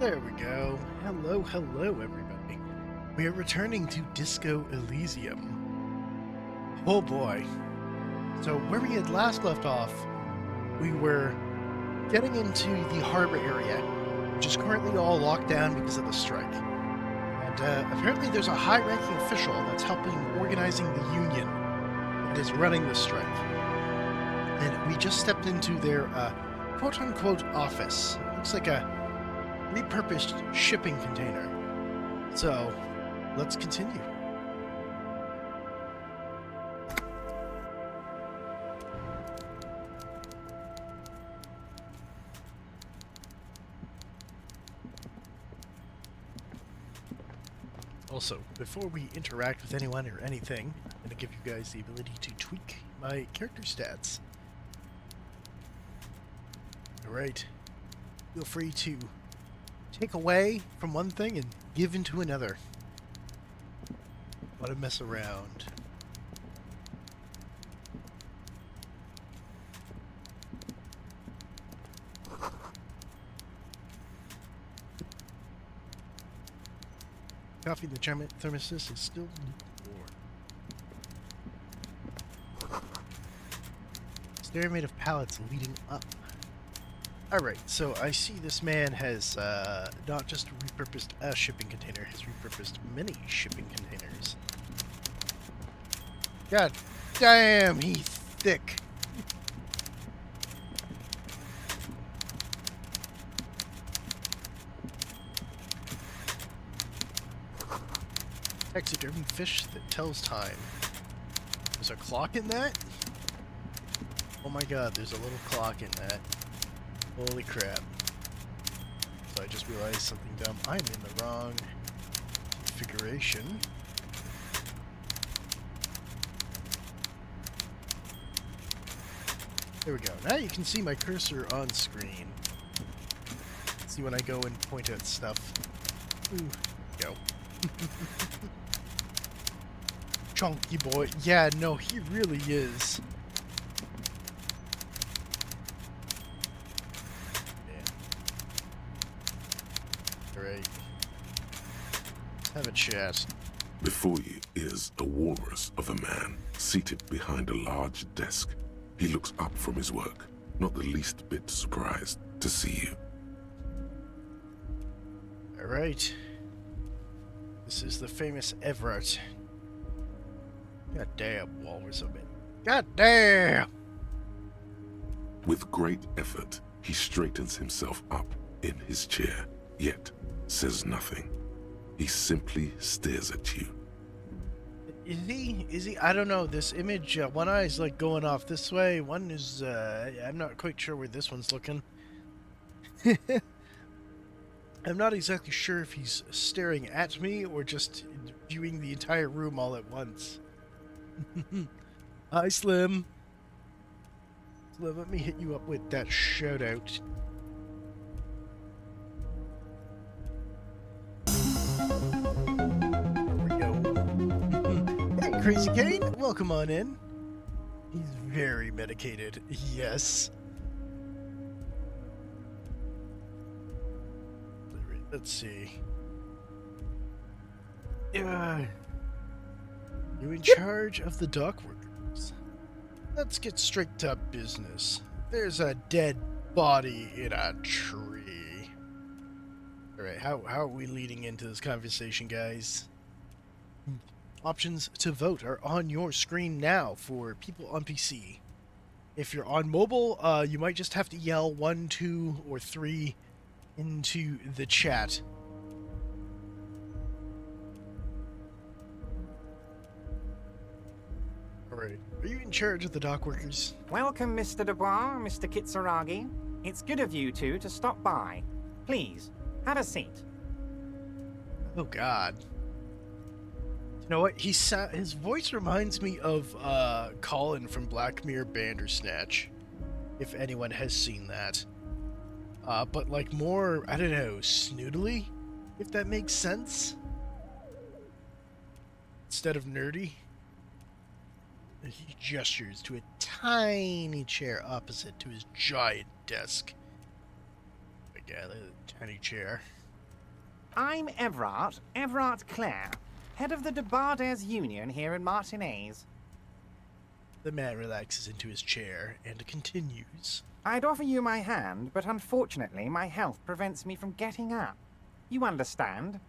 There we go. Hello, hello, everybody. We are returning to Disco Elysium. Oh boy. So where we had last left off, we were getting into the harbor area, which is currently all locked down because of the strike. And apparently there's a high-ranking official that's helping organizing the union that is running the strike. And we just stepped into their quote-unquote office. It looks like a repurposed shipping container. So, let's continue. Also, before we interact with anyone or anything, I'm going to give you guys the ability to tweak my character stats. Alright. Feel free to take away from one thing and give into another. Want to mess around. Coffee in the giant thermos is still lukewarm. Stair made of pallets leading up. Alright, so I see this man has not just repurposed a shipping container, has repurposed many shipping containers. God damn, he's thick. Taxidermy fish that tells time. There's a clock in that? Oh my god, there's a little clock in that. Holy crap. So I just realized something dumb. I'm in the wrong configuration. There we go. Now you can see my cursor on screen. See when I go and point at stuff. Ooh, go. Chunky boy. Yeah, no, he really is. Alright. Let's have a chat. Before you is a walrus of a man seated behind a large desk. He looks up from his work, not the least bit surprised to see you. Alright. This is the famous Evart. God damn, walrus of it. God damn! With great effort, he straightens himself up in his chair, yet says nothing. He simply stares at you. Is he? Is he? I don't know. This image, one eye's like going off this way. One is, I'm not quite sure where this one's looking. I'm not exactly sure if he's staring at me or just viewing the entire room all at once. Hi, Slim. Slim, let me hit you up with that shout out. There we go. Hey, Crazy Kane, welcome on in. He's very medicated. Yes. Let's see. You in charge of the dock workers? Let's get straight to business. There's a dead body in a tree. Alright, how are we leading into this conversation, guys? Options to vote are on your screen now for people on PC. If you're on mobile, you might just have to yell 1, 2, or 3 into the chat. Alright, are you in charge of the dock workers? Welcome, Mr. Dubois, Mr. Kitsuragi. It's good of you two to stop by. Please, have a seat. Oh god. You know what? His voice reminds me of Colin from Black Mirror Bandersnatch, if anyone has seen that. But like more, I don't know, snoodily, if that makes sense. Instead of nerdy. He gestures to a tiny chair opposite to his giant desk. Again, a tiny chair. I'm Evart Claire, head of the Debarders Union here in Martinez. The man relaxes into his chair and continues. I'd offer you my hand, but unfortunately my health prevents me from getting up. You understand?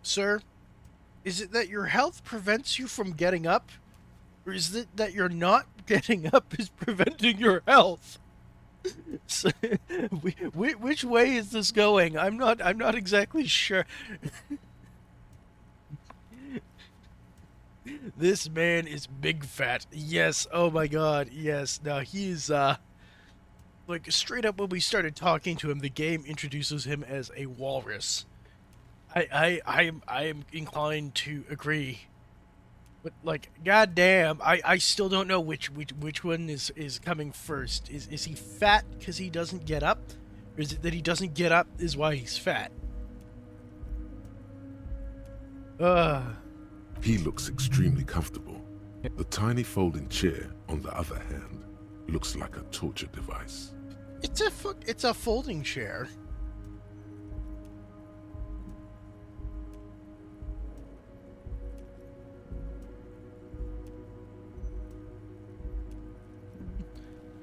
Sir, is it that your health prevents you from getting up? Or is it that you're not getting up is preventing your health? So, which way is this going? I'm not exactly sure. This man is big fat. Yes, oh my god, yes. Now he's like straight up when we started talking to him, the game introduces him as a walrus. I am inclined to agree. But like, goddamn, I still don't know which one is coming first. Is he fat because he doesn't get up, or is it that he doesn't get up is why he's fat? He looks extremely comfortable. The tiny folding chair, on the other hand, looks like a torture device. It's a folding chair.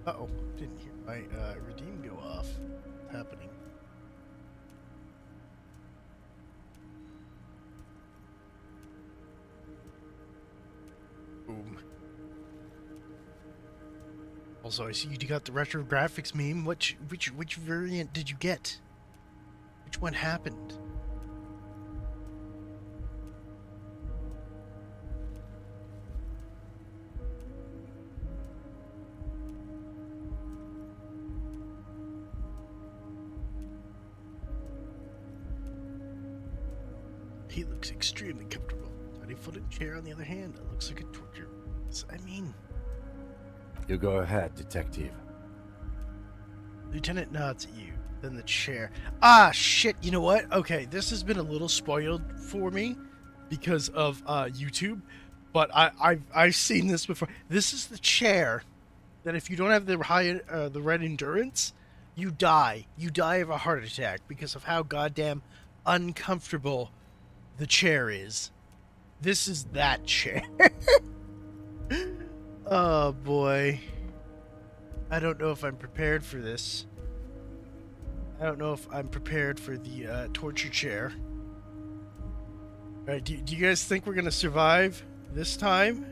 Uh-oh, didn't hear my redeem go off. What's happening? Boom. Also, I see you got the retro graphics meme. Which variant did you get? Which one happened? He looks extremely comfortable. Tiny-footed chair, on the other hand, it looks like a torture. I mean... You go ahead, Detective. Lieutenant nods at you, then the chair. Ah, shit, you know what? Okay, this has been a little spoiled for me because of YouTube, but I've seen this before. This is the chair that if you don't have the red endurance, you die. You die of a heart attack because of how goddamn uncomfortable the chair is. This is that chair. Oh boy. I don't know if I'm prepared for this. I don't know if I'm prepared for the torture chair. Alright, do you guys think we're gonna survive this time?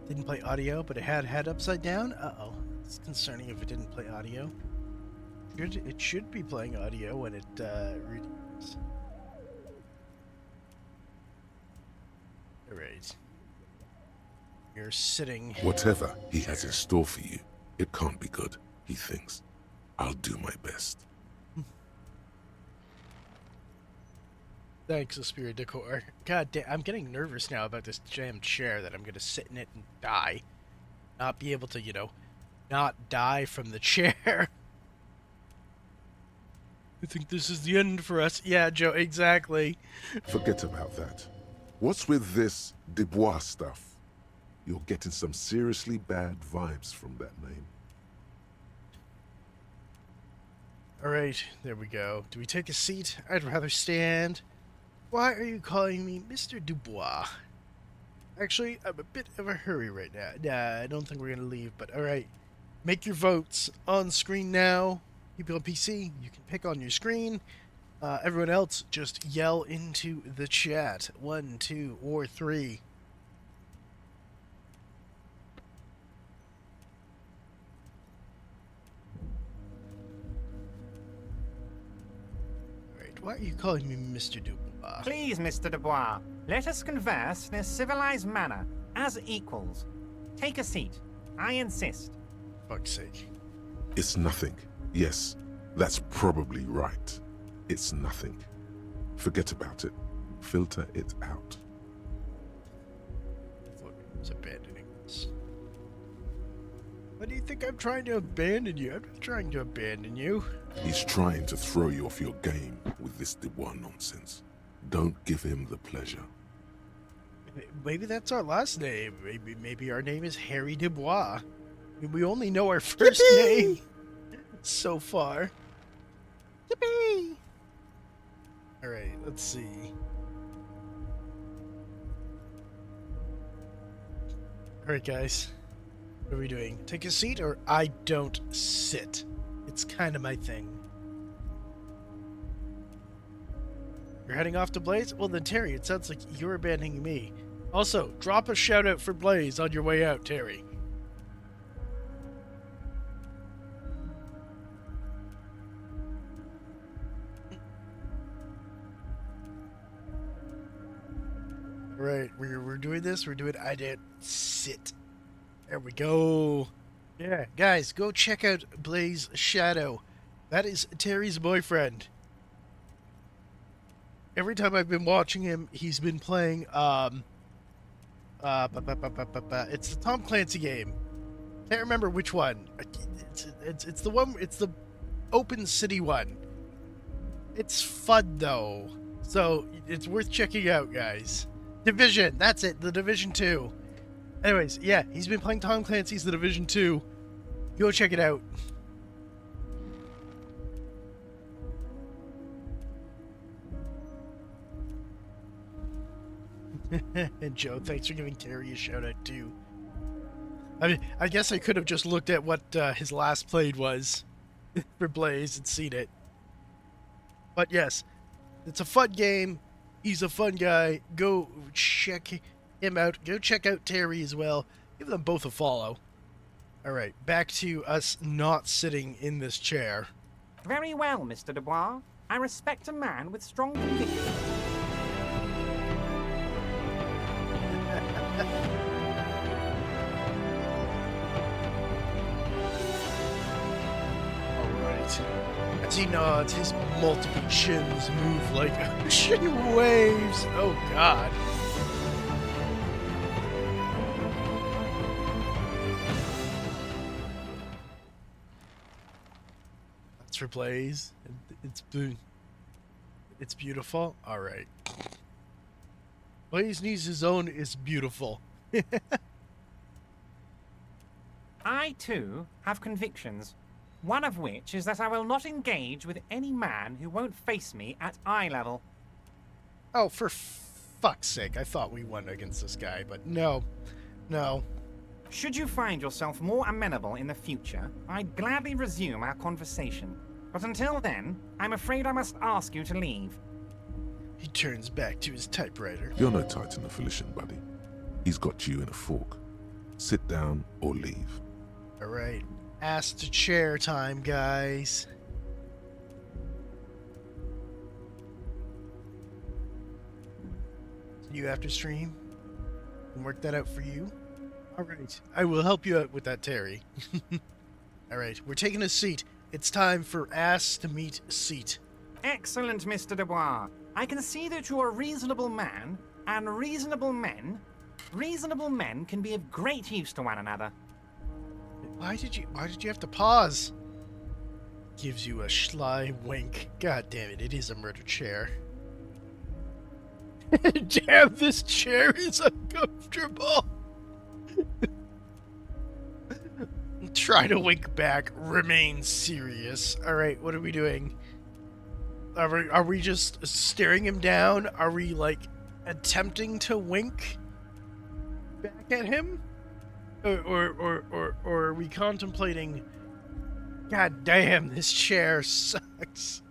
Didn't play audio, but it had head upside down? Uh-oh. It's concerning if it didn't play audio. It should be playing audio when it reads. Alright. You're sitting... Whatever he has in store for you, it can't be good, he thinks. I'll do my best. Thanks, Aspira Decor. God damn, I'm getting nervous now about this damn chair that I'm gonna sit in it and die. Not be able to, you know, not die from the chair. I think this is the end for us. Yeah, Joe, exactly. Forget about that. What's with this Dubois stuff? You're getting some seriously bad vibes from that name. Alright, there we go. Do we take a seat? I'd rather stand. Why are you calling me Mr. Dubois? Actually, I'm a bit of a hurry right now. Nah, I don't think we're gonna leave, but alright. Make your votes on screen now. People on PC, you can pick on your screen. Everyone else, just yell into the chat. 1, 2, or 3. Alright, why are you calling me Mr. Dubois? Please, Mr. Dubois, let us converse in a civilized manner, as equals. Take a seat. I insist. Fuck's sake. It's nothing. Yes, that's probably right. It's nothing. Forget about it. Filter it out. I thought I was abandoning this. Why do you think I'm trying to abandon you? I'm not trying to abandon you. He's trying to throw you off your game with this Dubois nonsense. Don't give him the pleasure. Maybe that's our last name. Maybe our name is Harry Dubois. We only know our first name so far. Yippee! Alright, let's see. Alright, guys. What are we doing? Take a seat or I don't sit? It's kind of my thing. You're heading off to Blaze? Well then, Terry, it sounds like you're abandoning me. Also, drop a shout out for Blaze on your way out, Terry. Right, we're doing this. We're doing I didn't sit. There we go. Yeah, guys, go check out Blaze Shadow. That is Terry's boyfriend. Every time I've been watching him, he's been playing it's the Tom Clancy game. Can't remember which one. It's the one. It's the open city one. It's fun though, so it's worth checking out, guys. Division, that's it. The Division 2. Anyways, yeah, he's been playing Tom Clancy's The Division 2. Go check it out. And Joe, thanks for giving Terry a shout out too. I mean, I guess I could have just looked at what his last played was for Blaze and seen it. But yes, it's a fun game. He's a fun guy. Go check him out. Go check out Terry as well. Give them both a follow. Alright, back to us not sitting in this chair. Very well, Mr. Dubois. I respect a man with strong convictions. Alright. As he nods, his multiple chins move like ocean waves. Oh god. That's for Blaze. It's beautiful. Alright. Blaze needs his own is beautiful. I, too, have convictions. One of which is that I will not engage with any man who won't face me at eye level. Oh, for fuck's sake. I thought we won against this guy, but no. No. Should you find yourself more amenable in the future, I'd gladly resume our conversation. But until then, I'm afraid I must ask you to leave. He turns back to his typewriter. You're no Titan of Felician, buddy. He's got you in a fork. Sit down or leave. Alright. Ass to chair time, guys. See you after stream. Can work that out for you. Alright. I will help you out with that, Terry. Alright, we're taking a seat. It's time for ass to meet seat. Excellent, Mr. Dubois. I can see that you're a reasonable man, and reasonable men can be of great use to one another. Why did you have to pause? Gives you a sly wink. God damn it, it is a murder chair. Damn, this chair is uncomfortable. Try to wink back. Remain serious. Alright, what are we doing? Are we just staring him down? Are we, like, attempting to wink back at him? Or are we contemplating, God damn, this chair sucks.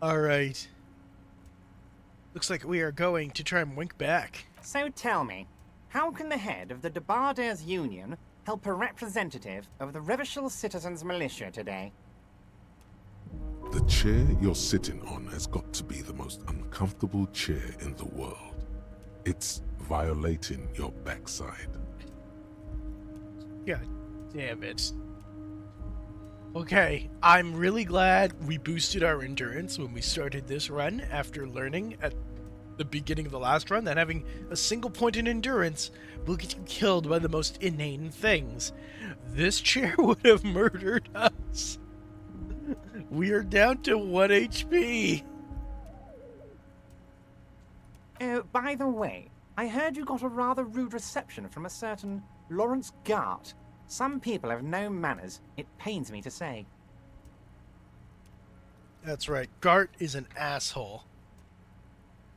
Alright. Looks like we are going to try and wink back. So tell me, how can the head of the Debarders Union help a representative of the Revachol Citizens Militia today? The chair you're sitting on has got to be the most uncomfortable chair in the world. It's violating your backside. God damn it. Okay, I'm really glad we boosted our endurance when we started this run after learning at the beginning of the last run that having a single point in endurance will get you killed by the most inane things. This chair would have murdered us. We are down to 1 HP. By the way, I heard you got a rather rude reception from a certain Lawrence Gart. Some people have no manners, it pains me to say. That's right. Gart is an asshole.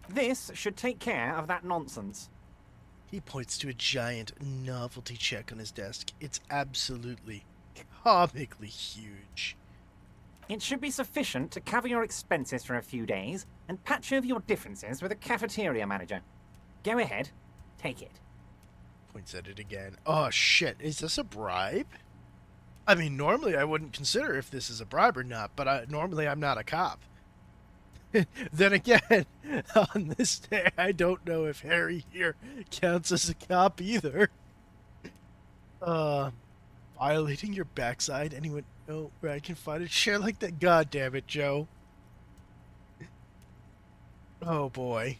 This should take care of that nonsense. He points to a giant novelty check on his desk. It's absolutely comically huge. It should be sufficient to cover your expenses for a few days and patch over your differences with a cafeteria manager. Go ahead, take it. Points at it again. Oh shit, is this a bribe? I mean, normally I wouldn't consider if this is a bribe or not, but normally I'm not a cop. Then again, on this day, I don't know if Harry here counts as a cop either. Violating your backside? Anyone know where I can find a chair like that? God damn it, Joe. Oh boy.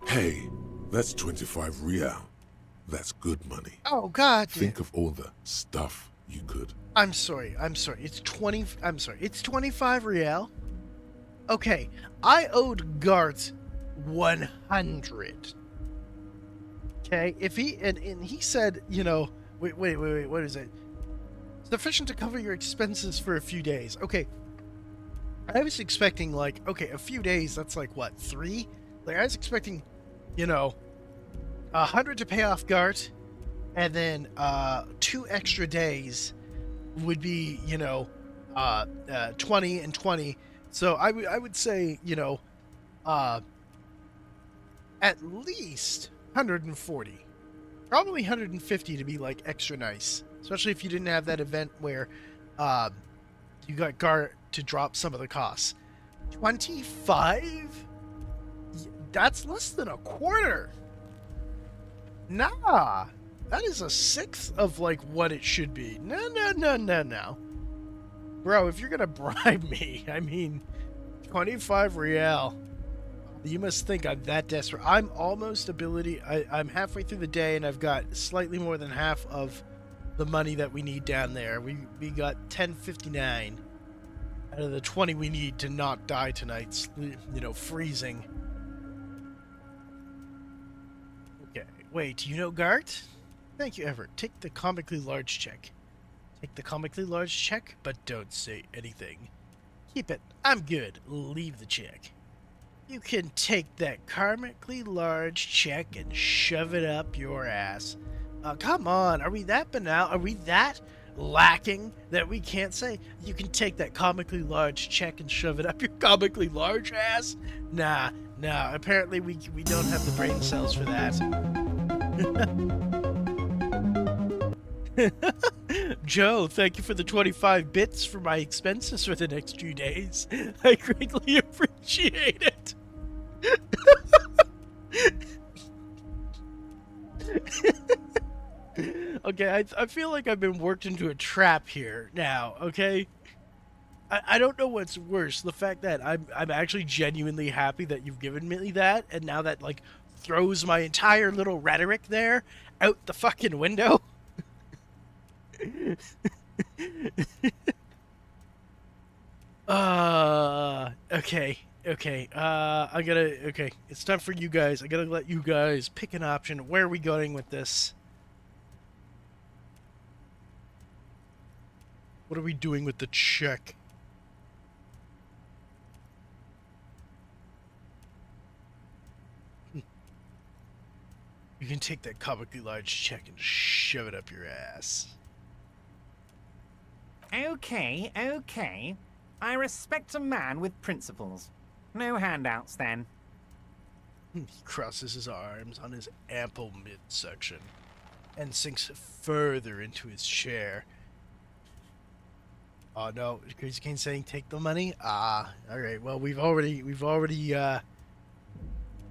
Hey, that's 25 real. That's good money. Oh god. Think of all the stuff you could. I'm sorry. It's 25 real. Okay, I owed Gart 100. Okay, if he and he said, you know, wait, what is it? Sufficient to cover your expenses for a few days. Okay, I was expecting like, okay, a few days. That's like what, 3? Like I was expecting, you know, 100 to pay off Gart, and then 2 extra days would be, you know, 20 and 20. So I would say, you know, at least 140, probably 150 to be like extra nice, especially if you didn't have that event where you got Gart to drop some of the costs. 25? That's less than a quarter. Nah, that is a 1/6 of like what it should be. No. Bro, if you're gonna bribe me, I mean, 25 real. You must think I'm that desperate. I'm almost I'm halfway through the day and I've got slightly more than half of the money that we need down there. We got 10.59 out of the 20 we need to not die tonight, you know, freezing. Okay, wait, do you know Gart? Thank you, Evart. Take the comically large check. Take the comically large check, but don't say anything. Keep it. I'm good. Leave the check. You can take that comically large check and shove it up your ass. Come on. Are we that banal? Are we that lacking that we can't say, you can take that comically large check and shove it up your comically large ass? Nah. Apparently we don't have the brain cells for that. Joe, thank you for the 25 bits for my expenses for the next few days. I greatly appreciate it. Okay, I feel like I've been worked into a trap here now, okay? I don't know what's worse, the fact that I'm actually genuinely happy that you've given me that, and now that, like, throws my entire little rhetoric there out the fucking window. Okay. Okay, it's time for you guys. I gotta let you guys pick an option. Where are we going with this? What are we doing with the check? You can take that comically large check and shove it up your ass. Okay. I respect a man with principles. No handouts, then. He crosses his arms on his ample midsection and sinks further into his chair. Oh no, Crazy Kane saying take the money? Alright, well we've already I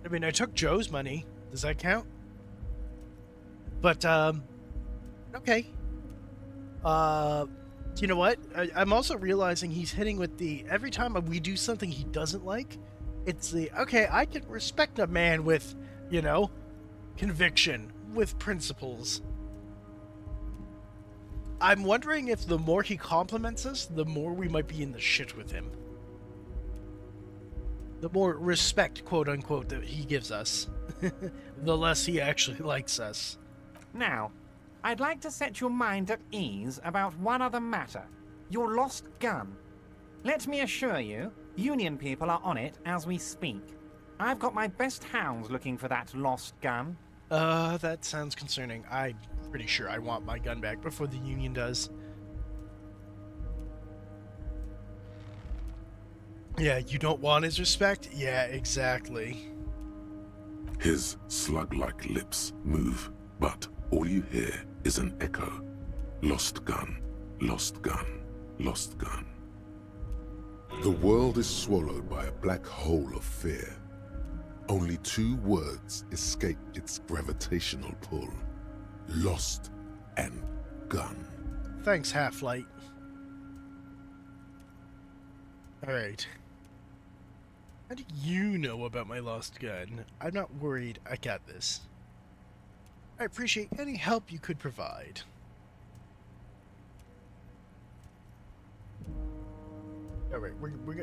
mean, I took Joe's money. Does that count? But okay. You know what? I'm also realizing he's hitting with the, every time we do something he doesn't like, it's the, okay, I can respect a man with, you know, conviction, with principles. I'm wondering if the more he compliments us, the more we might be in the shit with him. the more respect, quote unquote, that he gives us, the less he actually likes us. Now, I'd like to set your mind at ease about one other matter. Your lost gun. Let me assure you, Union people are on it as we speak. I've got my best hounds looking for that lost gun. That sounds concerning. I'm pretty sure I want my gun back before the Union does. Yeah, you don't want his respect? Yeah, exactly. His slug-like lips move, but all you hear is an echo. Lost gun, lost gun, lost gun. The world is swallowed by a black hole of fear. Only 2 words escape its gravitational pull. Lost and gun. Thanks, Half-Light. Alright. How do you know about my lost gun? I'm not worried. I got this. I appreciate any help you could provide. Alright,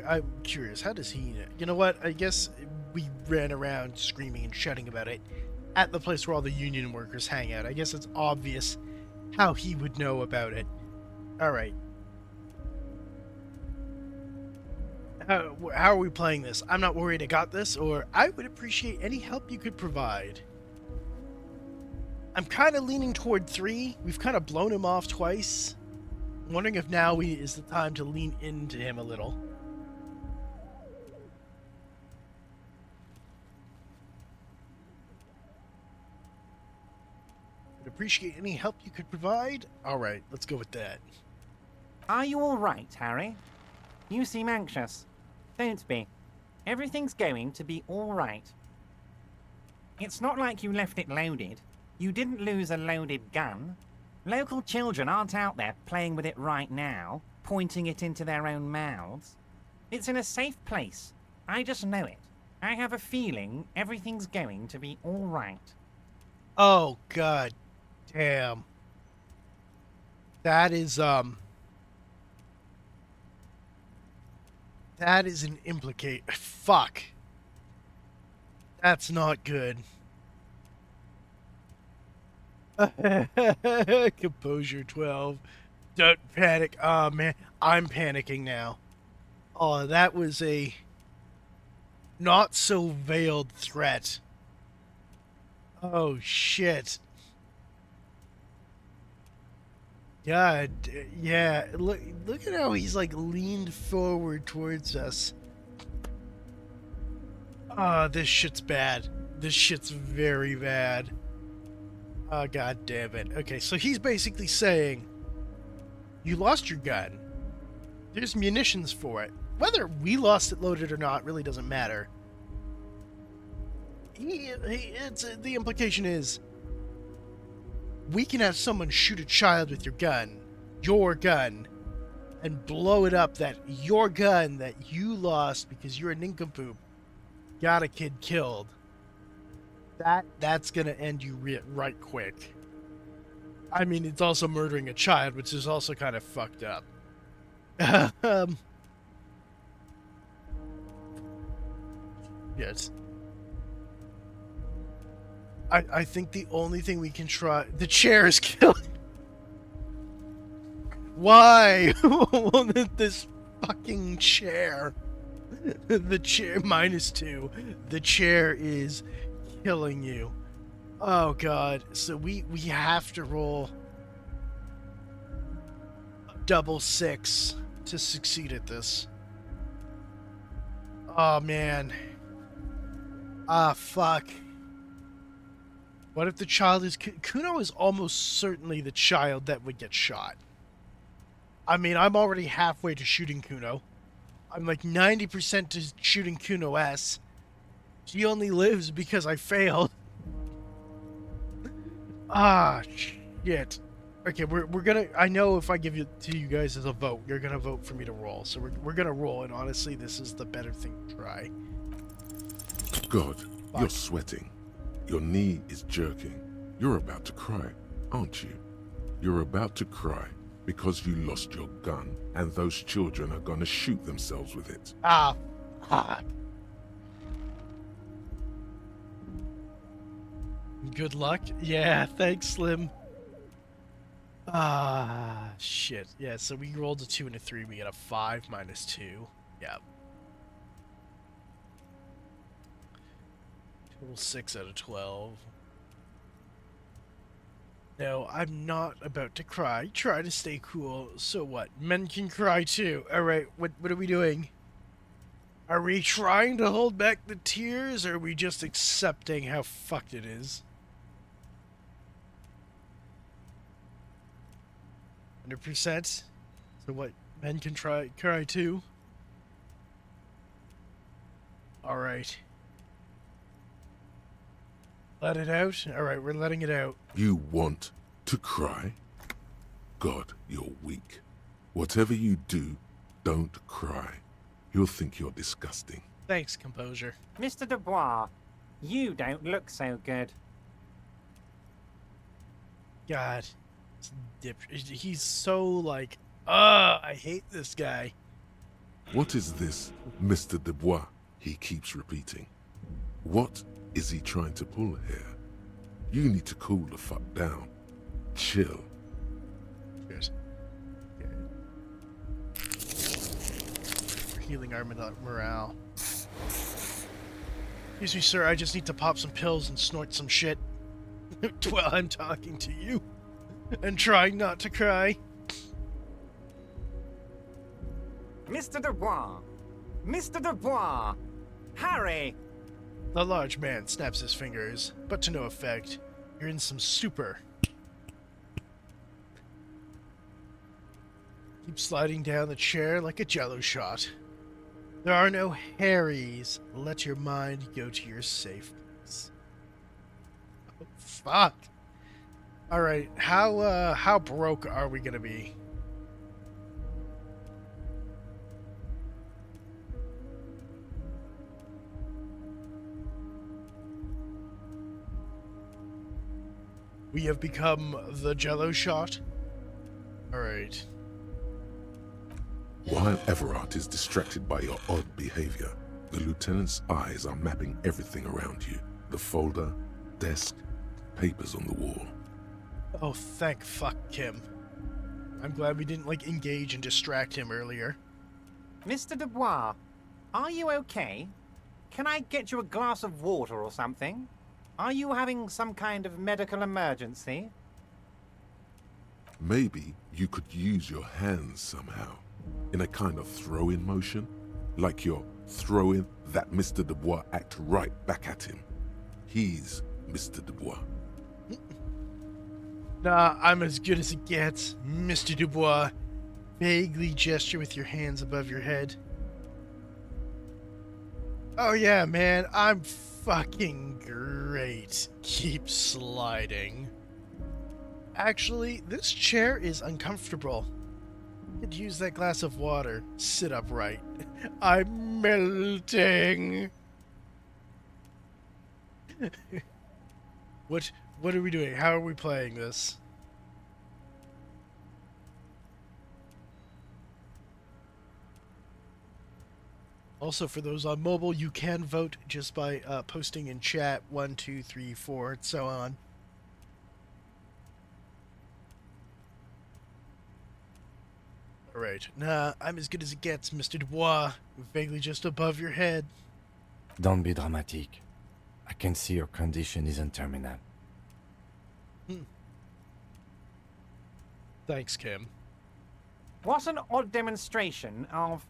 I'm curious. How does he know? You know what? I guess we ran around screaming and shouting about it at the place where all the Union workers hang out. I guess it's obvious how he would know about it. Alright. How are we playing this? I'm not worried I got this, or I would appreciate any help you could provide. I'm kind of leaning toward 3. We've kind of blown him off twice. I'm wondering if now is the time to lean into him a little. Would appreciate any help you could provide. Alright, let's go with that. Are you all right, Harry? You seem anxious. Don't be. Everything's going to be all right. It's not like you left it loaded. You didn't lose a loaded gun. Local children aren't out there playing with it right now, pointing it into their own mouths. It's in a safe place. I just know it. I have a feeling everything's going to be all right. Oh, god damn. That is an implicate. Fuck. That's not good. Composure 12. Don't panic. Oh, man. I'm panicking now. Oh, that was a not so veiled threat. Oh, shit. God, yeah. Look at how he's like leaned forward towards us. Ah, this shit's bad. This shit's very bad. Oh, god damn it. Okay, so he's basically saying, you lost your gun. There's munitions for it. Whether we lost it loaded or not really doesn't matter. The implication is, we can have someone shoot a child with your gun, and blow it up that your gun that you lost because you're a nincompoop got a kid killed. That's gonna end you right quick. I mean, it's also murdering a child, which is also kind of fucked up. Yes. I think the only thing we can try... The chair is killing... Why? This fucking chair. The chair... -2. The chair is killing you. Oh, God. So we have to roll... double 6 to succeed at this. Oh, man. Ah, fuck. What if the child is... Cuno is almost certainly the child that would get shot. I mean, I'm already halfway to shooting Cuno. I'm like 90% to shooting Cuno S. She only lives because I failed. Ah, shit. Okay, we're gonna... I know if I give it to you guys as a vote, you're gonna vote for me to roll. So we're gonna roll, and honestly, this is the better thing to try. God, you're sweating. Your knee is jerking. You're about to cry, aren't you? You're about to cry because you lost your gun, and those children are gonna shoot themselves with it. Ah, fuck. Good luck. Yeah, thanks, Slim. Ah, shit. Yeah, so we rolled a 2 and a 3. We got a 5 minus 2. Yeah. Total 6 out of 12. No, I'm not about to cry. Try to stay cool. So what? Men can cry too. Alright, what are we doing? Are we trying to hold back the tears, or are we just accepting how fucked it is? 100%? So what? Men can cry too? Alright. Let it out? Alright, we're letting it out. You want to cry? God, you're weak. Whatever you do, don't cry. He'll think you're disgusting. Thanks, composure. Mr. Dubois, you don't look so good. God. He's so like, I hate this guy. What is this, Mr. Dubois? He keeps repeating. What is he trying to pull here? You need to cool the fuck down. Chill. Cheers. We're healing our morale. Excuse me, sir, I just need to pop some pills and snort some shit while I'm talking to you and trying not to cry. Mr. Dubois! Mr. Dubois! Harry! The large man snaps his fingers, but to no effect. You're in some stupor. Keep sliding down the chair like a jello shot. There are no Harrys. Let your mind go to your safe place. Oh, fuck. Alright, how broke are we gonna be? We have become the jello shot? Alright. While Evart is distracted by your odd behavior, the lieutenant's eyes are mapping everything around you. The folder, desk, papers on the wall. Oh, thank fuck, Kim. I'm glad we didn't, like, engage and distract him earlier. Mr. Dubois, are you okay? Can I get you a glass of water or something? Are you having some kind of medical emergency? Maybe you could use your hands somehow, in a kind of throw-in motion, like you're throwing that Mr. Dubois act right back at him. He's Mr. Dubois. Nah, I'm as good as it gets, Mr. Dubois. Vaguely gesture with your hands above your head. Oh yeah, man, I'm fucking great. Keep sliding. Actually, this chair is uncomfortable. Could use that glass of water. Sit upright. I'm melting. What are we doing? How are we playing this? Also, for those on mobile, you can vote just by posting in chat 1, 2, 3, 4, and so on. Alright, nah, I'm as good as it gets, Mr. Dubois. Vaguely just above your head. Don't be dramatic. I can see your condition isn't terminal. Thanks, Kim. What an odd demonstration of...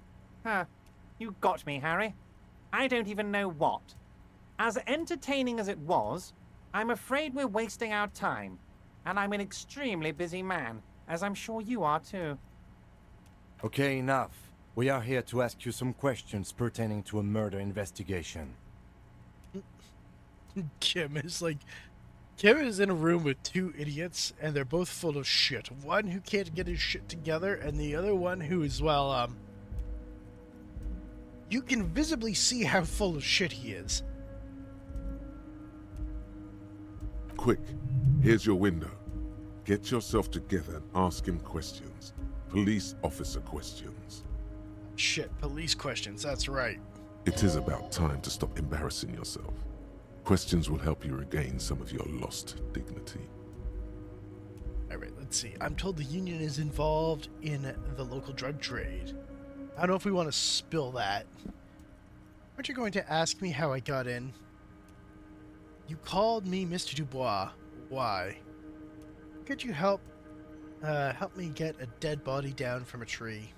you got me, Harry. I don't even know what. As entertaining as it was, I'm afraid we're wasting our time. And I'm an extremely busy man, as I'm sure you are too. Okay, enough. We are here to ask you some questions pertaining to a murder investigation. Kim is in a room with two idiots, and they're both full of shit. One who can't get his shit together, and the other one who is, well, you can visibly see how full of shit he is. Quick, here's your window. Get yourself together and ask him questions. Police officer questions. Shit, police questions, that's right. It is about time to stop embarrassing yourself. Questions will help you regain some of your lost dignity. Alright, let's see. I'm told the Union is involved in the local drug trade. I don't know if we want to spill that. Aren't you going to ask me how I got in? You called me Mr. Dubois. Why? Could you help me get a dead body down from a tree?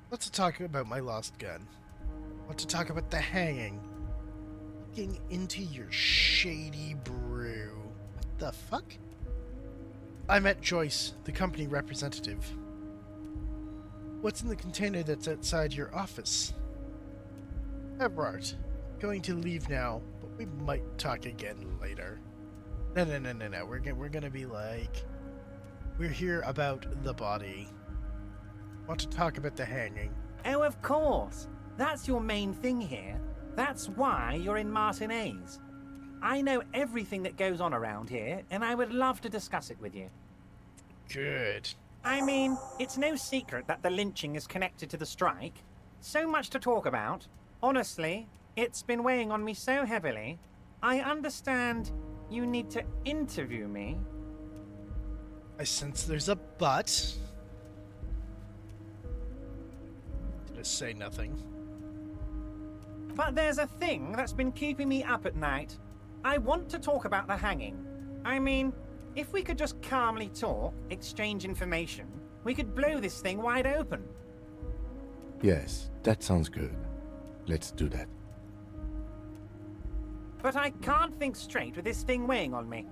Let's talk about my lost gun. Want to talk about the hanging? Looking into your shady brew. What the fuck? I met Joyce, the company representative. What's in the container that's outside your office? Evart, going to leave now, but we might talk again later. No. We're gonna be like, we're here about the body. Want to talk about the hanging? Oh, of course. That's your main thing here. That's why you're in Martinez. I know everything that goes on around here, and I would love to discuss it with you. Good. I mean, it's no secret that the lynching is connected to the strike. So much to talk about. Honestly, it's been weighing on me so heavily. I understand you need to interview me. I sense there's a but. Just say nothing. But there's a thing that's been keeping me up at night. I want to talk about the hanging. I mean, if we could just calmly talk, exchange information, we could blow this thing wide open. Yes, that sounds good. Let's do that. But I can't think straight with this thing weighing on me.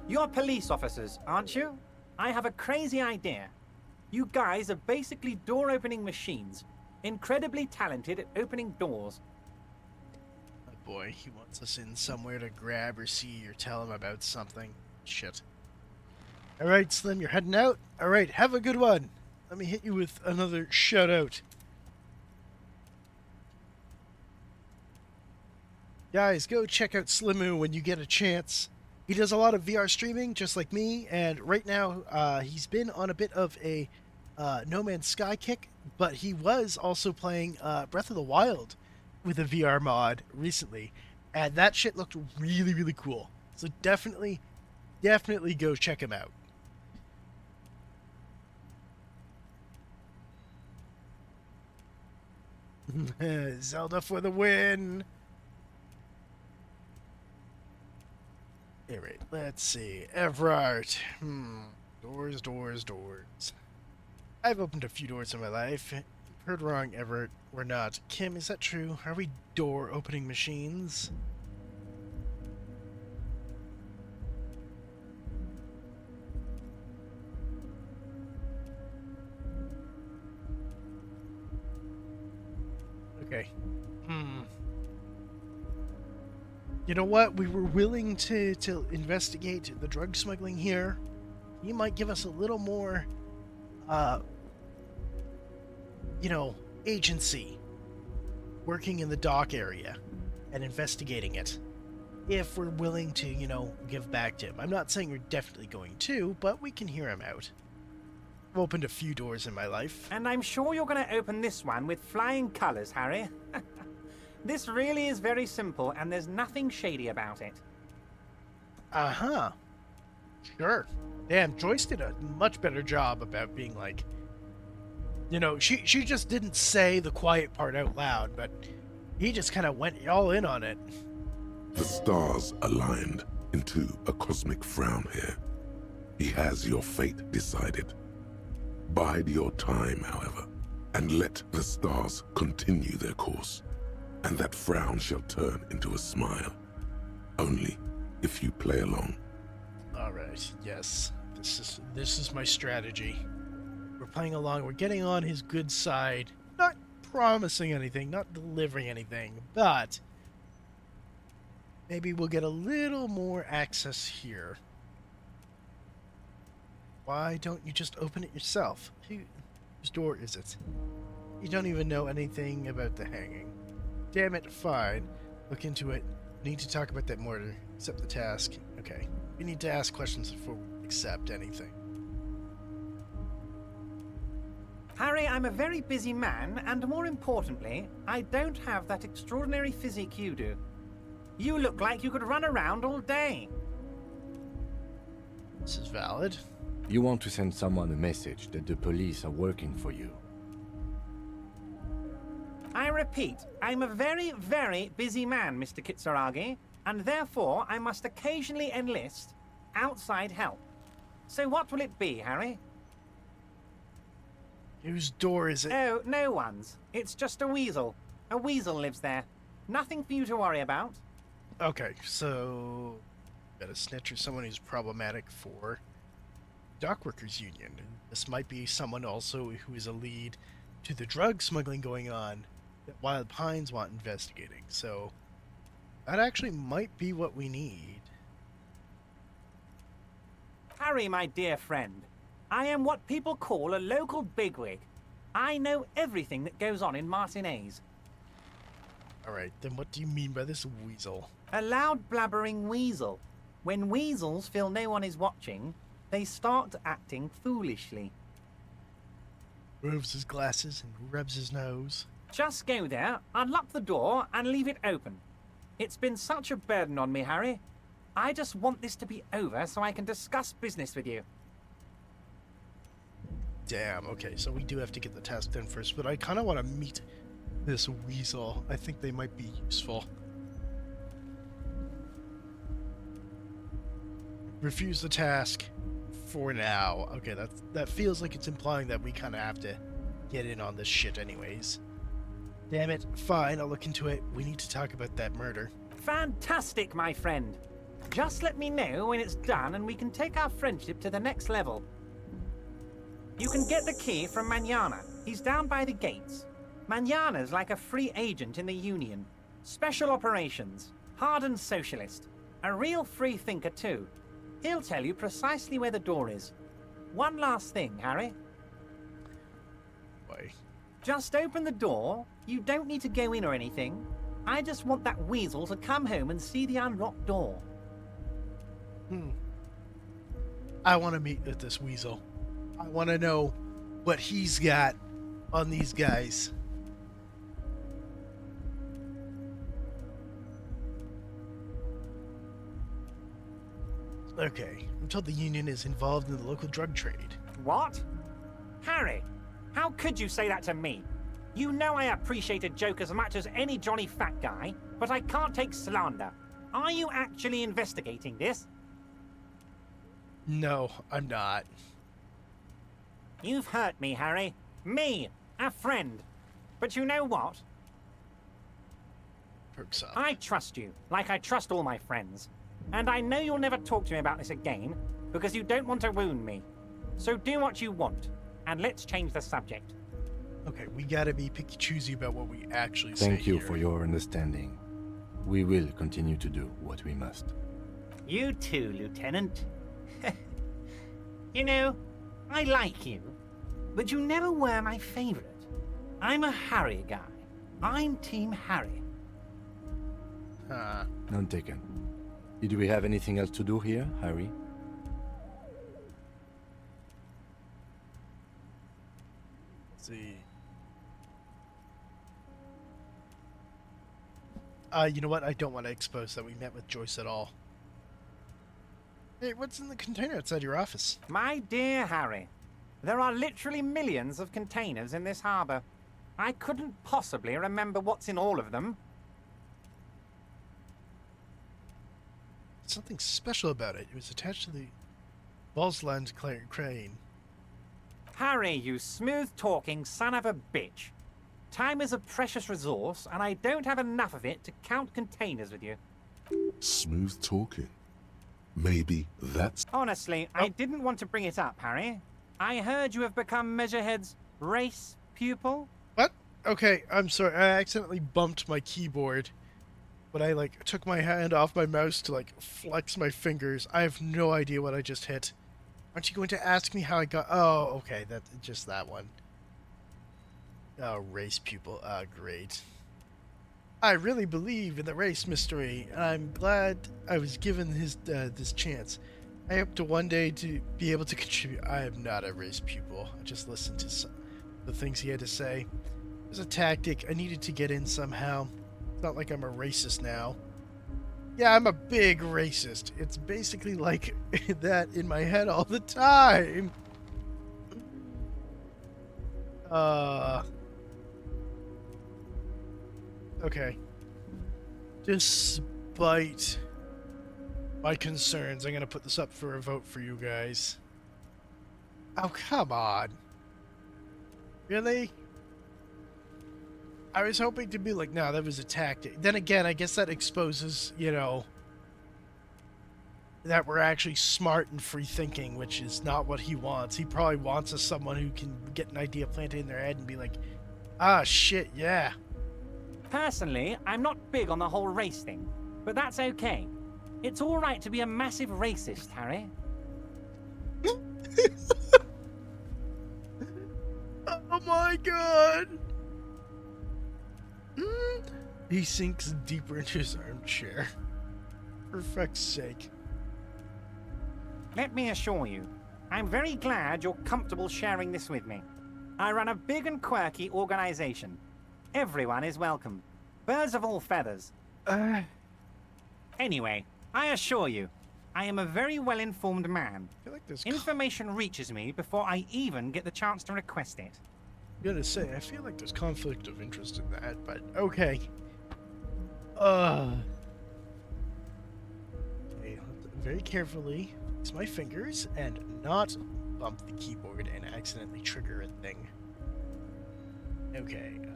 You're police officers, aren't you? I have a crazy idea. You guys are basically door-opening machines. Incredibly talented at opening doors. Oh boy, he wants us in somewhere to grab or see or tell him about something. Shit. Alright, Slim, you're heading out? Alright, have a good one. Let me hit you with another shout-out. Guys, go check out Slimu when you get a chance. He does a lot of VR streaming, just like me, and right now he's been on a bit of a No Man's Sky kick, but he was also playing Breath of the Wild with a VR mod recently, and that shit looked really, really cool. So definitely go check him out. Zelda for the win! Alright, let's see. Evart. Doors. I've opened a few doors in my life. Heard wrong, Evart. We're not. Kim, is that true? Are we door-opening machines? Okay. You know what? We were willing to investigate the drug smuggling here. He might give us a little more, agency working in the dock area and investigating it. If we're willing to, give back to him. I'm not saying we're definitely going to, but we can hear him out. I've opened a few doors in my life. And I'm sure you're going to open this one with flying colors, Harry. This really is very simple, and there's nothing shady about it. Uh-huh. Sure. Damn, Joyce did a much better job about being like... she just didn't say the quiet part out loud, but he just kind of went all in on it. The stars aligned into a cosmic frown here. He has your fate decided. Bide your time, however, and let the stars continue their course. And that frown shall turn into a smile. Only if you play along. Alright, yes. This is my strategy. We're playing along, we're getting on his good side. Not promising anything, not delivering anything, but maybe we'll get a little more access here. Why don't you just open it yourself? Whose door is it? You don't even know anything about the hanging. Damn it, fine. Look into it. We need to talk about that murder. Accept the task. Okay. We need to ask questions before we accept anything. Harry, I'm a very busy man, and more importantly, I don't have that extraordinary physique you do. You look like you could run around all day. This is valid. You want to send someone a message that the police are working for you. I repeat, I'm a very, very busy man, Mr. Kitsuragi, and therefore I must occasionally enlist outside help. So what will it be, Harry? Whose door is it? Oh, no one's. It's just a weasel. A weasel lives there. Nothing for you to worry about. Okay, so got a snitch or someone who's problematic for Dockworkers Union. And this might be someone also who is a lead to the drug smuggling going on that Wild Pines want investigating. So that actually might be what we need. Harry, my dear friend, I am what people call a local bigwig. I know everything that goes on in Martinez. Alright, then what do you mean by this weasel? A loud blabbering weasel. When weasels feel no one is watching, they start acting foolishly. Moves his glasses and rubs his nose. Just go there, unlock the door, and leave it open. It's been such a burden on me, Harry. I just want this to be over so I can discuss business with you. Damn, okay, so we do have to get the task done first, but I kind of want to meet this weasel. I think they might be useful. Refuse the task for now. Okay, that feels like it's implying that we kind of have to get in on this shit anyways. Damn it. Fine, I'll look into it. We need to talk about that murder. Fantastic, my friend. Just let me know when it's done and we can take our friendship to the next level. You can get the key from Manana. He's down by the gates. Manana's like a free agent in the Union. Special operations. Hardened socialist. A real free thinker too. He'll tell you precisely where the door is. One last thing, Harry. Why? Just open the door. You don't need to go in or anything. I just want that weasel to come home and see the unlocked door. I want to meet with this weasel. I want to know what he's got on these guys. Okay, I'm told the Union is involved in the local drug trade. What? Harry, how could you say that to me? You know I appreciate a joke as much as any Johnny Fat Guy, but I can't take slander. Are you actually investigating this? No, I'm not. You've hurt me, Harry. Me, a friend. But you know what? Perks up. I trust you, like I trust all my friends. And I know you'll never talk to me about this again, because you don't want to wound me. So do what you want, and let's change the subject. Okay, we gotta be picky-choosy about what we actually say Thank you here. for your understanding. We will continue to do what we must. You too, Lieutenant. You know, I like you, but you never were my favorite. I'm a Harry guy. I'm Team Harry. None taken. Did we have anything else to do here, Harry? Let's see. You know what? I don't want to expose that we met with Joyce at all. Hey, what's in the container outside your office? My dear Harry, there are literally millions of containers in this harbor. I couldn't possibly remember what's in all of them. Something special about it. It was attached to the Volsland crane. Harry, you smooth-talking son of a bitch. Time is a precious resource, and I don't have enough of it to count containers with you. Smooth talking. Maybe that's... Honestly, I didn't want to bring it up, Harry. I heard you have become Measurehead's race pupil. What? Okay, I'm sorry. I accidentally bumped my keyboard. But I, took my hand off my mouse to, flex my fingers. I have no idea what I just hit. Aren't you going to ask me how I got... Oh, okay, just that one. Oh, race pupil. Ah, great. I really believe in the race mystery, and I'm glad I was given this chance. I hope to one day to be able to contribute. I am not a race pupil. I just listened to the things he had to say. It was a tactic. I needed to get in somehow. It's not like I'm a racist now. Yeah, I'm a big racist. It's basically like that in my head all the time. Okay. Despite my concerns, I'm gonna put this up for a vote for you guys. Oh, come on. Really? I was hoping to be like, no, that was a tactic. Then again, I guess that exposes, you know, that we're actually smart and free thinking, which is not what he wants. He probably wants us someone who can get an idea planted in their head and be like, ah, shit, yeah. Personally, I'm not big on the whole race thing, but that's okay. It's all right to be a massive racist, Harry. Oh my god! He sinks deeper into his armchair. For fuck's sake. Let me assure you, I'm very glad you're comfortable sharing this with me. I run a big and quirky organization. Everyone is welcome. Birds of all feathers. Anyway, I assure you, I am a very well-informed man. I feel like there's Information reaches me before I even get the chance to request it. I'm gonna say, I feel like there's conflict of interest in that, but okay. Okay, very carefully use my fingers and not bump the keyboard and accidentally trigger a thing. Okay, okay,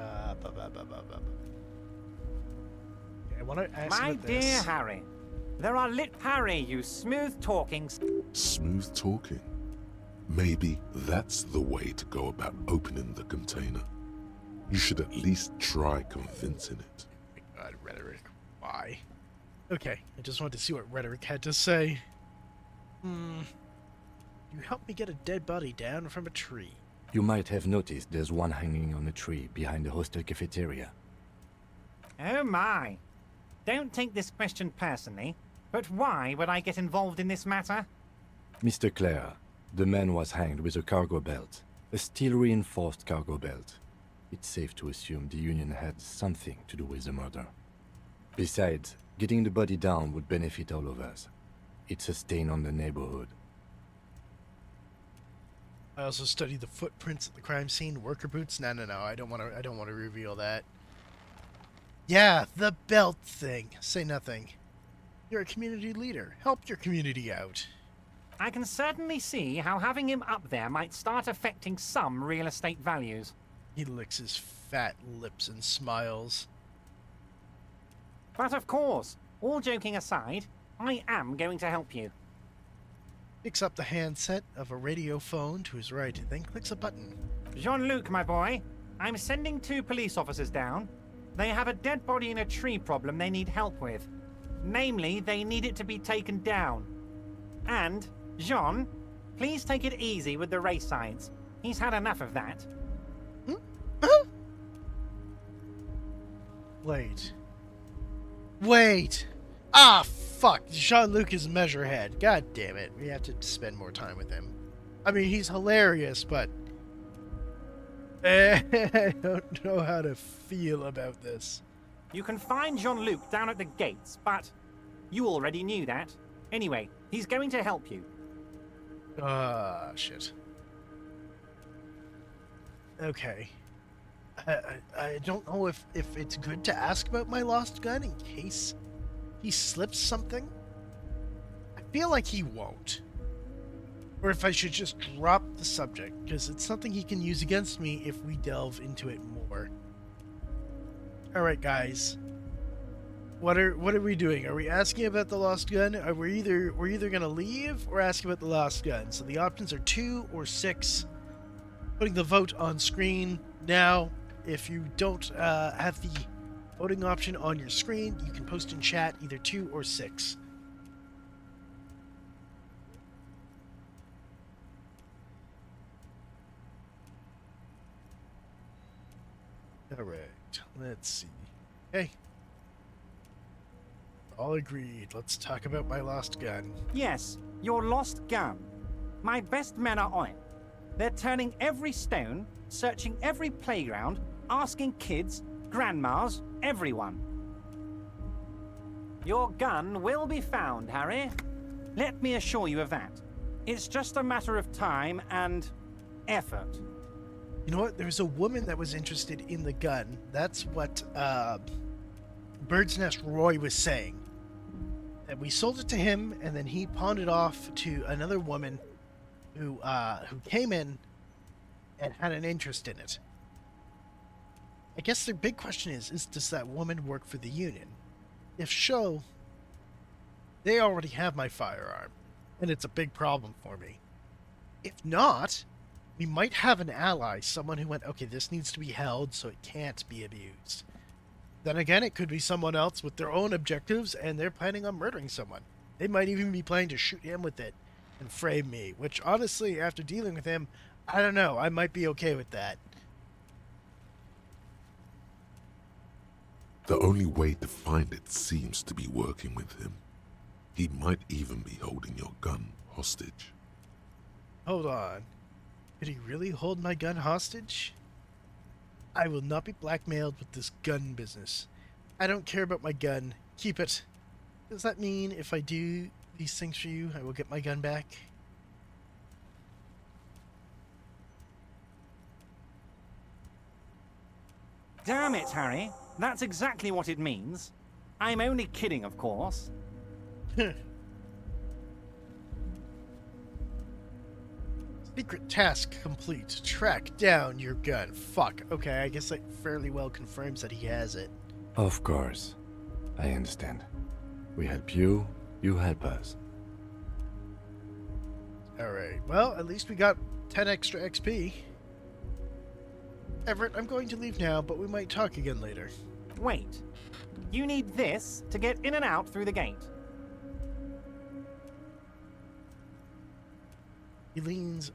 I want to ask My about dear this. Harry, there are Harry, you smooth-talking... Smooth talking. Maybe that's the way to go about opening the container. You should at least try convincing it. Oh my god, rhetoric. Why? Okay, I just wanted to see what rhetoric had to say. You helped me get a dead body down from a tree. You might have noticed there's one hanging on a tree behind the hostel cafeteria. Oh my. Don't take this question personally, but why would I get involved in this matter? Mr. Claire, the man was hanged with a cargo belt. A steel-reinforced cargo belt. It's safe to assume the Union had something to do with the murder. Besides, getting the body down would benefit all of us. It's a stain on the neighborhood. I also studied the footprints at the crime scene, worker boots. No, I don't want to reveal that. Yeah, the belt thing. Say nothing. You're a community leader. Help your community out. I can certainly see how having him up there might start affecting some real estate values. He licks his fat lips and smiles. But of course, all joking aside, I am going to help you. Picks up the handset of a radio phone to his right, then clicks a button. Jean-Luc, my boy, I'm sending 2 police officers down. They have a dead body in a tree problem they need help with. Namely, they need it to be taken down. And, Jean, please take it easy with the race signs. He's had enough of that. Wait. Ah, fuck. Jean-Luc is Measurehead. God damn it. We have to spend more time with him. I mean, he's hilarious, but... I don't know how to feel about this. You can find Jean-Luc down at the gates, but you already knew that. Anyway, he's going to help you. Ah, shit. Okay. I don't know if it's good to ask about my lost gun in case he slips something. I feel like he won't. Or if I should just drop the subject, because it's something he can use against me if we delve into it more. Alright, guys. What are we doing? Are we asking about the lost gun? We're either gonna leave or ask about the lost gun. So the options are 2 or 6. Putting the vote on screen now. If you don't have the voting option on your screen, you can post in chat either 2 or 6. Alright, let's see. Hey. All agreed. Let's talk about my lost gun. Yes, your lost gun. My best men are on it. They're turning every stone, searching every playground, asking kids, grandmas, everyone. Your gun will be found, Harry. Let me assure you of that. It's just a matter of time and effort. You know what? There's a woman that was interested in the gun. That's what Bird's Nest Roy was saying. And we sold it to him, and then he pawned it off to another woman who came in and had an interest in it. I guess the big question is does that woman work for the Union? If so, they already have my firearm, and it's a big problem for me. If not, we might have an ally, someone who went, okay, this needs to be held so it can't be abused. Then again, it could be someone else with their own objectives, and they're planning on murdering someone. They might even be planning to shoot him with it and frame me, which honestly, after dealing with him, I don't know, I might be okay with that. The only way to find it seems to be working with him. He might even be holding your gun hostage. Hold on. Did he really hold my gun hostage? I will not be blackmailed with this gun business. I don't care about my gun. Keep it. Does that mean if I do these things for you, I will get my gun back? Damn it, Harry. That's exactly what it means. I'm only kidding, of course. Secret task complete. Track down your gun. Fuck. Okay, I guess that fairly well confirms that he has it. Of course. I understand. We help you, you help us. Alright, well, at least we got 10 extra XP. Everett, I'm going to leave now, but we might talk again later. Wait. You need this to get in and out through the gate. He leans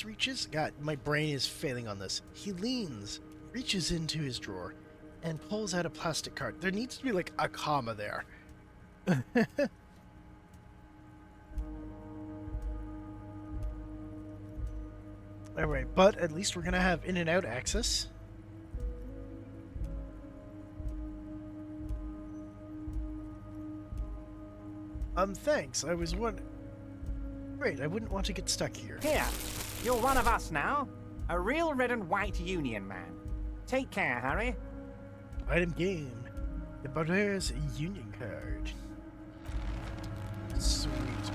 reaches? God, my brain is failing on this. He leans, reaches into his drawer, and pulls out a plastic card. There needs to be like a comma there. Alright, but at least we're gonna have in and out access. Thanks. I was wondering. Great, I wouldn't want to get stuck here. Here, you're one of us now. A real red and white Union man. Take care, Harry. Item game. The Baudeur's Union card. Sweet.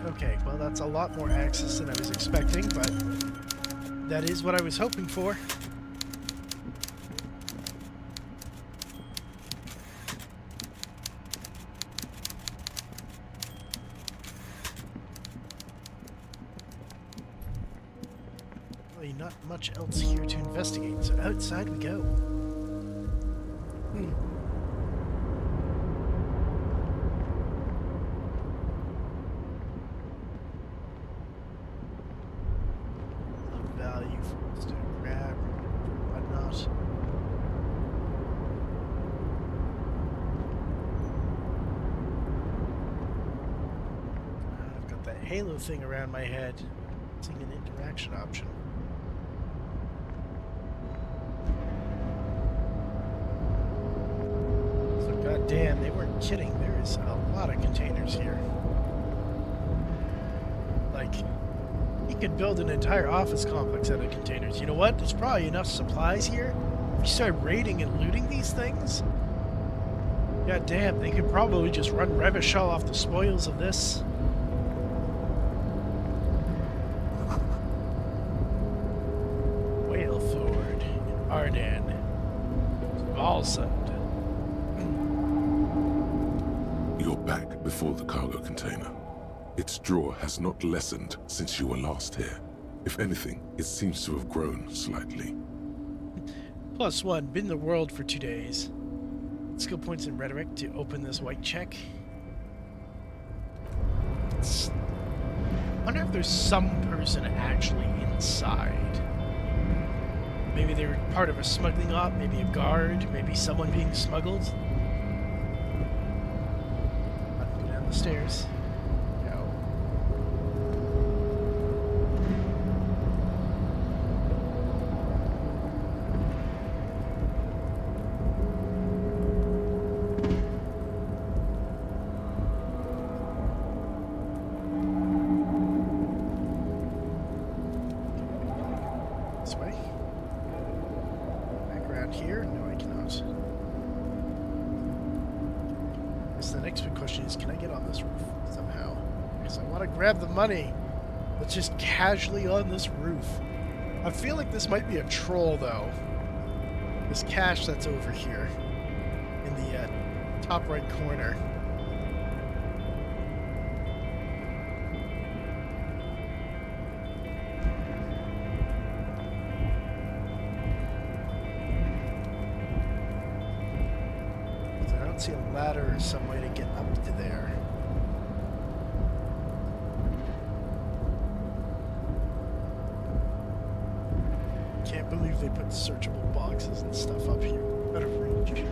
Okay, well that's a lot more access than I was expecting, but that is what I was hoping for. Really not much else here to investigate, so outside we go. Value for us to grab or whatnot. I've got that halo thing around my head. Seeing an interaction option. So goddamn, they weren't kidding. There is a lot of containers here. Like, you could build an entire office complex out of containers. You know what? There's probably enough supplies here. If you start raiding and looting these things, god damn, they could probably just run Revachol off the spoils of this. Whaleford, Arden, Valsund. You're back before the cargo container. Its drawer has not lessened since you were last here. If anything, it seems to have grown slightly. +1, been in the world for 2 days. Skill points in rhetoric to open this white check. I wonder if there's some person actually inside. Maybe they were part of a smuggling op, maybe a guard, maybe someone being smuggled. I'll go down the stairs. So the next big question is, can I get on this roof somehow? Because I want to grab the money, but just casually on this roof. I feel like this might be a troll, though. This cache that's over here in the top right corner. So I don't see a ladder or some way to get up to there. Can't believe they put searchable boxes and stuff up here. Out of reach.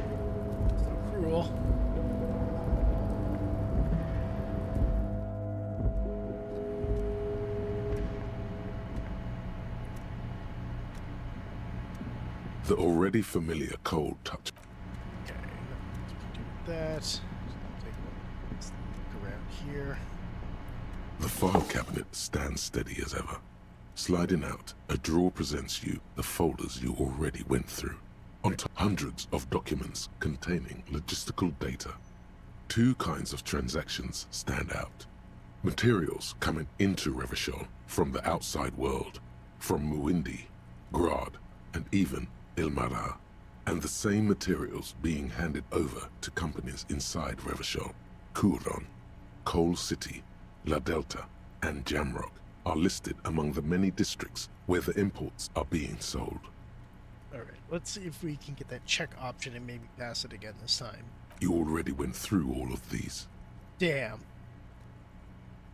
So cruel. The already familiar cold touch. Okay, nothing to do with that. Just take a look around here. The file cabinet stands steady as ever. Sliding out, a drawer presents you the folders you already went through. On top, hundreds of documents containing logistical data. Two kinds of transactions stand out. Materials coming into Revachol from the outside world, from Muindi, Grad, and even Ilmara, and the same materials being handed over to companies inside Revachol. Kuron, Coal City, La Delta, and Jamrock are listed among the many districts where the imports are being sold. Alright, let's see if we can get that check option and maybe pass it again this time. You already went through all of these. Damn.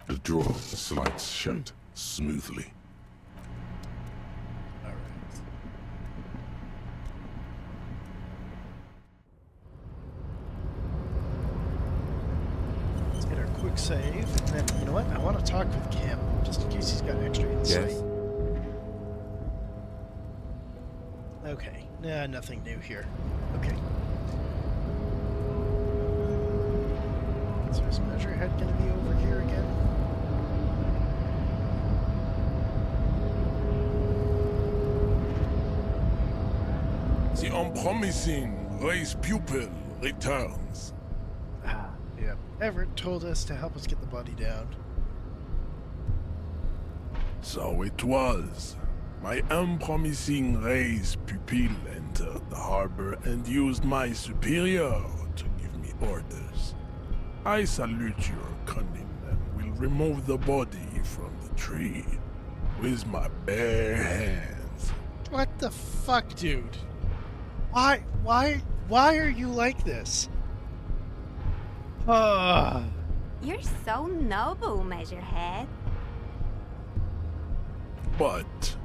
The drawer slides shut smoothly. Alright. Let's get our quick save, and then, you know what? I want to talk with Kim, just in case he's got extra insight. Yes? Okay, nah, nothing new here. Okay. So is Measurehead gonna be over here again? The unpromising race pupil returns. Ah, yeah. Evart told us to help us get the body down. So it was. My unpromising race pupil entered the harbor and used my superior to give me orders. I salute your cunning and will remove the body from the tree with my bare hands. What the fuck, dude? Why are you like this? Ah. You're so noble, Measurehead. But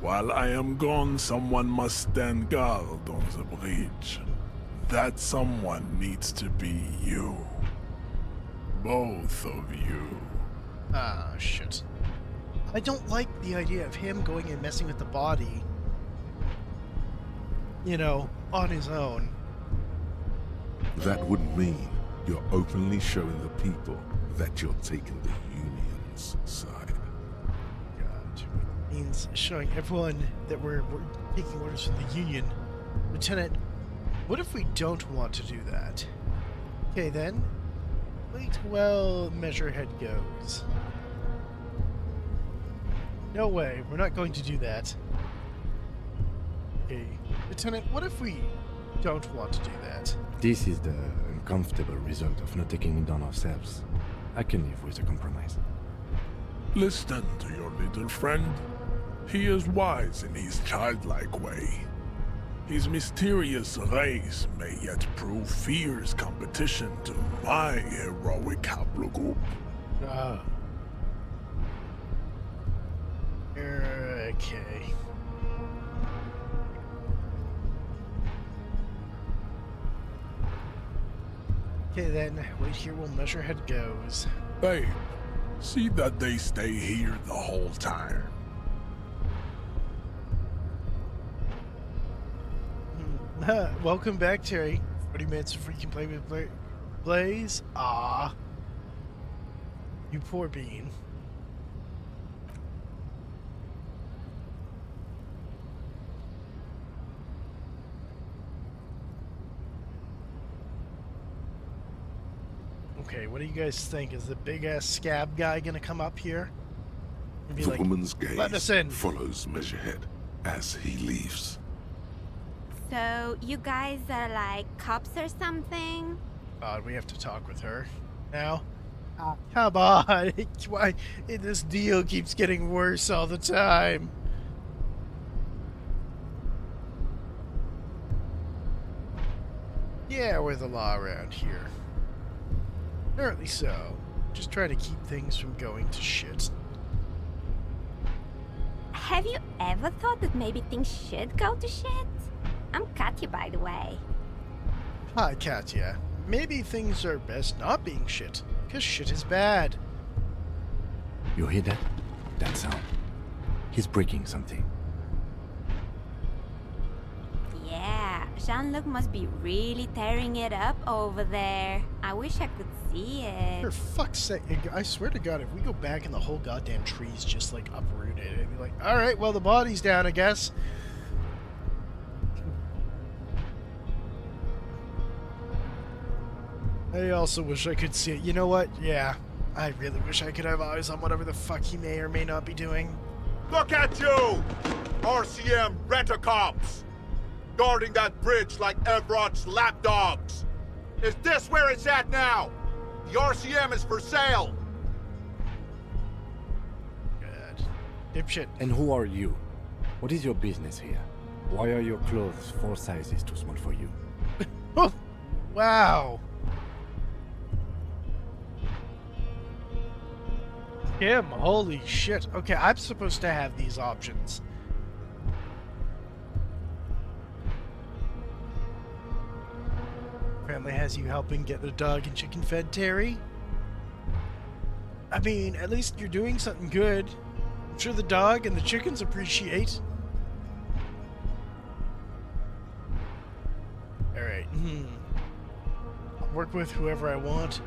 while I am gone, someone must stand guard on the bridge. That someone needs to be you. Both of you. Ah, shit. I don't like the idea of him going and messing with the body, you know, on his own. That would mean you're openly showing the people that you're taking the Union's side. God, it means showing everyone that we're taking orders from the Union. Lieutenant, what if we don't want to do that? Okay, then. Wait well Measurehead goes. No way, we're not going to do that. Okay, Lieutenant, what if we don't want to do that? This is the uncomfortable result of not taking it on ourselves. I can live with a compromise. Listen to your little friend. He is wise in his childlike way. His mysterious race may yet prove fierce competition to my heroic haplogroup. Ah. Okay. Okay then, wait here while Measurehead goes. Babe, see that they stay here the whole time. Welcome back, Terry. 40 minutes before you can play with Blaze? Ah. You poor bean. Okay, what do you guys think? Is the big-ass scab guy gonna come up here? And be The like, woman's let us gaze in. follows Measurehead as he leaves. So, you guys are like cops or something? God, we have to talk with her now. Come on. Why this deal keeps getting worse all the time? Yeah, we're the law around here. Apparently so. Just trying to keep things from going to shit. Have you ever thought that maybe things should go to shit? I'm Katya, by the way. Hi, Katya. Maybe things are best not being shit, because shit is bad. You hear that? That sound? He's breaking something. Yeah, Jean-Luc must be really tearing it up over there. I wish I could see it. For fuck's sake, I swear to God, if we go back and the whole goddamn tree's just like uprooted, it'd be like, alright, well, the body's down, I guess. I also wish I could see it. You know what? Yeah, I really wish I could have eyes on whatever the fuck he may or may not be doing. Look at you! RCM rent-a-cops! Guarding that bridge like Everart's lapdogs! Is this where it's at now? The RCM is for sale! God. Dipshit. And who are you? What is your business here? Why are your clothes 4 sizes too small for you? Wow. Him, holy shit. Okay, I'm supposed to have these options. Family has you helping get the dog and chicken fed, Terry? I mean, at least you're doing something good. I'm sure the dog and the chickens appreciate. Alright, I'll work with whoever I want.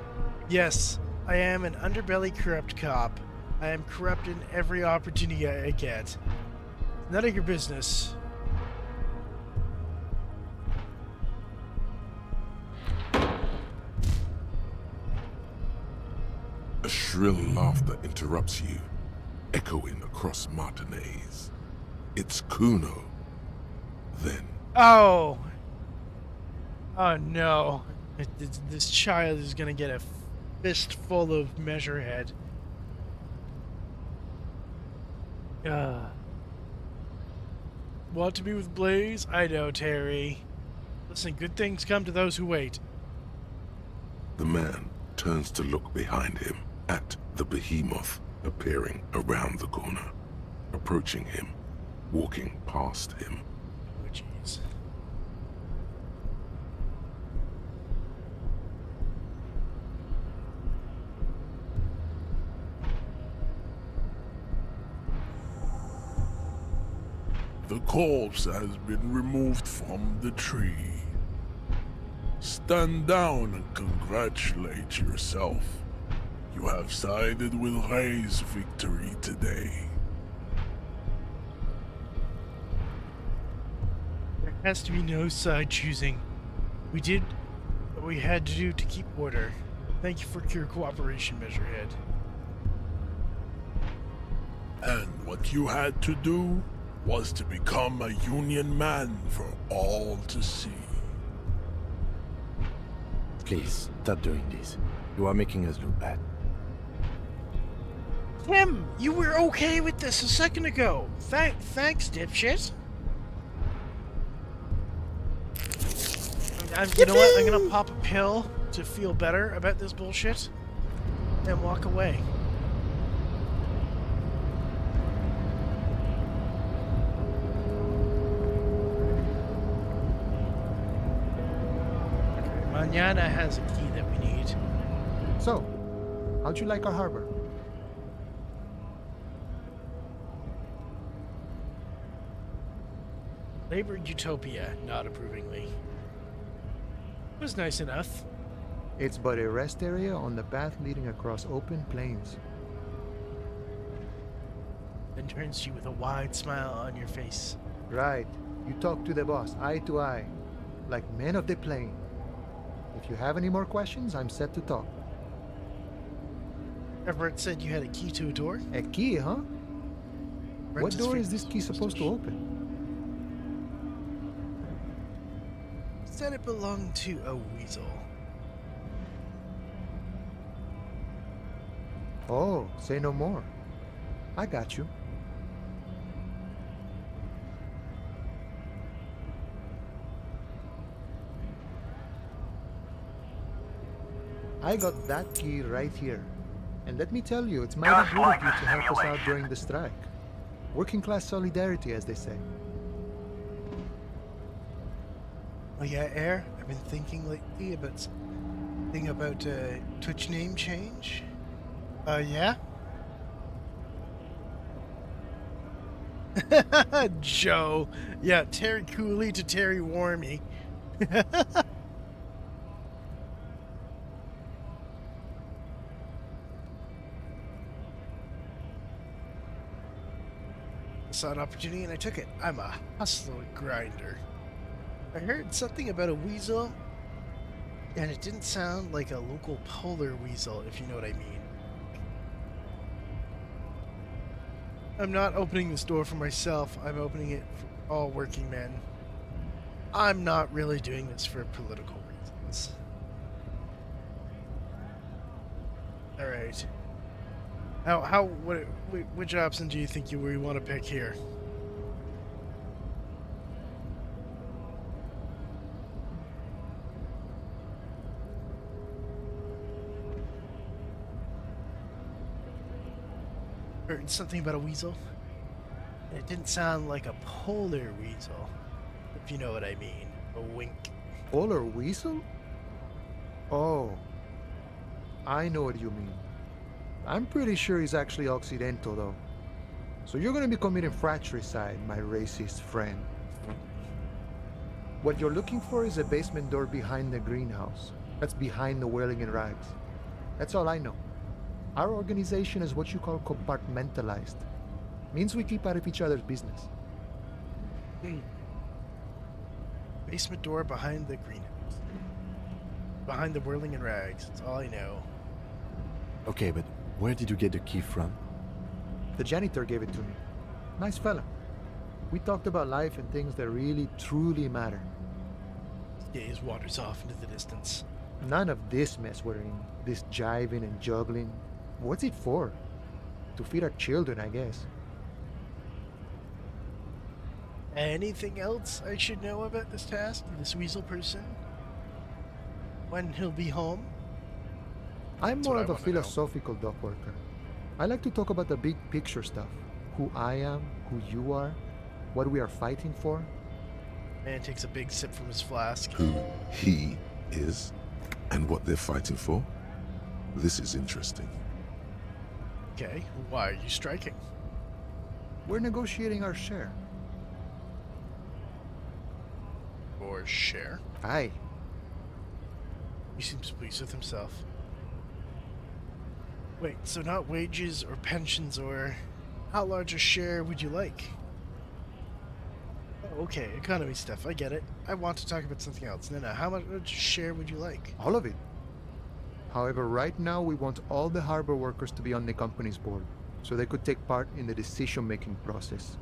Yes, I am an underbelly corrupt cop. I am corrupt in every opportunity I get. None of your business. A shrill laughter interrupts you, echoing across Martinez. It's Cuno. Then, Oh! Oh no. This child is gonna get a fistful of Measurehead. Want to be with Blaze? I know, Terry. Listen, good things come to those who wait. the man turns to look behind him at the behemoth appearing around the corner, approaching him, walking past him. Oh, jeez. The corpse has been removed from the tree. Stand down and congratulate yourself. You have sided with Ray's victory today. There has to be no side choosing. We did what we had to do to keep order. Thank you for your cooperation, Measurehead. And what you had to do was to become a Union man for all to see. Please, stop doing this. You are making us look bad. Tim, you were okay with this a second ago. Thanks, dipshit. You know what? I'm gonna pop a pill to feel better about this bullshit and walk away. Manana has a key that we need. So, how'd you like our harbor? Labored Utopia, not approvingly. It was nice enough. It's but a rest area on the path leading across open plains. Then turns to you with a wide smile on your face. Right. You talk to the boss, eye to eye, like men of the plain. If you have any more questions, I'm set to talk. Everett said you had a key to a door? A key, huh? Brent What his door is fingers this key to the supposed to mustache. open? Said it belonged to a weasel. Oh, say no more. I got you. I got that key right here. And let me tell you, it's mighty good of you to help us out during the strike. Working class solidarity, as they say. Oh yeah, Air. I've been thinking lately about something about Twitch name change. Yeah. Joe. Yeah, Terry Cooley to Terry Warmy. I saw an opportunity and I took it. I'm a hustler grinder. I heard something about a weasel, and it didn't sound like a local polar weasel, if you know what I mean. I'm not opening this door for myself. I'm opening it for all working men. I'm not really doing this for political reasons. All right. Which option do you think we want to pick here? Heard something about a weasel. And it didn't sound like a polar weasel, if you know what I mean. A wink. Polar weasel? Oh. I know what you mean. I'm pretty sure he's actually Occidental, though. So you're gonna be committing fratricide, my racist friend. What you're looking for is a basement door behind the greenhouse. That's behind the whirling in rags. That's all I know. Our organization is what you call compartmentalized. Means we keep out of each other's business. Basement door behind the greenhouse. Behind the whirling in rags. That's all I know. Okay, but where did you get the key from? The janitor gave it to me. Nice fella. We talked about life and things that really, truly matter. Gaze wanders off into the distance. None of this mess we're in. This jiving and juggling. What's it for? To feed our children, I guess. Anything else I should know about this task? This weasel person? When he'll be home? I'm That's more what of I a wanna know. philosophical dock worker. I like to talk about the big picture stuff. Who I am, who you are, what we are fighting for. Man takes a big sip from his flask. Who he is and what they're fighting for. This is interesting. Okay, why are you striking? We're negotiating our share. Or share? Aye. He seems pleased with himself. Wait, so not wages or pensions or... How large a share would you like? Oh, okay, economy stuff, I get it. I want to talk about something else. No, how much share would you like? All of it. However, right now we want all the harbor workers to be on the company's board, so they could take part in the decision-making process.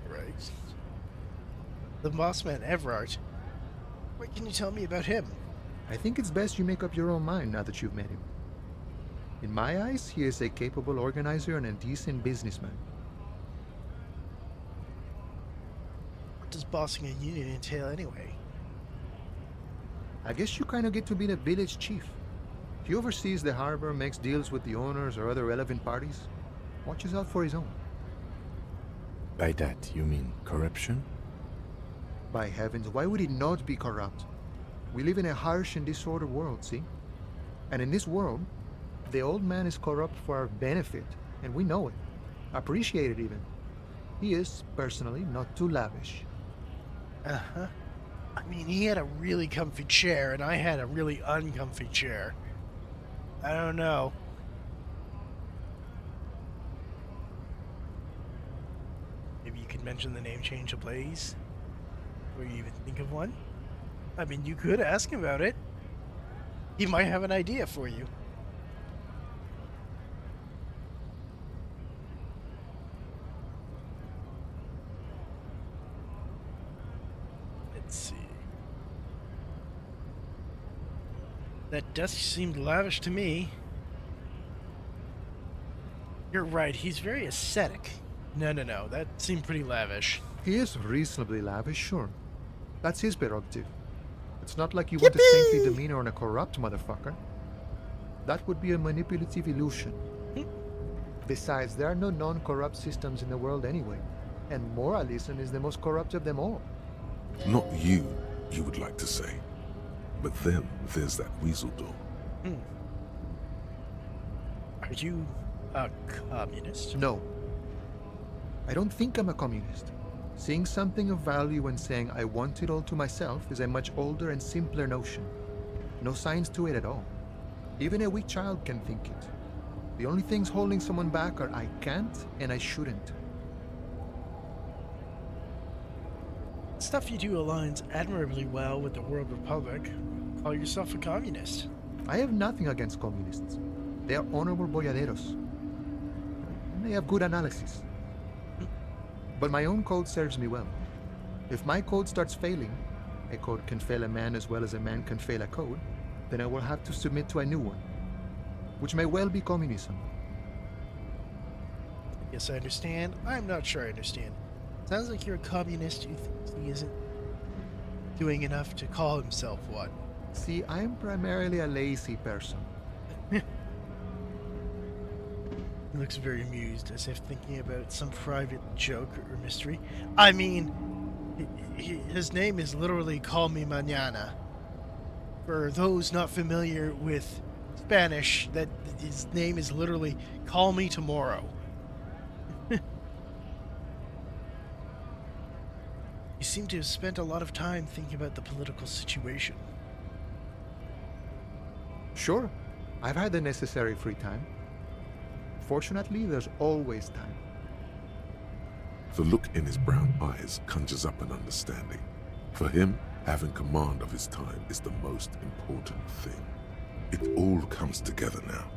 Right. The boss man, Evart. What can you tell me about him? I think it's best you make up your own mind now that you've met him. In my eyes, he is a capable organizer and a decent businessman. What does bossing a union entail anyway? I guess you kind of get to be the village chief. He oversees the harbor, makes deals with the owners or other relevant parties, watches out for his own. By that, you mean corruption? By heavens, why would he not be corrupt? We live in a harsh and disordered world, see? And in this world, the old man is corrupt for our benefit, and we know it. Appreciate it even. He is, personally, not too lavish. Uh-huh. I mean, he had a really comfy chair, and I had a really uncomfy chair. I don't know. Maybe you could mention the name change of Blaze? Or you even think of one? I mean, you could ask him about it. He might have an idea for you. That desk seemed lavish to me. You're right, he's very ascetic. No, that seemed pretty lavish. He is reasonably lavish, sure. That's his prerogative. It's not like you want a saintly demeanor on a corrupt motherfucker. That would be a manipulative illusion. Besides, there are no non-corrupt systems in the world anyway, and moralism is the most corrupt of them all. Not you would like to say. But then there's that weasel door. Are you a communist? No. I don't think I'm a communist. Seeing something of value and saying I want it all to myself is a much older and simpler notion. No science to it at all. Even a weak child can think it. The only things holding someone back are I can't and I shouldn't. Stuff you do aligns admirably well with the World Republic. Call yourself a communist. I have nothing against communists. They are honorable boyaderos. And they have good analysis. But my own code serves me well. If my code starts failing, a code can fail a man as well as a man can fail a code, then I will have to submit to a new one, which may well be communism. Yes, I understand. I'm not sure I understand. Sounds like you're a communist who thinks he isn't doing enough to call himself one. See, I'm primarily a lazy person. He looks very amused, as if thinking about some private joke or mystery. I mean, his name is literally Call Me Manana. For those not familiar with Spanish, that his name is literally Call Me Tomorrow. You seem to have spent a lot of time thinking about the political situation. Sure, I've had the necessary free time. Fortunately, there's always time. The look in his brown eyes conjures up an understanding. For him, having command of his time is the most important thing. It all comes together now.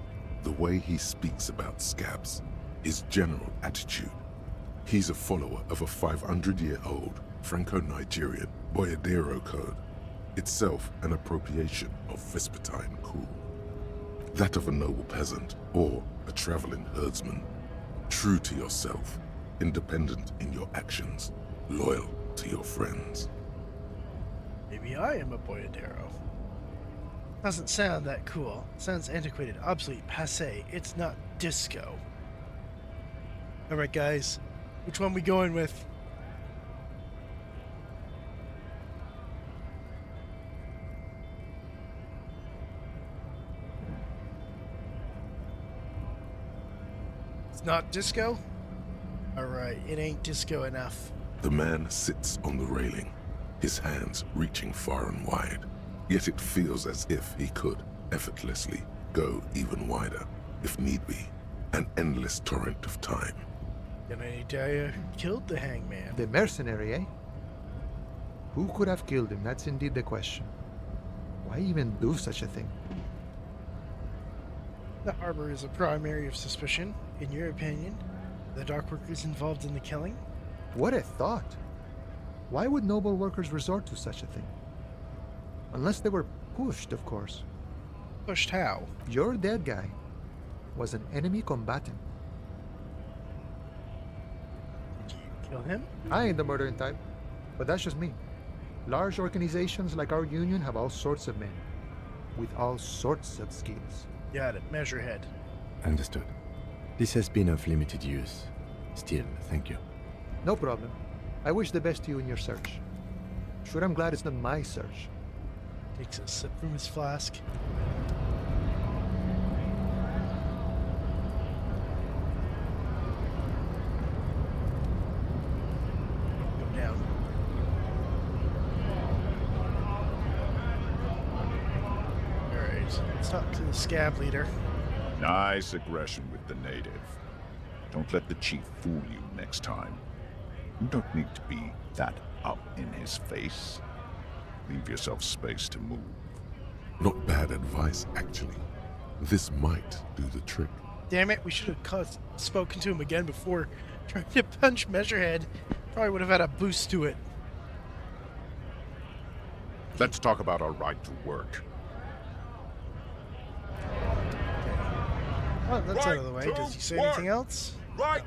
The way he speaks about scabs, his general attitude. He's a follower of a 500-year-old Franco-Nigerian Boyadero code, itself an appropriation of Vespertine cool. That of a noble peasant or a traveling herdsman. True to yourself, independent in your actions, loyal to your friends. Maybe I am a Boyadero. Doesn't sound that cool. Sounds antiquated, obsolete, passé. It's not disco. Alright guys, which one we going with? It's not disco? Alright, it ain't disco enough. The man sits on the railing, his hands reaching far and wide. Yet it feels as if he could, effortlessly, go even wider, if need be. An endless torrent of time. Got any idea who killed the hangman? The mercenary, eh? Who could have killed him? That's indeed the question. Why even do such a thing? The harbor is a prime area of suspicion. In your opinion, the dock workers involved in the killing? What a thought! Why would noble workers resort to such a thing? Unless they were pushed, of course. Pushed how? Your dead guy was an enemy combatant. Did you kill him? I ain't the murdering type, but that's just me. Large organizations like our union have all sorts of men, with all sorts of skills. Got it. Measurehead. Understood. This has been of limited use. Still, thank you. No problem. I wish the best to you in your search. Sure, I'm glad it's not my search. Takes a sip from his flask. Go down. Alright, let's talk to the Scab Leader. Nice aggression with the native. Don't let the chief fool you next time. You don't need to be that up in his face. Leave yourself space to move. Not bad advice, actually. This might do the trick. Damn it, we should have spoken to him again before trying to punch Measurehead. Probably would have had a boost to it. Let's talk about our right to work. Well, that's out of the Right, way. Does he say 2, anything 1. else? Right.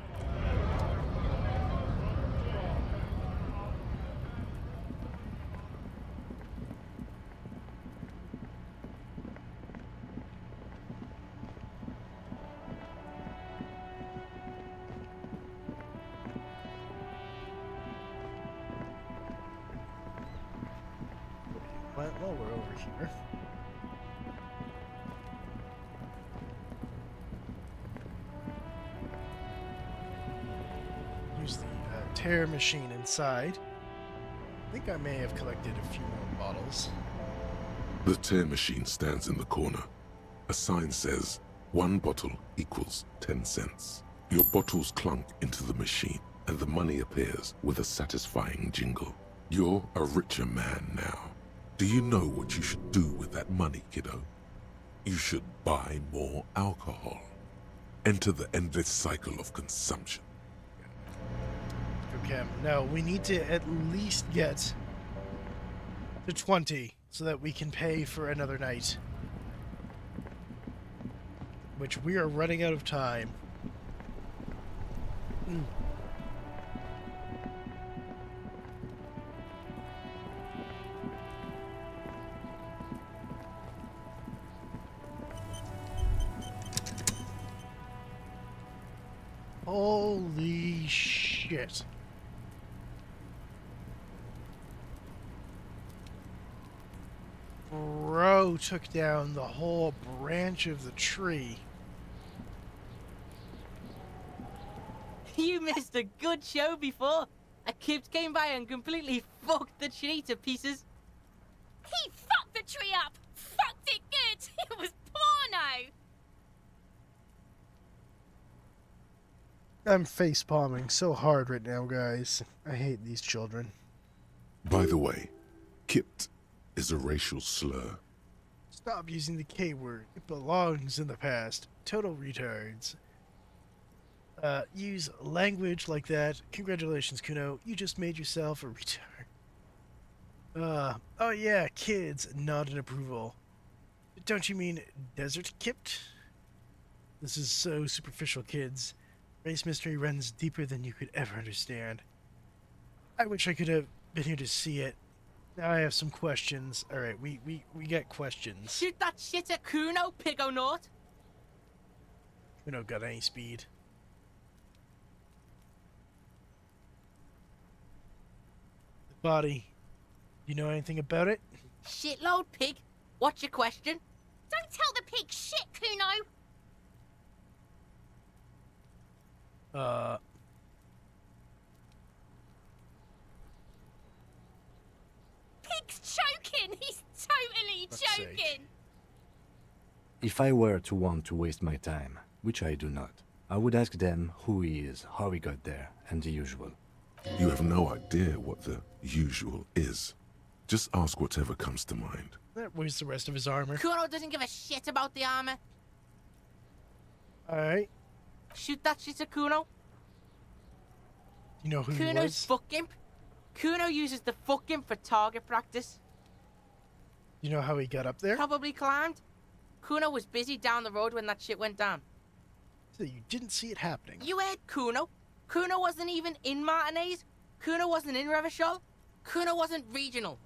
Well, we're over here. Use the tear machine inside. I think I may have collected a few more bottles. The tear machine stands in the corner. A sign says, 1 bottle equals 10 cents. Your bottles clunk into the machine, and the money appears with a satisfying jingle. You're a richer man now. Do you know what you should do with that money, kiddo? You should buy more alcohol. Enter the endless cycle of consumption. Okay, no, we need to at least get to 20 so that we can pay for another night. Which we are running out of time. Holy shit. Bro took down the whole branch of the tree. You missed a good show before. A kid came by and completely fucked the tree to pieces. He fucked the tree up! Fucked it good! It was porno! I'm face palming so hard right now, guys. I hate these children. By the way, kipped is a racial slur. Stop using the K word. It belongs in the past. Total retards. Use language like that. Congratulations, Cuno. You just made yourself a retard. Oh yeah, kids. Nod in approval. Don't you mean desert kipped? This is so superficial, kids. Race mystery runs deeper than you could ever understand. I wish I could have been here to see it. Now I have some questions. Alright, we got questions. Shoot that shit at Cuno, pigonaut. Cuno got any speed. The body. Do you know anything about it? Shitload, pig. What's your question? Don't tell the pig shit, Cuno! Pig's choking! He's totally Fuck's sake. choking! If I were to want to waste my time, which I do not, I would ask them who he is, how he got there, and the usual. You have no idea what the usual is. Just ask whatever comes to mind. Where's the rest of his armor? Cuno doesn't give a shit about the armor. Alright. Shoot that shit at Cuno. You know who he Cuno's was? fuck imp. Cuno uses the fuck imp for target practice. You know how he got up there? Probably climbed. Cuno was busy down the road when that shit went down. So you didn't see it happening. You heard Cuno. Cuno wasn't even in Martinez. Cuno wasn't in Revachol. Cuno wasn't regional.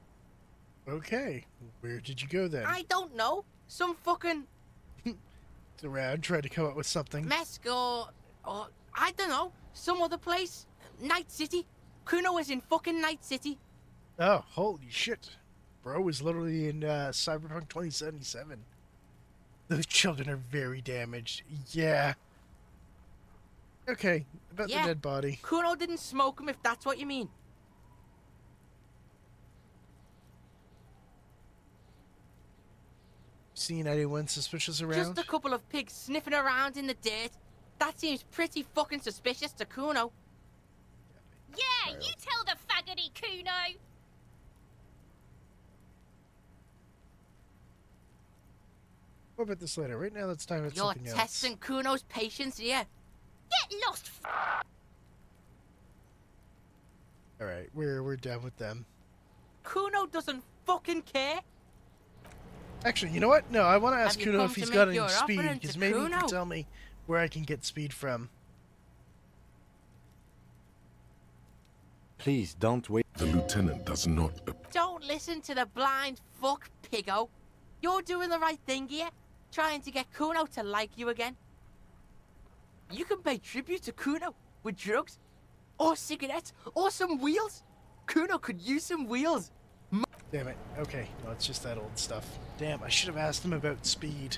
Okay. Where did you go then? I don't know. Some fucking Around, tried to come up with something. Mesk or I don't know. Some other place. Night City. Cuno was in fucking Night City. Oh, holy shit. Bro was literally in Cyberpunk 2077. Those children are very damaged. Yeah. Okay, about Yeah. the dead body. Cuno didn't smoke him if that's what you mean. Seen anyone suspicious around? Just a couple of pigs sniffing around in the dirt. That seems pretty fucking suspicious to Cuno. Yeah, you tell the faggoty, Cuno! What about this later? Right now, let's talk about You're something else. testing Cuno's patience here. Get lost, Alright, we're done with them. Cuno doesn't fucking care. Actually, you know what? No, I want to ask Have you Cuno come if to he's make got any your speed, offering because to maybe he Cuno? can tell me where I can get speed from. Please don't wait. The lieutenant does not. Don't listen to the blind fuck, piggo. You're doing the right thing here, trying to get Cuno to like you again. You can pay tribute to Cuno with drugs, or cigarettes, or some wheels. Cuno could use some wheels. Damn it. Okay, no, it's just that old stuff. Damn, I should have asked him about speed.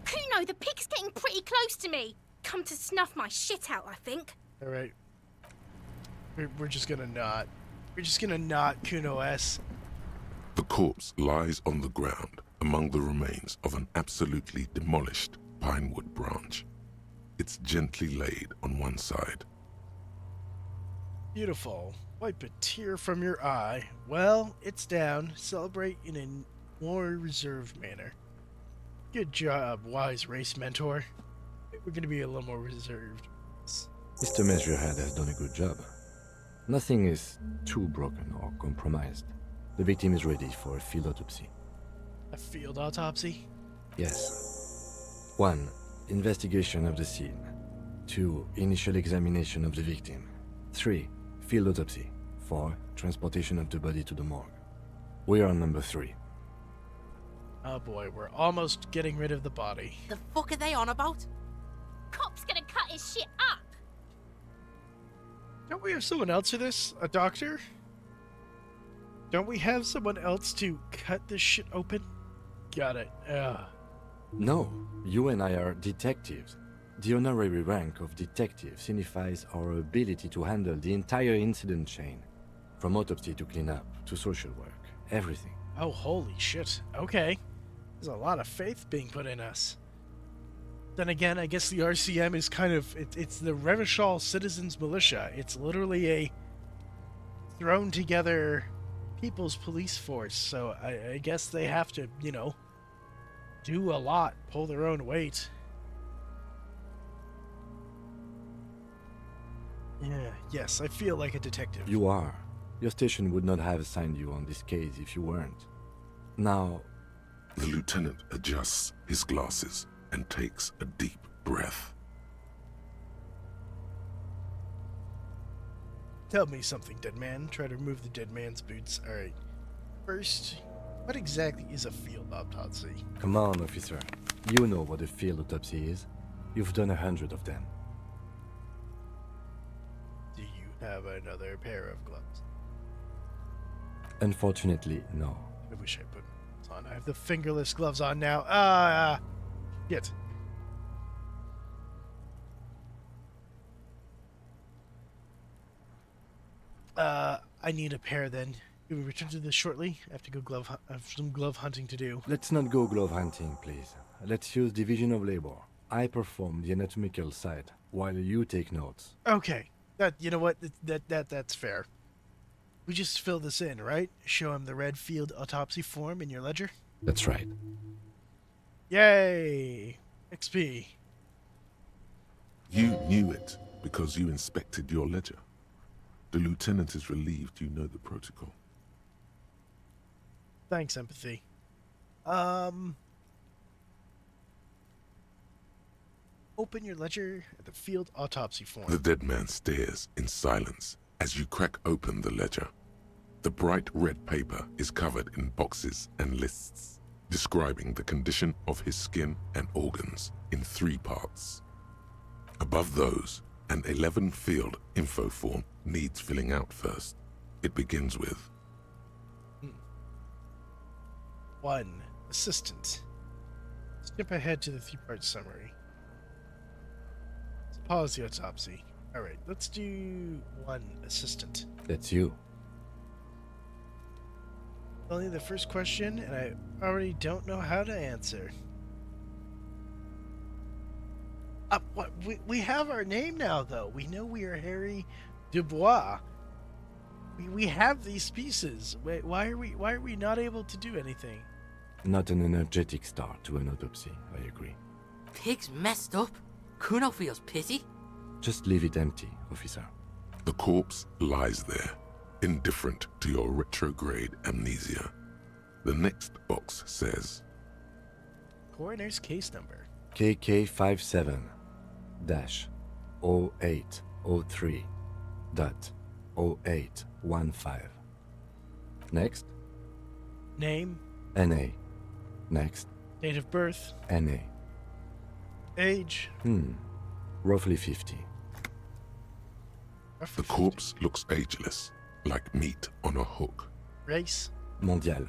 Cuno, the pig's getting pretty close to me. Come to snuff my shit out, I think. Alright. We're just gonna not. We're just gonna not Cuno S. The corpse lies on the ground among the remains of an absolutely demolished pinewood branch. It's gently laid on one side. Beautiful. Wipe a tear from your eye. Well, it's down. Celebrate in a more reserved manner. Good job, wise race mentor. We're gonna be a little more reserved. Mr. Measurehead has done a good job. Nothing is too broken or compromised. The victim is ready for a field autopsy. A field autopsy? Yes. 1. Investigation of the scene. 2. Initial examination of the victim. 3. Field autopsy. 4. Transportation of the body to the morgue. We are on number 3. Oh boy, we're almost getting rid of the body. The fuck are they on about? Cop's gonna cut his shit up. Don't we have someone else for this? A doctor? Don't we have someone else to cut this shit open? Got it. No, you and I are detectives. The honorary rank of detective signifies our ability to handle the entire incident chain. From autopsy to cleanup to social work. Everything. Oh, holy shit. Okay. There's a lot of faith being put in us. Then again, I guess the RCM is kind of... It's the Revachol Citizens Militia. It's literally a thrown together people's police force. So I guess they have to, you know, do a lot, pull their own weight. Yeah, yes, I feel like a detective. You are. Your station would not have assigned you on this case if you weren't. Now... The lieutenant adjusts his glasses and takes a deep breath. Tell me something, dead man. Try to remove the dead man's boots. Alright. First, what exactly is a field autopsy? Come on, officer. You know what a field autopsy is. You've done 100 of them. Do you have another pair of gloves? Unfortunately, no. I wish I put gloves on. I have the fingerless gloves on now. Yet. I need a pair then. We will return to this shortly. I have to go I have some glove hunting to do. Let's not go glove hunting, please. Let's use division of labor. I perform the anatomical side, while you take notes. Okay. You know what? That's fair. We just fill this in, right? Show him the red field autopsy form in your ledger? That's right. Yay! XP. You knew it because you inspected your ledger. The lieutenant is relieved you know the protocol. Thanks, empathy. Open your ledger at the field autopsy form. The dead man stares in silence as you crack open the ledger. The bright red paper is covered in boxes and lists, describing the condition of his skin and organs in 3 parts. Above those, an 11-field info form needs filling out first. It begins with 1. Assistant. Skip ahead to the 3-part summary. Let's pause the autopsy. Alright, let's do 1. Assistant. That's you. Only the first question, and I already don't know how to answer. What? We have our name now, though. We know we are Harry Dubois. We have these pieces. Wait, why are we not able to do anything? Not an energetic start to an autopsy, I agree. Pig's messed up. Cuno feels pity. Just leave it empty, officer. the corpse lies there, indifferent to your retrograde amnesia. The next box says, Coroner's case number. KK57. 0803.0815. Next, Name, NA. Next, date of birth, NA. age. Roughly 50. The corpse looks ageless, like meat on a hook. Race, Mondial.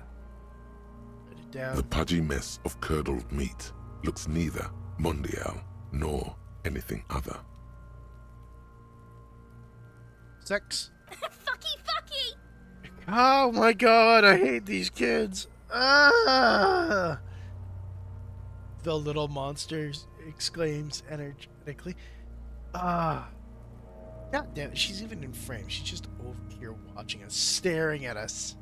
write it down. The pudgy mess of curdled meat looks neither mondial nor anything other. Sex. Fucky, fucky! Oh my god, I hate these kids. Ah! The little monster exclaims energetically. Ah. God damn it, she's even in frame. She's just over here watching us, staring at us.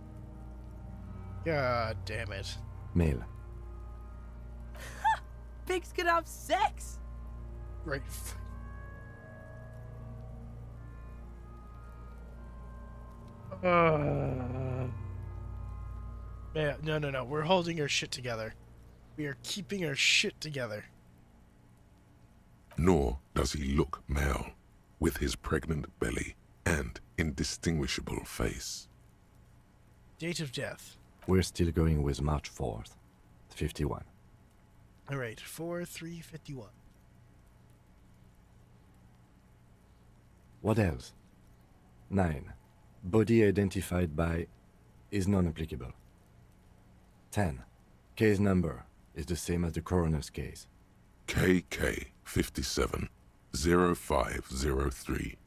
God damn it. Male. Pigs can have sex. Right. Man, no. We're holding our shit together. We are keeping our shit together. Nor does he look male, with his pregnant belly and indistinguishable face. Date of death. We're still going with March 4th. 51. Alright, 4/3/51. What else? 9. Body identified by is non-applicable. 10. Case number is the same as the coroner's case. KK 57 0503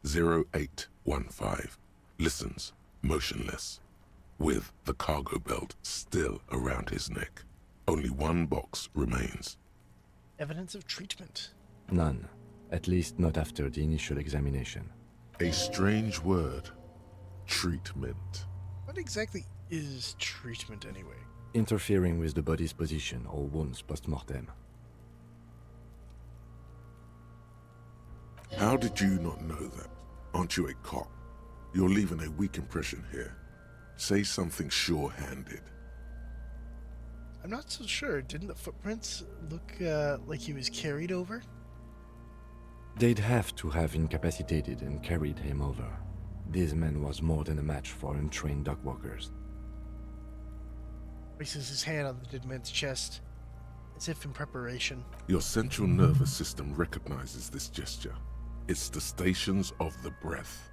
0815 listens motionless, with the cargo belt still around his neck. Only one box remains. Evidence of treatment. None. At least not after the initial examination. A strange word. Treatment. What exactly is treatment anyway? Interfering with the body's position or wounds post-mortem. How did you not know that? Aren't you a cop? You're leaving a weak impression here. Say something sure-handed. I'm not so sure. Didn't the footprints look like he was carried over? They'd have to have incapacitated and carried him over. This man was more than a match for untrained dog walkers. Places his hand on the dead man's chest, as if in preparation. Your central nervous system recognizes this gesture. It's the stations of the breath.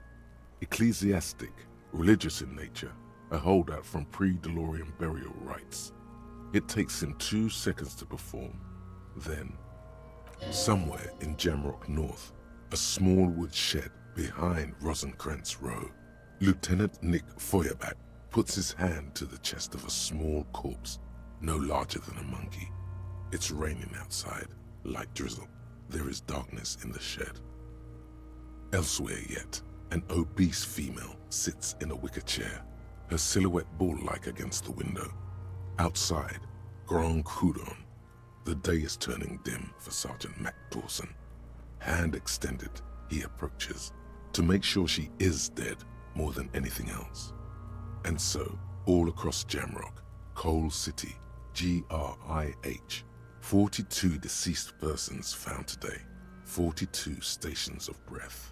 Ecclesiastic, religious in nature, a holdout from pre-DeLorean burial rites. It takes him 2 seconds to perform. Then, somewhere in Jamrock North, a small wood shed behind Rosencrantz Row, Lieutenant Nick Feuerbach puts his hand to the chest of a small corpse, no larger than a monkey. It's raining outside, light drizzle. There is darkness in the shed. Elsewhere yet, an obese female sits in a wicker chair, her silhouette bull-like against the window. Outside, Grand Coudon. The day is turning dim for Sergeant Mac Dawson. Hand extended, he approaches, to make sure she is dead more than anything else. And so, all across Jamrock, Coal City, GRIH, 42 deceased persons found today, 42 stations of breath.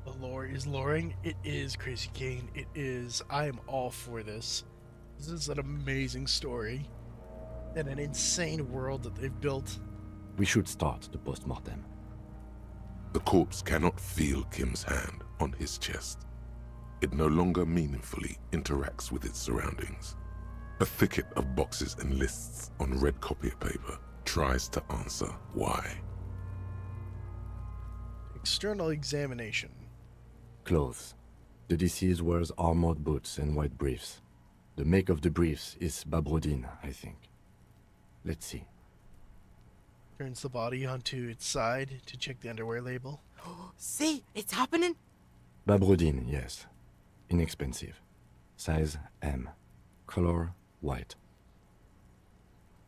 The lore is loring. It is Crazy Kane. It is. I am all for this. This is an amazing story. And an insane world that they've built. We should start the post-mortem. The corpse cannot feel Kim's hand on his chest. It no longer meaningfully interacts with its surroundings. A thicket of boxes and lists on red copier paper tries to answer why. External examination. Clothes. The deceased wears armored boots and white briefs. The make of the briefs is Babrodine, I think. Let's see. Turns the body onto its side to check the underwear label. See, it's happening. Babrodine, yes. Inexpensive. Size M. Color white.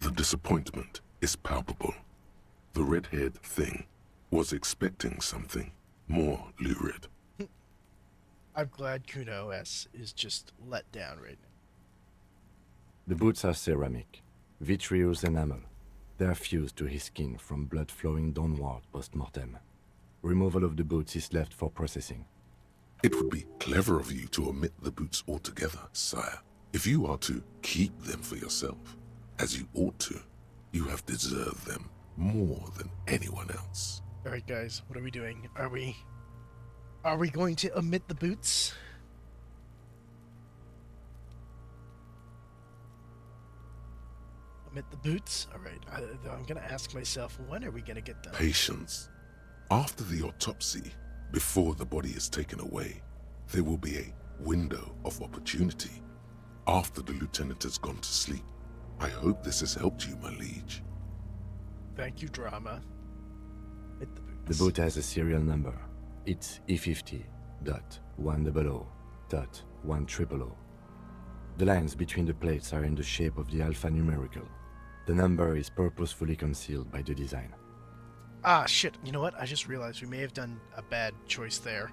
The disappointment is palpable. The red-haired thing was expecting something more lurid. I'm glad Cuno S is just let down right now. The boots are ceramic. Vitreous enamel. They are fused to his skin from blood flowing downward post-mortem. Removal of the boots is left for processing. It would be clever of you to omit the boots altogether, sire. If you are to keep them for yourself, as you ought to, you have deserved them more than anyone else. All right, guys, what are we doing? Are we going to omit the boots? Omit the boots? All right, I'm gonna ask myself, when are we gonna get done? Patience. After the autopsy, before the body is taken away, there will be a window of opportunity. After the lieutenant has gone to sleep. I hope this has helped you, my liege. Thank you, drama. Hit the boots. The boot has a serial number. It's E50.100.100. The lines between the plates are in the shape of the alphanumerical. The number is purposefully concealed by the design. Ah, shit. You know what? I just realized we may have done a bad choice there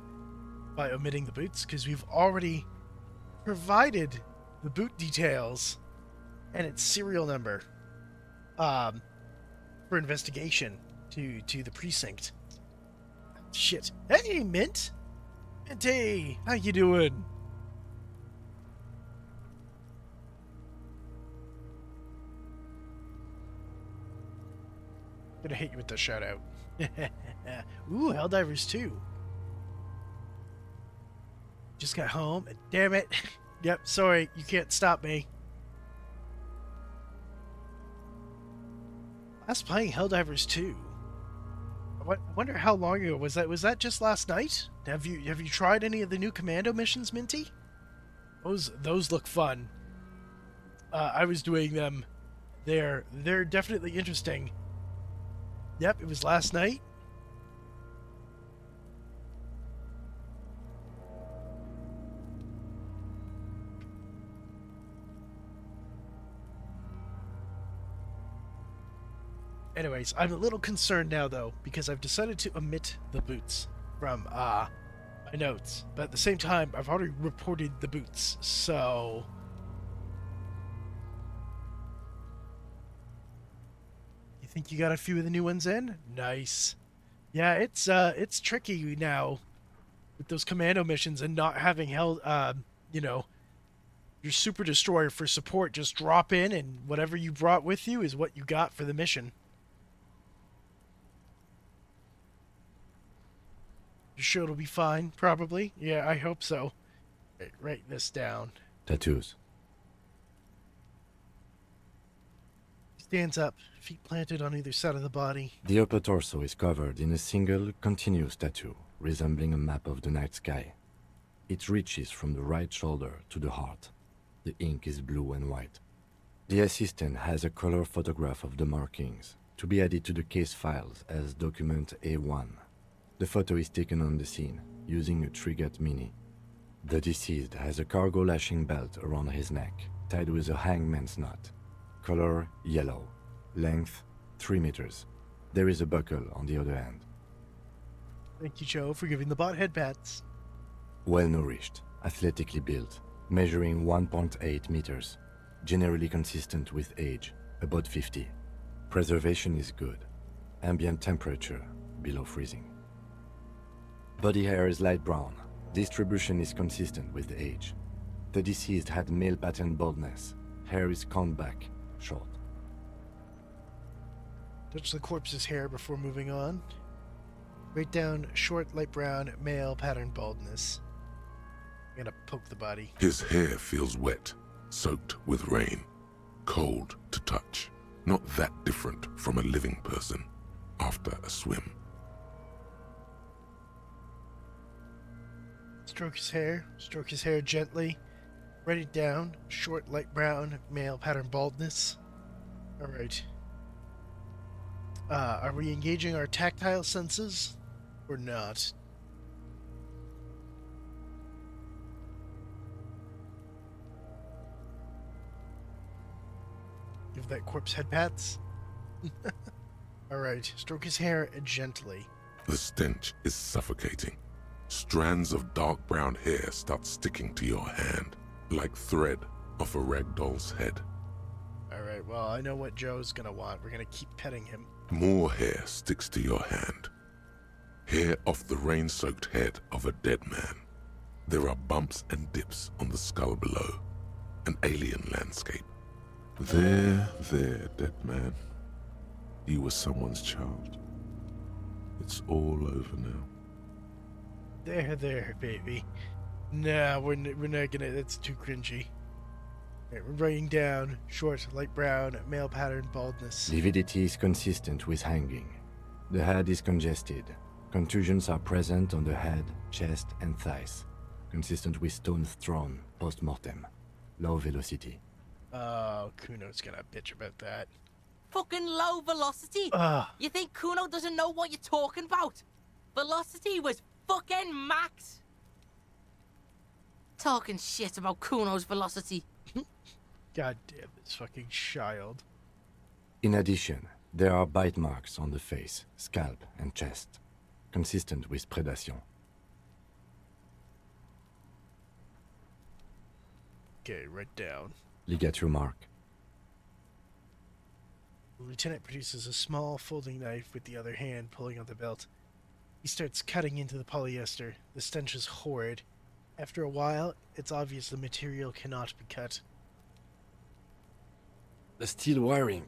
by omitting the boots, because we've already provided the boot details and its serial number for investigation to the precinct. Shit. Hey, Mint! Minty! How you doing? Gonna hit you with the shout out. Ooh, Helldivers 2. Just got home. Damn it. Yep, sorry, you can't stop me. Last playing Helldivers 2. I wonder how long ago was that? Was that just last night? Have you tried any of the new commando missions, Minty? Those look fun. I was doing them. They're definitely interesting. Yep, it was last night. Anyways, I'm a little concerned now, though, because I've decided to omit the boots from my notes. But at the same time, I've already reported the boots, so... You think you got a few of the new ones in? Nice. Yeah, it's tricky now with those commando missions and not having you know, your super destroyer for support. Just drop in and whatever you brought with you is what you got for the mission. You sure it'll be fine? Probably. Yeah, I hope so. Okay, write this down. Tattoos. Stands up, feet planted on either side of the body. The upper torso is covered in a single, continuous tattoo, resembling a map of the night sky. It reaches from the right shoulder to the heart. The ink is blue and white. The assistant has a color photograph of the markings, to be added to the case files as document A1. The photo is taken on the scene, using a Trigat Mini. The deceased has a cargo lashing belt around his neck, tied with a hangman's knot. Color yellow. Length 3 meters. There is a buckle on the other end. Thank you, Joe, for giving the bot head pats. Well-nourished, athletically built, measuring 1.8 meters. Generally consistent with age, about 50. Preservation is good. Ambient temperature, below freezing. Body hair is light brown. Distribution is consistent with age. The deceased had male pattern baldness. Hair is combed back, short. Touch the corpse's hair before moving on. Write down short, light brown, male pattern baldness. I'm gonna poke the body. His hair feels wet, soaked with rain, cold to touch. Not that different from a living person after a swim. Stroke his hair gently. Write it down. Short, light brown, male pattern baldness. Alright. Are we engaging our tactile senses? Or not? Give that corpse head pats. Alright, stroke his hair gently. The stench is suffocating. Strands of dark brown hair start sticking to your hand, like thread off a ragdoll's head. Alright. Alright, well, I know what Joe's gonna want. We're gonna keep petting him. More hair sticks to your hand. Hair off the rain-soaked head of a dead man. There are bumps and dips on the skull below. An alien landscape. There, dead man. You were someone's child. It's all over now. There, baby. Nah, we're not gonna. That's too cringy. Right, we're writing down short, light brown, male pattern baldness. Lividity is consistent with hanging. The head is congested. Contusions are present on the head, chest, and thighs. Consistent with stones thrown post-mortem. Low velocity. Oh, Cuno's gonna bitch about that. Fucking low velocity. You think Cuno doesn't know what you're talking about? Velocity was fucking max. Talking shit about Cuno's velocity. God damn this fucking child. In addition, there are bite marks on the face, scalp, and chest. Consistent with predation. Okay, write down. Ligature mark. The lieutenant produces a small folding knife with the other hand, pulling on the belt. He starts cutting into the polyester. The stench is horrid. After a while, it's obvious the material cannot be cut. The steel wiring.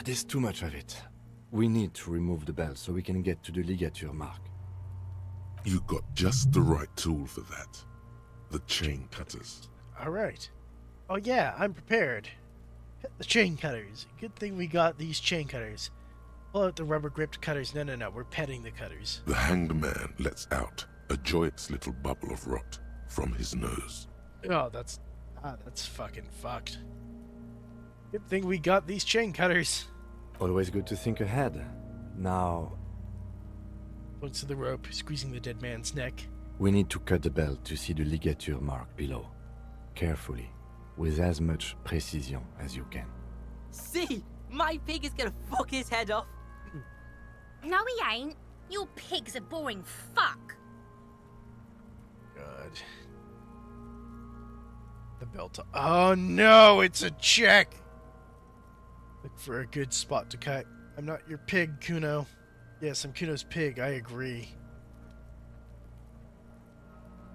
There's too much of it. We need to remove the belt so we can get to the ligature mark. You got just the right tool for that. The chain cutters. Alright. Oh yeah, I'm prepared. The chain cutters. Good thing we got these chain cutters. Pull out the rubber-gripped cutters. No, we're petting the cutters. The hanged man lets out a joyous little bubble of rot from his nose. Oh, that's fucking fucked. Good thing we got these chain cutters. Always good to think ahead. Now, Points to the rope, squeezing the dead man's neck. we need to cut the belt to see the ligature mark below. Carefully, with as much precision as you can. See, my pig is gonna fuck his head off. No, he ain't. Your pig's a boring fuck. God. The belt. Oh no, it's a check! Look for a good spot to cut. I'm not your pig, Cuno. Yes, I'm Cuno's pig, I agree.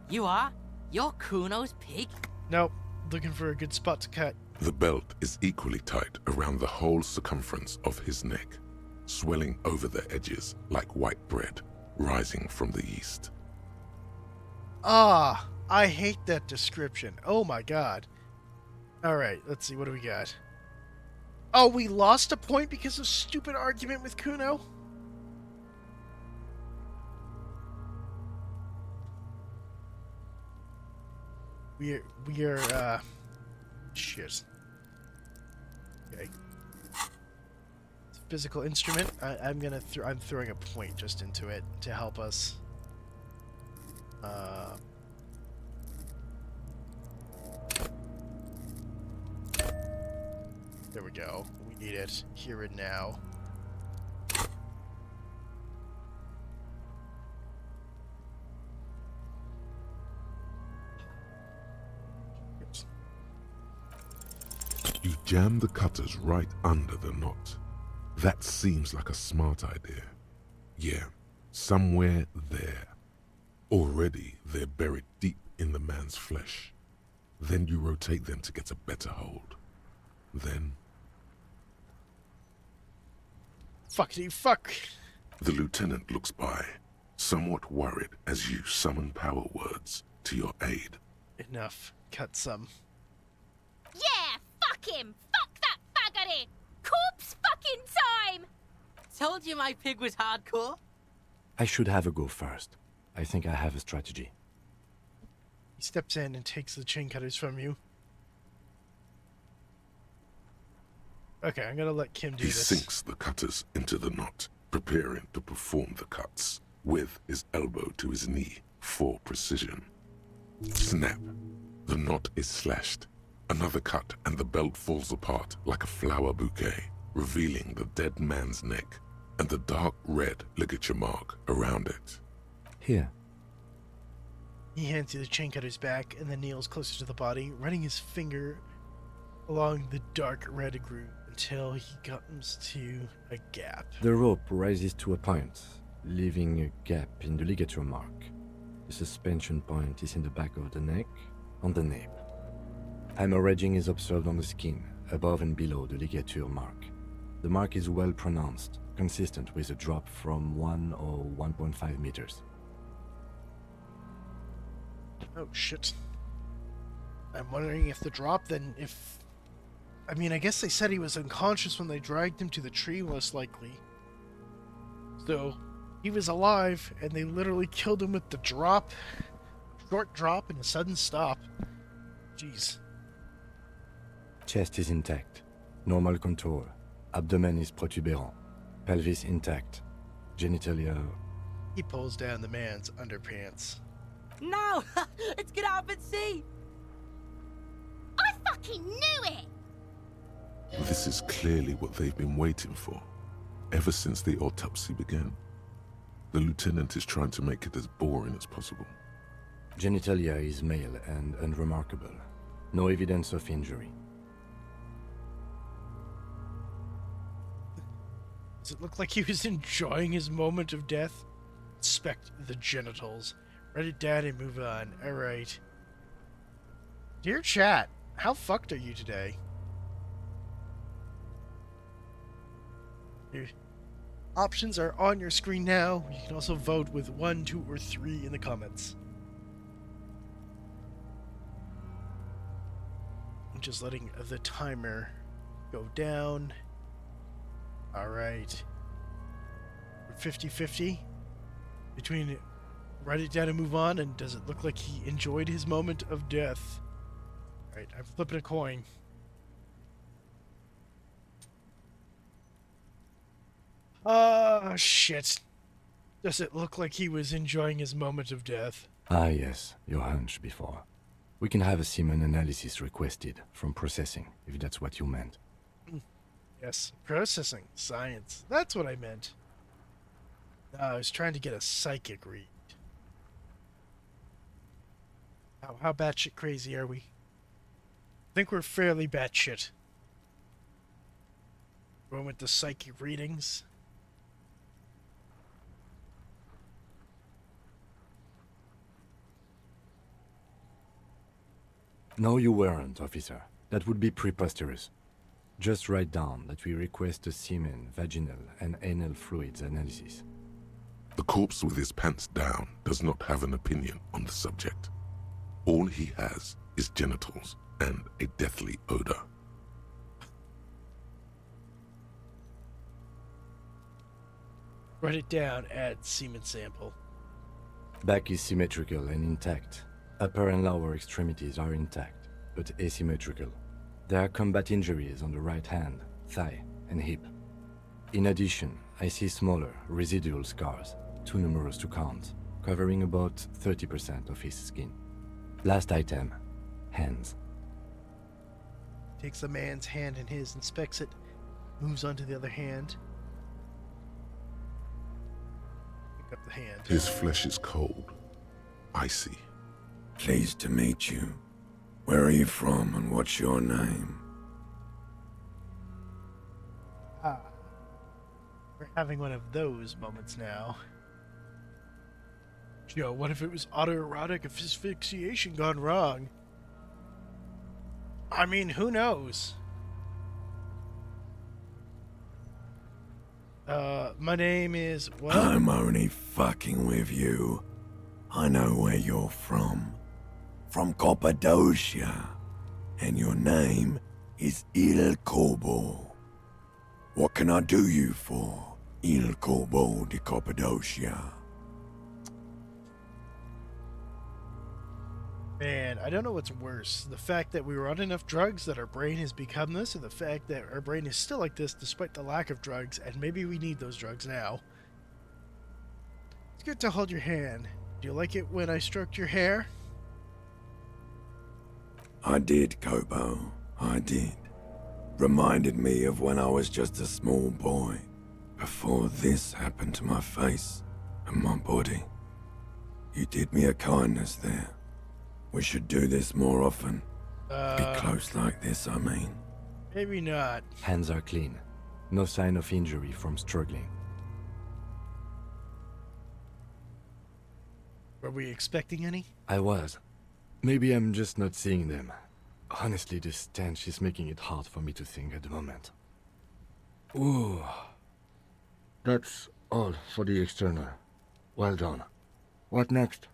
You are? You're Cuno's pig? Nope, looking for a good spot to cut. The belt is equally tight around the whole circumference of his neck, swelling over the edges like white bread rising from the east. Ah, I hate that description. Oh my god. Alright, let's see, what do we got? Oh, we lost a point because of stupid argument with Cuno? We are, shit. Okay. It's a physical instrument. I'm throwing a point just into it to help us. There we go. We need it here and now. You jam the cutters right under the knot. That seems like a smart idea. Yeah, somewhere there. Already they're buried deep in the man's flesh. Then you rotate them to get a better hold. Then... Fuckity fuck! The lieutenant looks by, somewhat worried as you summon power words to your aid. Enough. Cut some. Yeah, fuck him. Fuck that faggoty. Corpse fucking time. Told you my pig was hardcore. I should have a go first. I think I have a strategy. He steps in and takes the chain cutters from you. Okay, I'm gonna let Kim do He this. sinks the cutters into the knot, preparing to perform the cuts, with his elbow to his knee for precision. Snap. The knot is slashed. Another cut and the belt falls apart like a flower bouquet, revealing the dead man's neck and the dark red ligature mark around it. Here. He hands you the chain cutters back and then kneels closer to the body, running his finger along the dark red groove until he comes to a gap. The rope rises to a point, leaving a gap in the ligature mark. The suspension point is in the back of the neck, on the nape. Hemorrhaging is observed on the skin, above and below the ligature mark. The mark is well pronounced, consistent with a drop from 1 or 1.5 meters. Oh shit. I'm wondering if the drop then I mean, I guess they said he was unconscious when they dragged him to the tree, most likely. So, he was alive, and they literally killed him with the drop. Short drop and a sudden stop. Jeez. Chest is intact. Normal contour. Abdomen is protuberant. Pelvis intact. Genitalia... He pulls down the man's underpants. No! Let's get up and see! I fucking knew it! This is clearly what they've been waiting for, ever since the autopsy began. The lieutenant is trying to make it as boring as possible. Genitalia is male and unremarkable. No evidence of injury. Does it look like he was enjoying his moment of death? Inspect the genitals. Write it down and move on. Alright. Dear chat, how fucked are you today? Your options are on your screen now. You can also vote with 1, 2, or 3 in the comments. I'm just letting the timer go down. Alright. We're 50-50 between write it down and move on, and does it look like he enjoyed his moment of death? Alright, I'm flipping a coin. Shit. Does it look like he was enjoying his moment of death? Ah yes, your hunch before. We can have a semen analysis requested from processing, if that's what you meant. Yes, processing. Science. That's what I meant. No, I was trying to get a psychic read. How batshit crazy are we? I think we're fairly batshit. Going with the psychic readings. No, you weren't, officer. That would be preposterous. Just write down that we request a semen, vaginal, and anal fluids analysis. The corpse with his pants down does not have an opinion on the subject. All he has is genitals and a deathly odor. Write it down, add semen sample. Back is symmetrical and intact. Upper and lower extremities are intact, but asymmetrical. There are combat injuries on the right hand, thigh, and hip. In addition, I see smaller, residual scars, too numerous to count, covering about 30% of his skin. Last item, hands. Takes the man's hand in his, inspects it, moves on to the other hand. Pick up the hand. His flesh is cold, icy. Pleased to meet you. Where are you from and what's your name? We're having one of those moments now. Yo, what if it was autoerotic asphyxiation gone wrong? I mean, who knows? My name is what? I'm only fucking with you. I know where you're from. From Cappadocia. And your name is Il Corbo. What can I do you for, Il Corbo de Cappadocia? Man, I don't know what's worse. The fact that we were on enough drugs that our brain has become this, or the fact that our brain is still like this despite the lack of drugs, and maybe we need those drugs now. It's good to hold your hand. Do you like it when I stroked your hair? I did, Kobo. I did. Reminded me of when I was just a small boy, before this happened to my face and my body. You did me a kindness there. We should do this more often. Be close like this, I mean. Maybe not. Hands are clean. No sign of injury from struggling. Were we expecting any? I was. Maybe I'm just not seeing them. Honestly, this stench is making it hard for me to think at the moment. Ooh. That's all for the external. Well done. What next?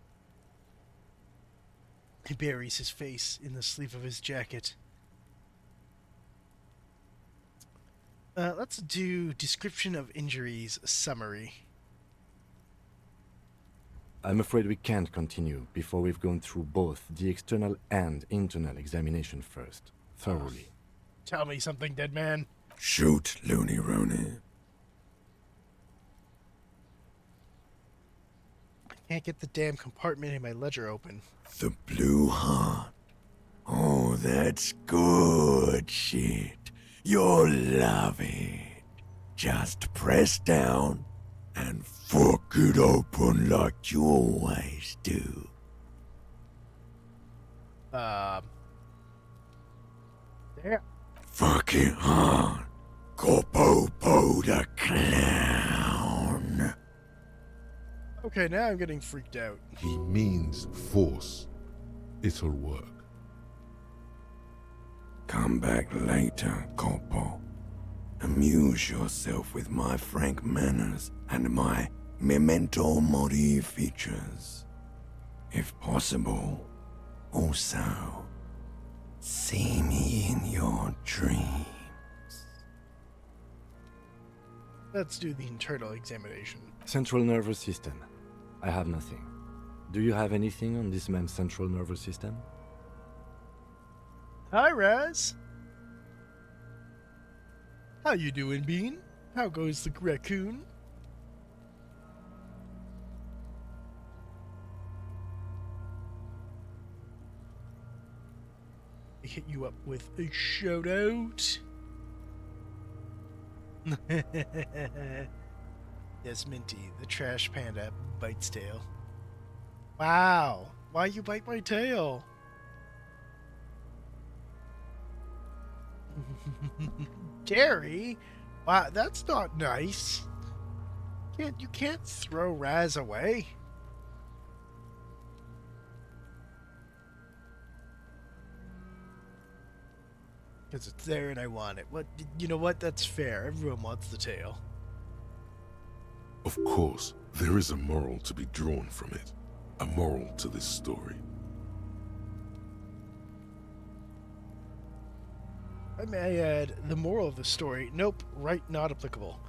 He buries his face in the sleeve of his jacket. Let's do description of injuries summary. I'm afraid we can't continue before we've gone through both the external and internal examination first, thoroughly. Tell me something, dead man. Shoot, Looney Rooney. I can't get the damn compartment in my ledger open. The blue heart. Oh, that's good shit. You'll love it. Just press down and fuck it open like you always do. There. Fuck it hard. Corpopo the clown. Okay, now I'm getting freaked out. He means force. It'll work. Come back later, Corpo. Amuse yourself with my frank manners and my memento mori features. If possible, also, see me in your dreams. Let's do the internal examination. Central nervous system. I have nothing. Do you have anything on this man's central nervous system? Hi, Raz. How you doing, Bean? How goes the raccoon? Hit you up with a shout out. Yes, Minty, the trash panda bites tail. Wow, why you bite my tail? Gary? Wow, that's not nice. You can't throw Raz away. Because it's there and I want it. What? You know what? That's fair. Everyone wants the tail. Of course, there is a moral to be drawn from it. A moral to this story. I may add the moral of the story. Nope, right, not applicable.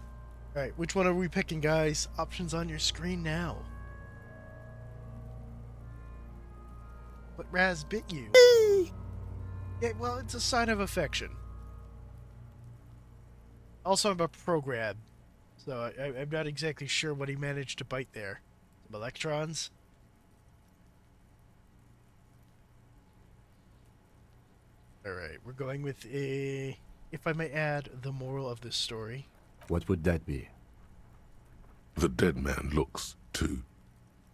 Alright, which one are we picking, guys? Options on your screen now. But Raz bit you. Yeah, well, it's a sign of affection. Also, I'm a pro-grab, so I'm not exactly sure what he managed to bite there. Some electrons? Alright, we're going with a... If I may add, the moral of this story. What would that be? The dead man looks, too,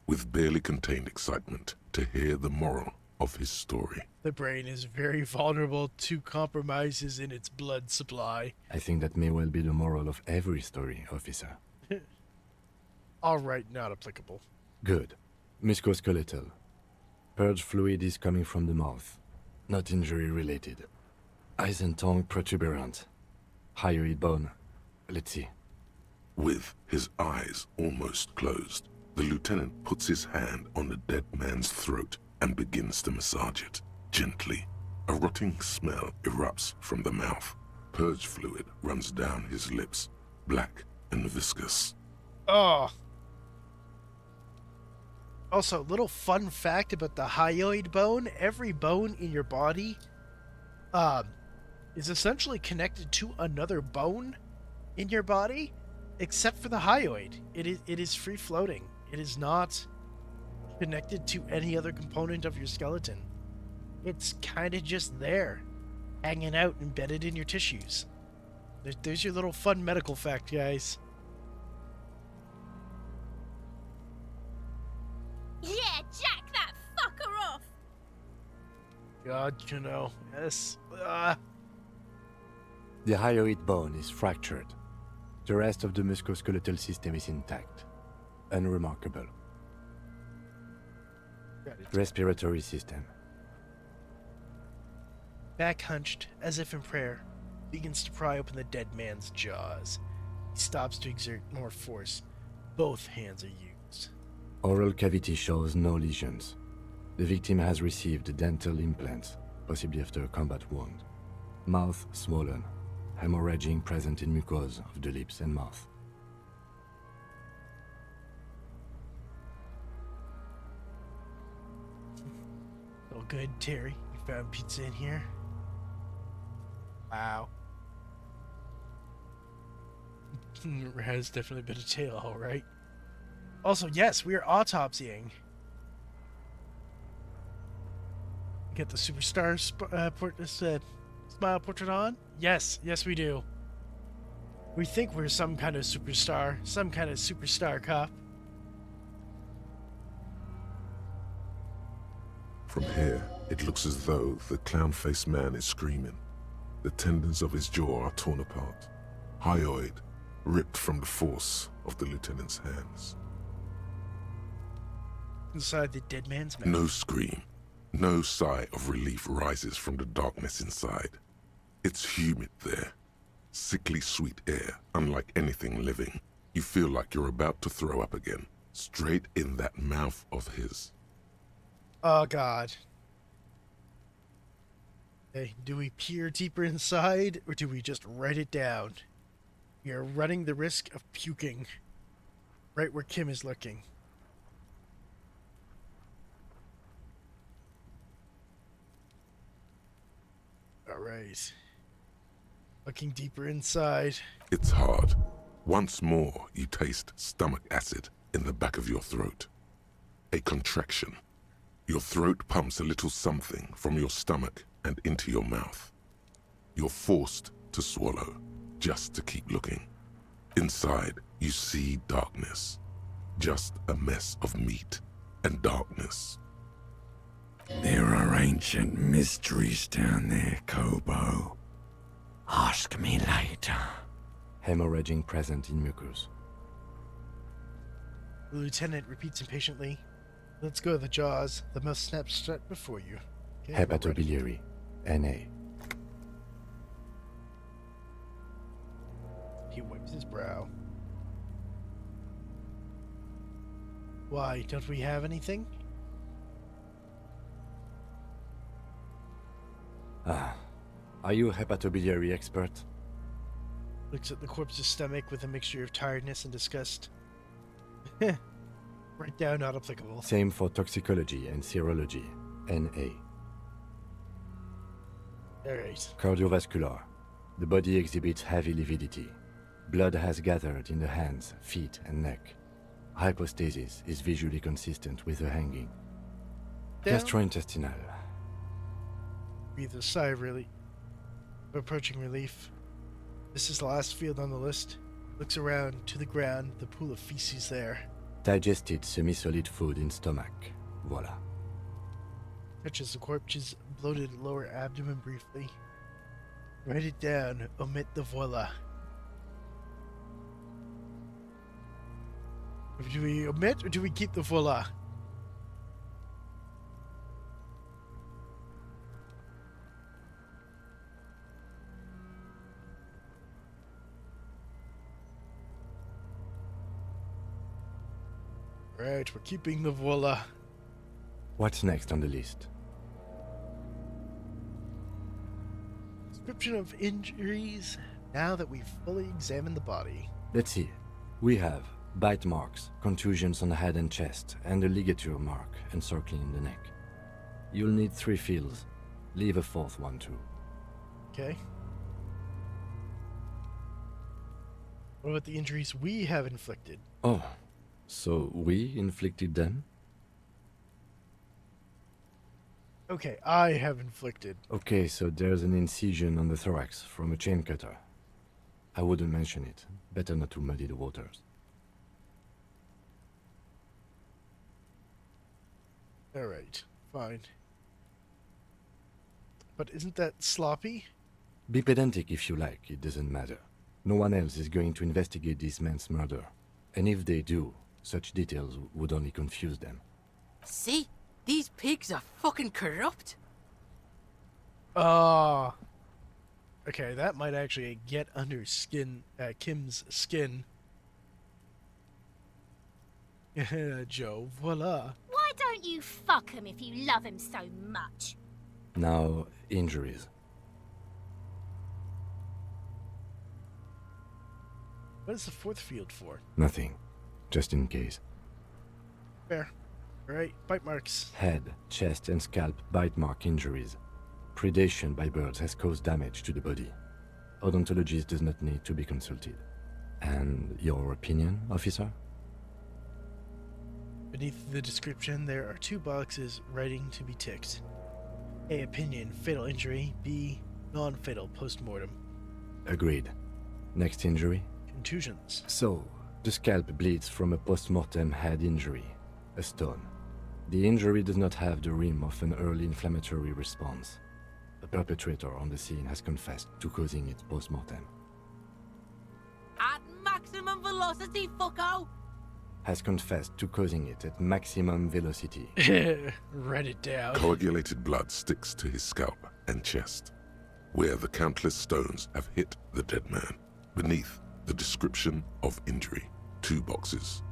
with barely contained excitement to hear the moral of his story. The brain is very vulnerable to compromises in its blood supply. I think that may well be the moral of every story, officer. Alright, not applicable. Good. Musculoskeletal. Purge fluid is coming from the mouth. Not injury related. Eyes and tongue protuberant. Hyoid bone. Let's see. With his eyes almost closed, the lieutenant puts his hand on the dead man's throat and begins to massage it, gently. A rotting smell erupts from the mouth. Purge fluid runs down his lips, black and viscous. Oh. Also, little fun fact about the hyoid bone. Every bone in your body is essentially connected to another bone in your body, except for the hyoid. It is free-floating. It is not connected to any other component of your skeleton. It's kind of just there, hanging out, embedded in your tissues. There's your little fun medical fact, guys. Yeah, jack that fucker off! God, Cuno. Yes. The hyoid bone is fractured. The rest of the musculoskeletal system is intact. Unremarkable. God, it's Respiratory system. back hunched, as if in prayer, begins to pry open the dead man's jaws. He stops to exert more force. Both hands are used. Oral cavity shows no lesions. The victim has received dental implants, possibly after a combat wound. Mouth swollen. Hemorrhaging present in mucosa of the lips and mouth. All good, Terry. You found pizza in here? Wow. Has definitely been a tail, all right. Also, yes, we are autopsying. Get the superstar smile portrait on? Yes, yes we do. We think we're some kind of superstar cop. From here, it looks as though the clown-faced man is screaming. The tendons of his jaw are torn apart. Hyoid, ripped from the force of the lieutenant's hands. Inside the dead man's mouth. No scream, no sigh of relief rises from the darkness inside. It's humid there. Sickly sweet air, unlike anything living. You feel like you're about to throw up again, straight in that mouth of his. Oh, God. Hey, do we peer deeper inside, or do we just write it down? We are running the risk of puking. Right where Kim is looking. Alright. Looking deeper inside. It's hard. Once more, you taste stomach acid in the back of your throat. A contraction. Your throat pumps a little something from your stomach and into your mouth. You're forced to swallow, just to keep looking. Inside, you see darkness. Just a mess of meat and darkness. There are ancient mysteries down there, Kobo. Ask me later. Hemorrhaging present in mucus. The lieutenant repeats impatiently. Let's go to the jaws. The mouth snaps shut before you. Okay, we're ready. Hepatobiliary. NA. He wipes his brow. Why, don't we have anything? Ah. Are you a hepatobiliary expert? Looks at the corpse's stomach with a mixture of tiredness and disgust. Write down not applicable. Same for toxicology and serology. NA. Alright. Cardiovascular. The body exhibits heavy lividity. Blood has gathered in the hands, feet, and neck. Hypostasis is visually consistent with the hanging. Down. Gastrointestinal. Breathe a sigh of relief. Approaching relief. This is the last field on the list. Looks around to the ground, the pool of feces there. Digested semi-solid food in stomach. Voila. Touches the corpse's bloated lower abdomen briefly. Write it down. Omit the voila. Do we omit or do we keep the voila? Right, we're keeping the voila. What's next on the list? Description of injuries now that we've fully examined the body. Let's see. We have bite marks, contusions on the head and chest, and a ligature mark encircling the neck. You'll need 3 fields. Leave a 4th one too. Okay. What about the injuries we have inflicted? Oh, so we inflicted them? Okay, I have inflicted. Okay, so there's an incision on the thorax from a chain cutter. I wouldn't mention it. Better not to muddy the waters. Alright, fine. But isn't that sloppy? Be pedantic if you like, it doesn't matter. No one else is going to investigate this man's murder. And if they do, such details would only confuse them. See? These pigs are fucking corrupt. Ah. Okay, that might actually get under Kim's skin. Joe, voila. Why don't you fuck him if you love him so much? Now, injuries. What is the fourth field for? Nothing. Just in case. Fair. Alright, bite marks. Head, chest, and scalp bite mark injuries. Predation by birds has caused damage to the body. Odontologist does not need to be consulted. And your opinion, officer? Beneath the description, there are 2 boxes writing to be ticked. A. Opinion, fatal injury. B. Non-fatal post-mortem. Agreed. Next injury? Contusions. So, the scalp bleeds from a post-mortem head injury, a stone. The injury does not have the rim of an early inflammatory response. The perpetrator on the scene has confessed to causing it post-mortem. At maximum velocity, fucko! Has confessed to causing it at maximum velocity. Write it down. Coagulated blood sticks to his scalp and chest, where the countless stones have hit the dead man. Beneath the description of injury, 2 boxes.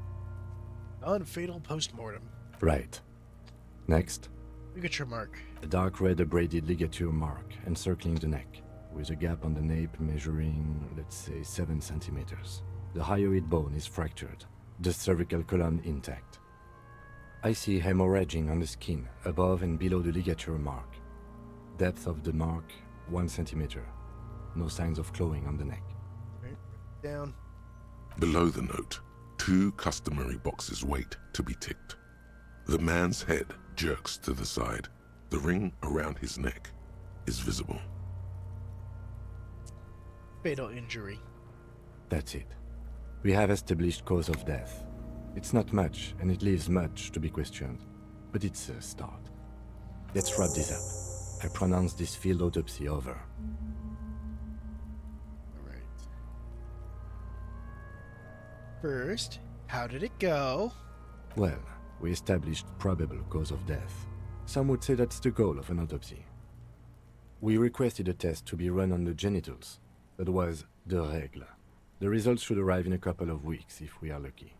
Non-fatal post-mortem. Right. Next. Ligature mark. A dark red abraded ligature mark encircling the neck, with a gap on the nape measuring, let's say, 7 centimeters. The hyoid bone is fractured, the cervical column intact. I see hemorrhaging on the skin, above and below the ligature mark. Depth of the mark, 1 centimeter. No signs of clawing on the neck. Right, down. Below the note, 2 customary boxes wait to be ticked. The man's head jerks to the side. The ring around his neck is visible. Fatal injury. That's it. We have established cause of death. It's not much, and it leaves much to be questioned. But it's a start. Let's wrap this up. I pronounce this field autopsy over. Alright. First, how did it go? Well, we established probable cause of death. Some would say that's the goal of an autopsy. We requested a test to be run on the genitals. That was the règle. The results should arrive in a couple of weeks if we are lucky.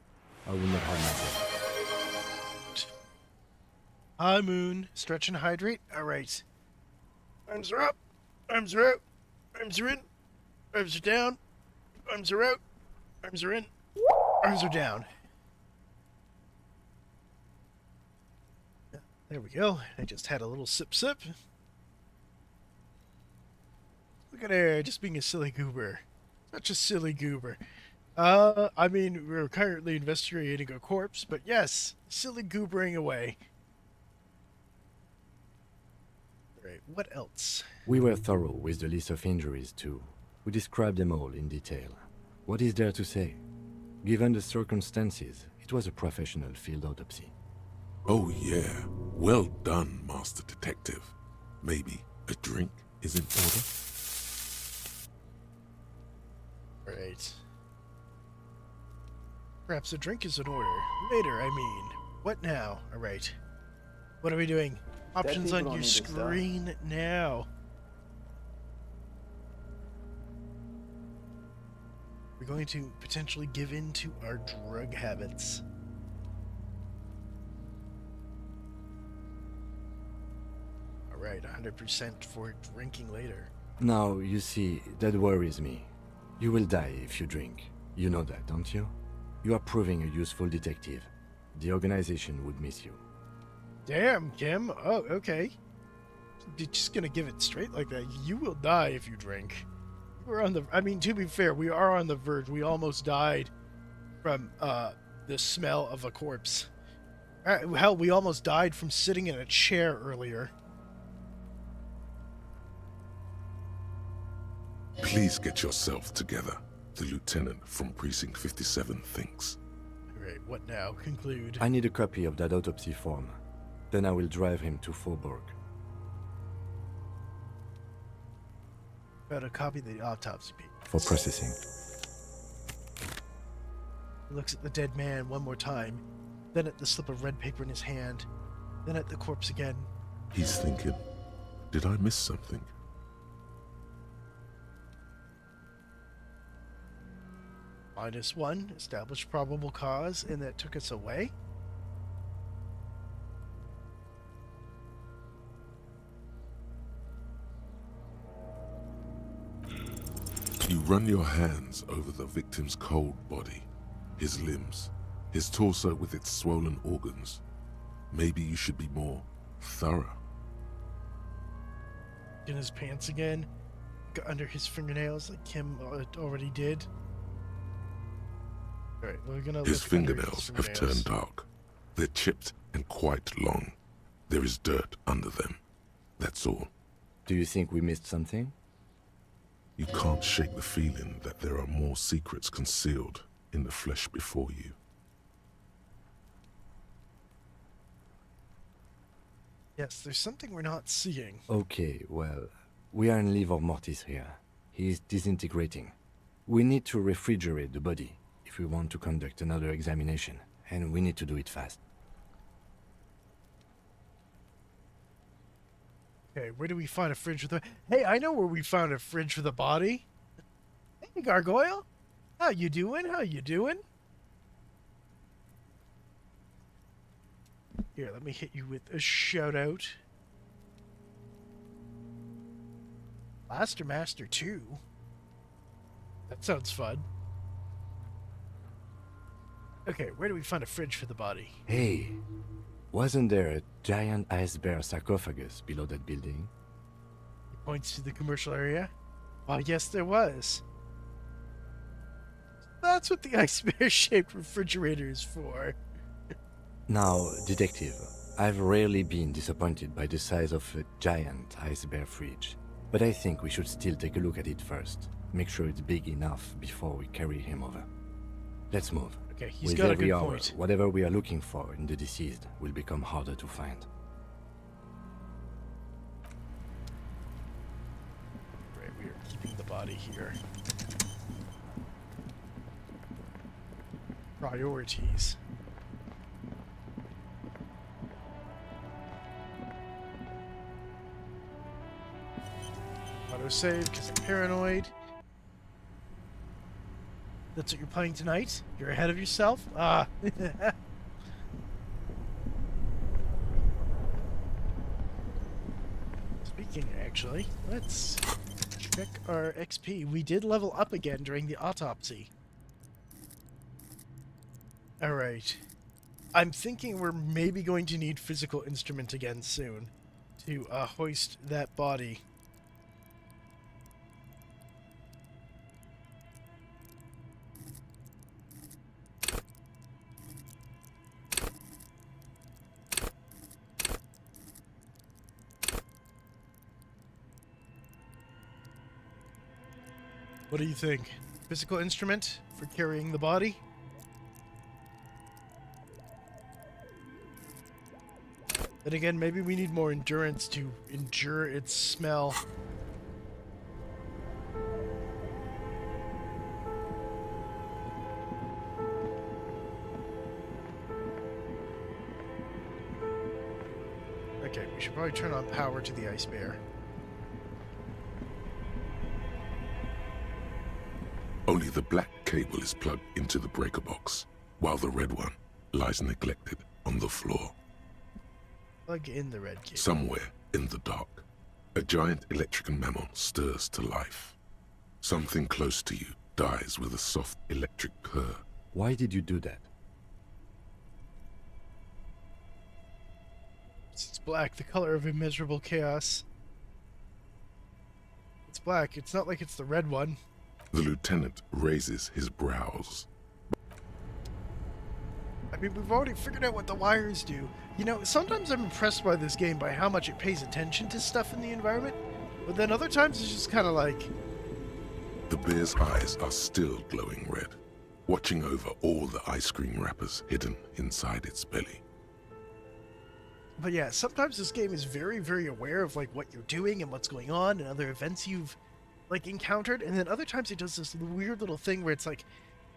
I will not harm myself. High moon. Stretch and hydrate. Alright. Arms are up. Arms are out. Arms are in. Arms are down. Arms are out. Arms are in. Arms are down. There we go. I just had a little sip. Look at her, just being a silly goober. Such a silly goober. I mean, we're currently investigating a corpse, but yes, silly goobering away. Alright, what else? We were thorough with the list of injuries too. We described them all in detail. What is there to say? Given the circumstances, it was a professional field autopsy. Oh yeah, well done, Master Detective. Maybe a drink is in order? Right. Perhaps a drink is in order. Later, I mean. What now? Alright. What are we doing? Options on your screen now. We're going to potentially give in to our drug habits. Alright, 100% for drinking later. Now, you see, that worries me. You will die if you drink. You know that, don't you? You are proving a useful detective. The organization would miss you. Damn, Kim. Oh, okay. You're just gonna give it straight like that. You will die if you drink. We're on the... I mean, to be fair, we are on the verge. We almost died from, the smell of a corpse. Hell, we almost died from sitting in a chair earlier. Please get yourself together. The lieutenant from Precinct 57 thinks. Alright, what now? Conclude. I need a copy of that autopsy form. Then I will drive him to Faubourg. Got a copy of the autopsy page. For processing. He looks at the dead man one more time, then at the slip of red paper in his hand, then at the corpse again. He's thinking, did I miss something? -1, established probable cause, and that took us away. You run your hands over the victim's cold body, his limbs, his torso with its swollen organs. Maybe you should be more thorough. In his pants again, got under his fingernails like Kim already did. Alright, we're gonna His look under fingernails have turned dark. They're chipped and quite long. There is dirt under them. That's all. Do you think we missed something? You can't shake the feeling that there are more secrets concealed in the flesh before you. Yes, there's something we're not seeing. Okay, well, we are in livor mortis here. He is disintegrating. We need to refrigerate the body if we want to conduct another examination, and we need to do it fast. Okay, where do we find a fridge with a... Hey, I know where we found a fridge with a body. Hey, Gargoyle. How you doing? How you doing? Here, let me hit you with a shout-out. Blaster Master 2? That sounds fun. Okay, where do we find a fridge for the body? Hey, wasn't there a giant ice bear sarcophagus below that building? He points to the commercial area. Why, yes, there was. That's what the ice bear-shaped refrigerator is for. Now, detective, I've rarely been disappointed by the size of a giant ice bear fridge, but I think we should still take a look at it first. Make sure it's big enough before we carry him over. Let's move. Okay, he's With got a every good hour, point. whatever we are looking for in the deceased will become harder to find. Right, we are keeping the body here. Priorities. Autosave because I'm paranoid. That's what you're playing tonight? You're ahead of yourself? Ah. Speaking, actually, let's check our XP. We did level up again during the autopsy. Alright. I'm thinking we're maybe going to need physical instrument again soon to hoist that body. What do you think? Physical instrument for carrying the body? Then again, maybe we need more endurance to endure its smell. Okay, we should probably turn on power to the ice bear. Only the black cable is plugged into the breaker box, while the red one lies neglected on the floor. Plug in the red cable. Somewhere in the dark, a giant electrical mammal stirs to life. Something close to you dies with a soft electric purr. Why did you do that? It's black, the color of immeasurable chaos. It's black. It's not like it's the red one. The lieutenant raises his brows. I mean, we've already figured out what the wires do. You know, sometimes I'm impressed by this game by how much it pays attention to stuff in the environment, but then other times it's just kind of like... The bear's eyes are still glowing red, watching over all the ice cream wrappers hidden inside its belly. But yeah, sometimes this game is very, very aware of like what you're doing and what's going on and other events you've like encountered, and then other times it does this weird little thing where it's like,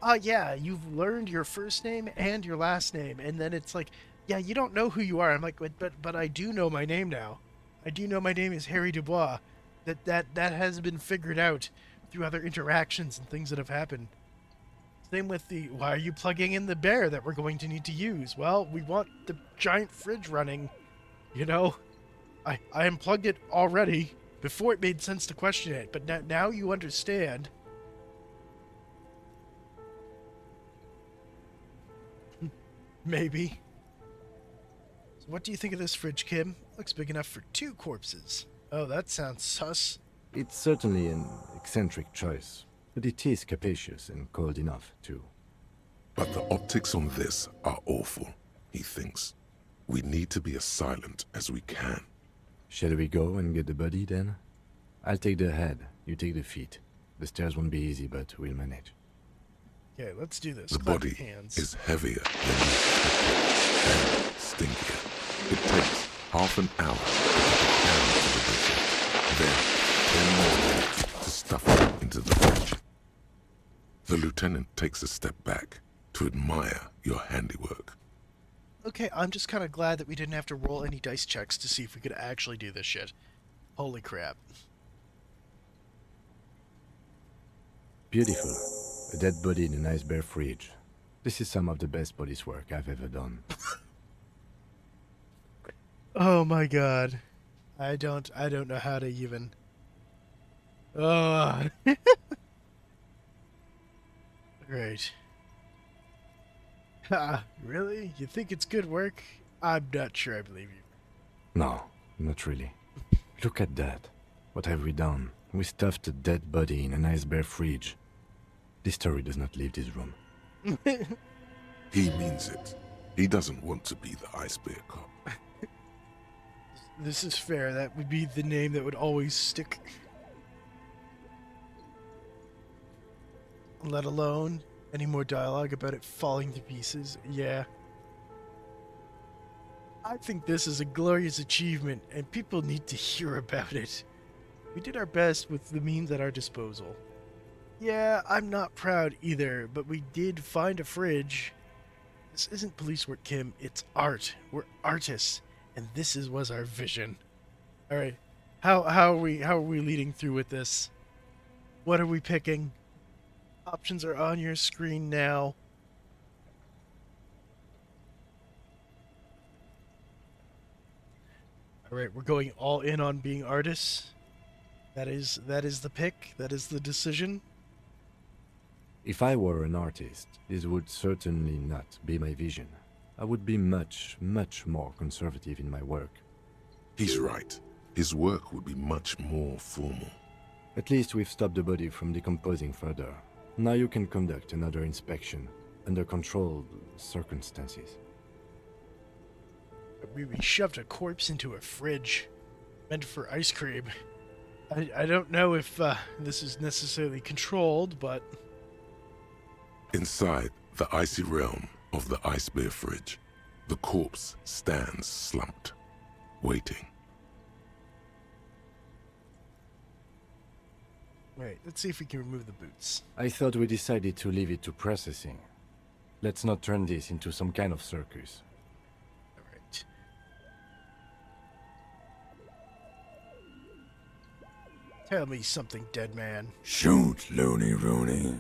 oh yeah, you've learned your first name and your last name, and then it's like, yeah, you don't know who you are. I'm like, but I do know my name now. I do know my name is Harry Dubois. That has been figured out through other interactions and things that have happened. Same with the, why are you plugging in the bear that we're going to need to use? Well, we want the giant fridge running, you know? I unplugged it already before it made sense to question it, but now you understand. Maybe. So what do you think of this fridge, Kim? Looks big enough for 2 corpses. Oh, that sounds sus. It's certainly an eccentric choice, but it is capacious and cold enough, too. But the optics on this are awful, he thinks. We need to be as silent as we can. Shall we go and get the body, then? I'll take the head, you take the feet. The stairs won't be easy, but we'll manage. Okay, let's do this. The Clap body your hands. is heavier than you expected, and stinkier. It takes half an hour to get it down to the bishop, then 10 more minutes to stuff it into the fridge. The lieutenant takes a step back to admire your handiwork. Okay, I'm just kind of glad that we didn't have to roll any dice checks to see if we could actually do this shit. Holy crap. Beautiful. A dead body in a nice bare fridge. This is some of the best police work I've ever done. Oh my god. I don't know how to even... Oh. Great. Really? You think it's good work? I'm not sure I believe you. No, not really. Look at that. What have we done? We stuffed a dead body in a nice bare fridge. This story does not leave this room. He means it. He doesn't want to be the Ice Bear cop. This is fair. That would be the name that would always stick. Let alone any more dialogue about it falling to pieces. Yeah. I think this is a glorious achievement, and people need to hear about it. We did our best with the means at our disposal. Yeah, I'm not proud either, but we did find a fridge. This isn't police work, Kim. It's art. We're artists, and this was our vision. All right, how are we leading through with this? What are we picking? Options are on your screen now. All right, we're going all in on being artists. That is the pick. That is the decision. If I were an artist, this would certainly not be my vision. I would be much, much more conservative in my work. He's right. His work would be much more formal. At least we've stopped the body from decomposing further. Now you can conduct another inspection, under controlled circumstances. We shoved a corpse into a fridge, meant for ice cream. I don't know if this is necessarily controlled, but... Inside the icy realm of the Ice Bear fridge, the corpse stands slumped, waiting. Wait, let's see if we can remove the boots. I thought we decided to leave it to processing. Let's not turn this into some kind of circus. Alright. Tell me something, dead man. Shoot, Looney Rooney.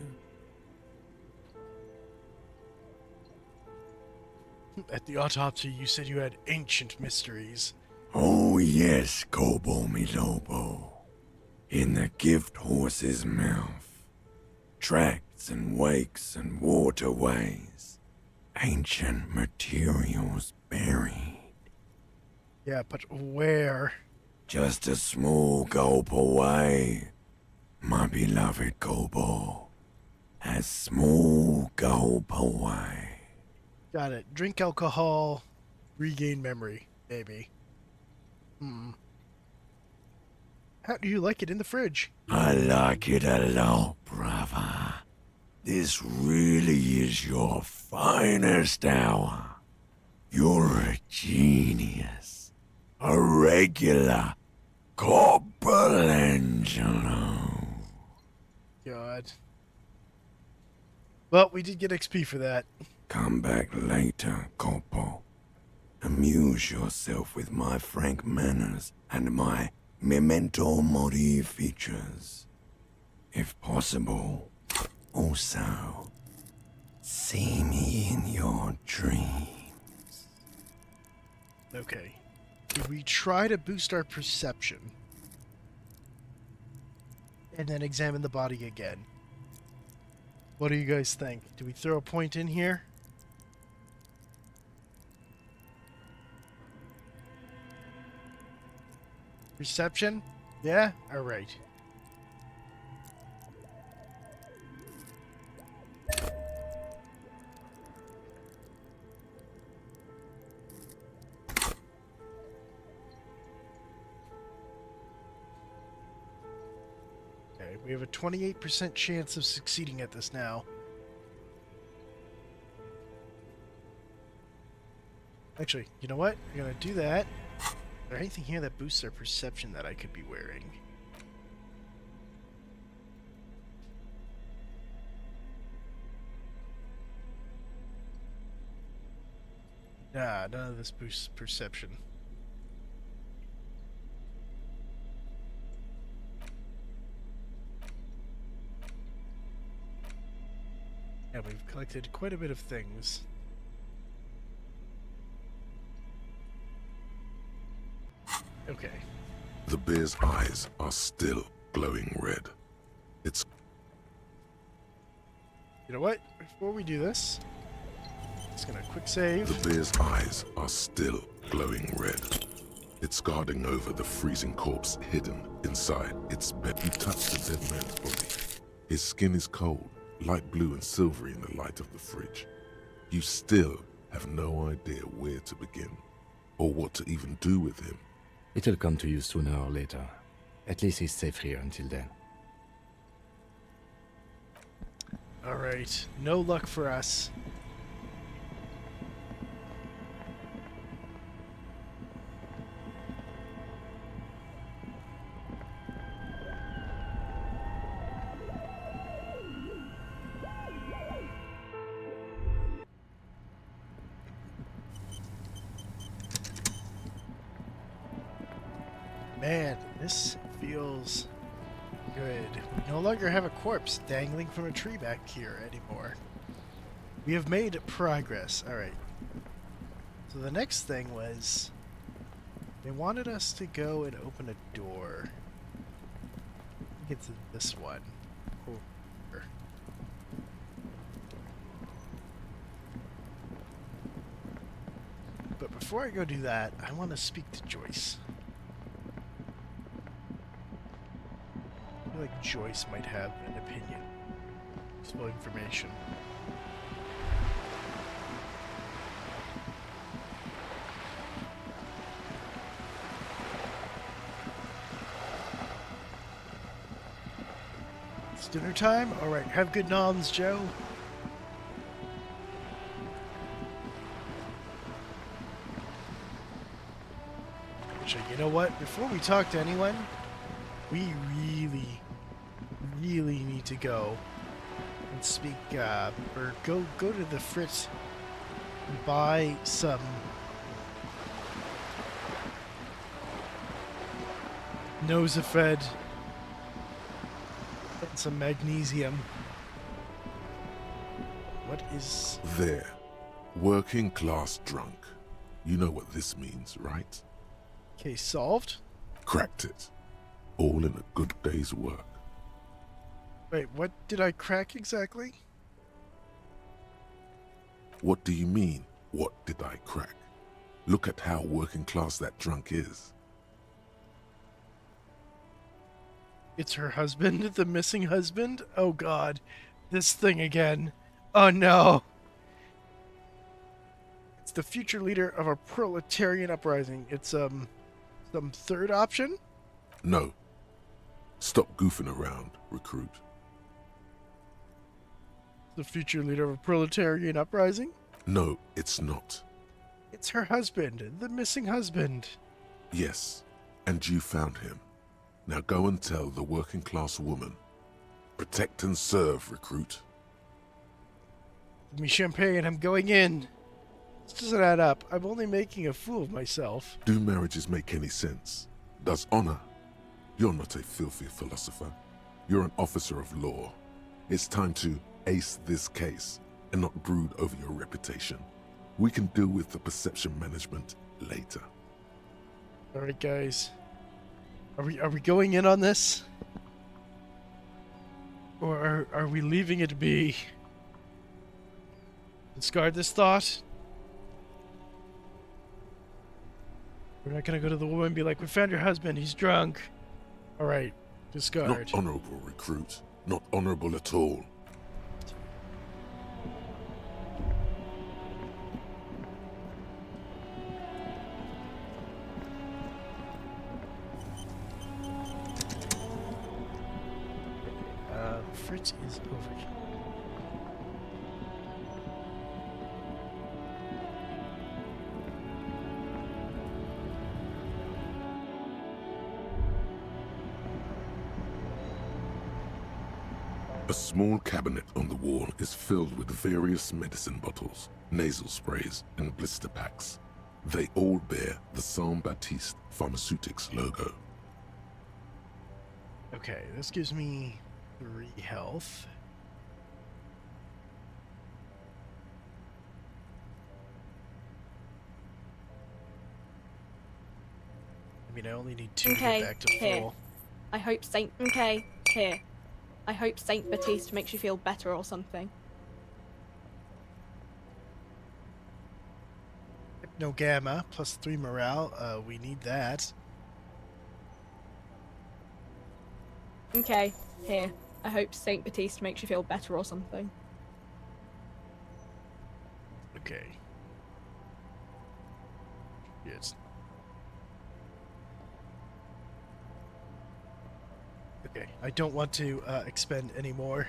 At the autopsy, you said you had ancient mysteries. Oh yes, Kobo mi Lobo. In the gift horse's mouth. Tracts and wakes and waterways. Ancient materials buried. Yeah, but where? Just a small gulp away, my beloved Kobo. A small gulp away. Got it. Drink alcohol, regain memory, maybe. How do you like it in the fridge? I like it a lot, brother. This really is your finest hour. You're a genius. A regular Copperangelo. God. Well, we did get XP for that. Come back later, Corpo. Amuse yourself with my frank manners and my memento mori features. If possible, also, see me in your dreams. Okay. Did we try to boost our perception? And then examine the body again? What do you guys think? Do we throw a point in here? Perception? Yeah? Alright. Okay, we have a 28% chance of succeeding at this now. Actually, you know what? I'm gonna do that. Is there anything here that boosts our perception that I could be wearing? Nah, none of this boosts perception. Yeah, we've collected quite a bit of things. Okay. The bear's eyes are still glowing red. It's... You know what? Before we do this, just gonna quick save. The bear's eyes are still glowing red. It's guarding over the freezing corpse hidden inside its bed. You touch the dead man's body. His skin is cold, light blue and silvery in the light of the fridge. You still have no idea where to begin, or what to even do with him. It'll come to you sooner or later. At least he's safe here until then. Alright, no luck for us. Man, this feels good. We no longer have a corpse dangling from a tree back here anymore. We have made progress. Alright. So the next thing was... they wanted us to go and open a door. I think it's this one. Over. But before I go do that, I want to speak to Joyce. I feel like Joyce might have an opinion. Useful information. It's dinner time? Alright, have good noms, Joe. Actually, you know what? Before we talk to anyone, we really need to go and speak, or go to the Frittte and buy some Measurehead and some magnesium. What is... There. Working class drunk. You know what this means, right? Case solved? Cracked it. All in a good day's work. Wait, what did I crack exactly? What do you mean, what did I crack? Look at how working class that drunk is. It's her husband, the missing husband? Oh god, this thing again. Oh no. It's the future leader of a proletarian uprising. It's, some third option? No. Stop goofing around, recruit. The future leader of a proletarian uprising? No, it's not. It's her husband, the missing husband. Yes, and you found him. Now go and tell the working class woman Protect and serve, recruit. Give me champagne, I'm going in. This doesn't add up. I'm only making a fool of myself. Do marriages make any sense? Does honor? You're not a filthy philosopher. You're an officer of law. It's time to ace this case and not brood over your reputation. We can deal with the perception management later. Alright, guys. Are we going in on this? Or are we leaving it be? Discard this thought? We're not gonna go to the woman and be like, we found your husband, he's drunk. Alright, discard. Not honorable, recruit. Not honorable at all. Frittte is over here. A small cabinet on the wall is filled with various medicine bottles, nasal sprays, and blister packs. They all bear the Saint Baptiste Pharmaceutics logo. Okay, this gives me 3 health. I mean, I only need 2 to get back to full. I hope Saint Baptiste makes you feel better or something. No gamma, plus 3 morale. We need that. Okay, here. I hope Saint Baptiste makes you feel better or something. Okay. Yes. Okay, I don't want to expend any more.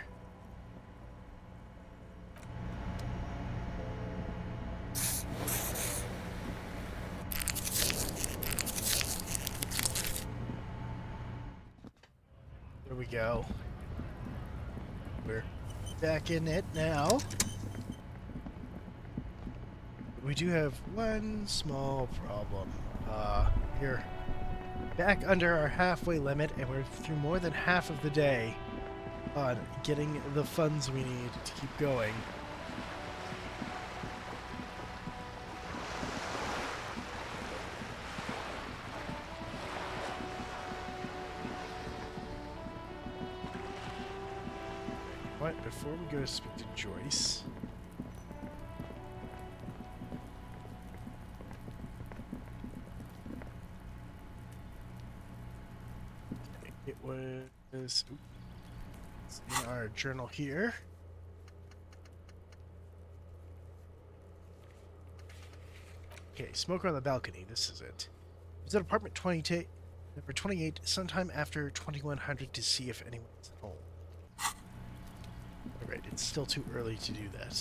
There we go. We're back in it now. We do have one small problem. We're back under our halfway limit, and we're through more than half of the day on getting the funds we need to keep going. But before we go speak to Joyce, it was it's in our journal here. Okay, smoker on the balcony. This is it. It was at apartment 20, number 28, sometime after 2100 to see if anyone's home. Alright, it's still too early to do that.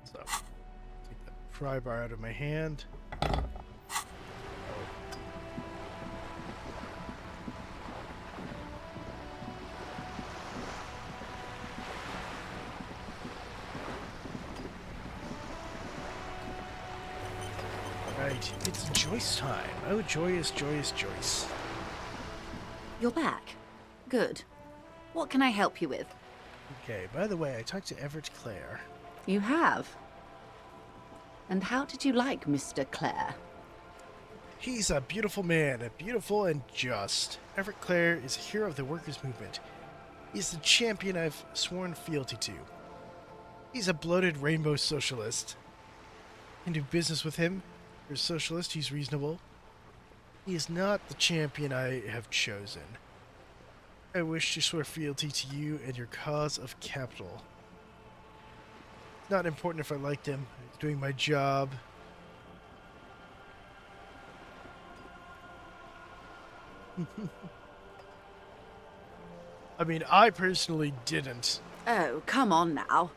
So, take that pry bar out of my hand. Right, it's Joyce time. Oh, joyous, joyous Joyce. You're back. Good. What can I help you with? Okay, by the way, I talked to Evart Claire. You have? And how did you like Mr. Claire? He's a beautiful man, beautiful and just. Evart Claire is a hero of the workers' movement. He's the champion I've sworn fealty to. He's a bloated rainbow socialist. I can do business with him. For a socialist, he's reasonable. He is not the champion I have chosen. I wish to swear fealty to you and your cause of capital. It's not important if I liked him. He's doing my job. I mean, I personally didn't. Oh, come on now.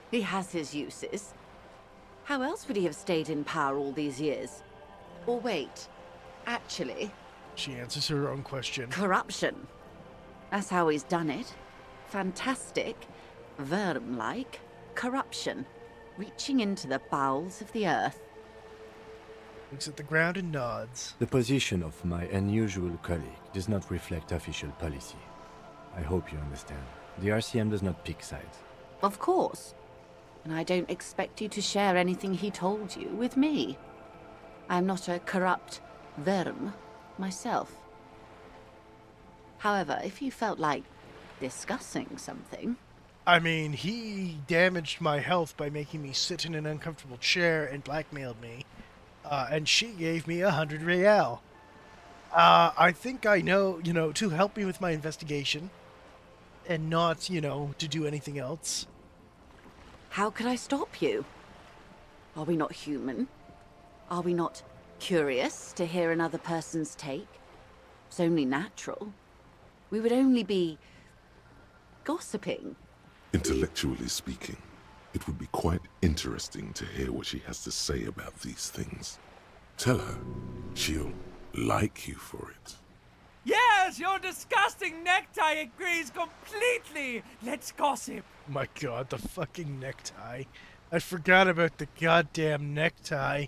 He has his uses. How else would he have stayed in power all these years? Or wait, actually, She answers her own question. corruption. That's how he's done it. Fantastic, worm-like corruption, reaching into the bowels of the earth. Looks at the ground and nods. The position of my unusual colleague does not reflect official policy. I hope you understand. The RCM does not pick sides. Of course. And I don't expect you to share anything he told you with me. I'm not a corrupt worm myself. However, if you felt like discussing something... I mean, he damaged my health by making me sit in an uncomfortable chair and blackmailed me. And she gave me 100 real. I think I know, to help me with my investigation. And not, to do anything else. How could I stop you? Are we not human? Are we not curious to hear another person's take? It's only natural. We would only be... gossiping. Intellectually speaking, it would be quite interesting to hear what she has to say about these things. Tell her she'll like you for it. Yes, your disgusting necktie agrees completely. Let's gossip. My god, the fucking necktie. I forgot about the goddamn necktie.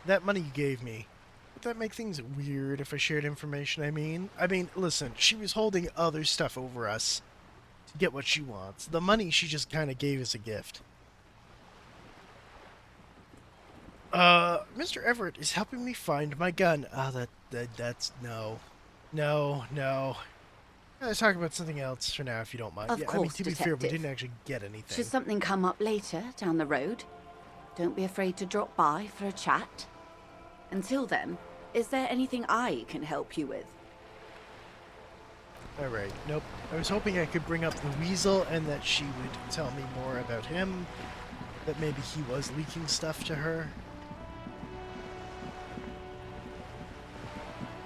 That money you gave me, would that make things weird if I shared information, I mean, listen, she was holding other stuff over us to get what she wants. The money she just kind of gave as a gift. Mr. Evart is helping me find my gun. That's no. Let's talk about something else for now, if you don't mind. Of course, to be fair, we Detective. didn't actually get anything. Should something come up later, down the road, don't be afraid to drop by for a chat. Until then, is there anything I can help you with? Alright, nope. I was hoping I could bring up the weasel and that she would tell me more about him. That maybe he was leaking stuff to her.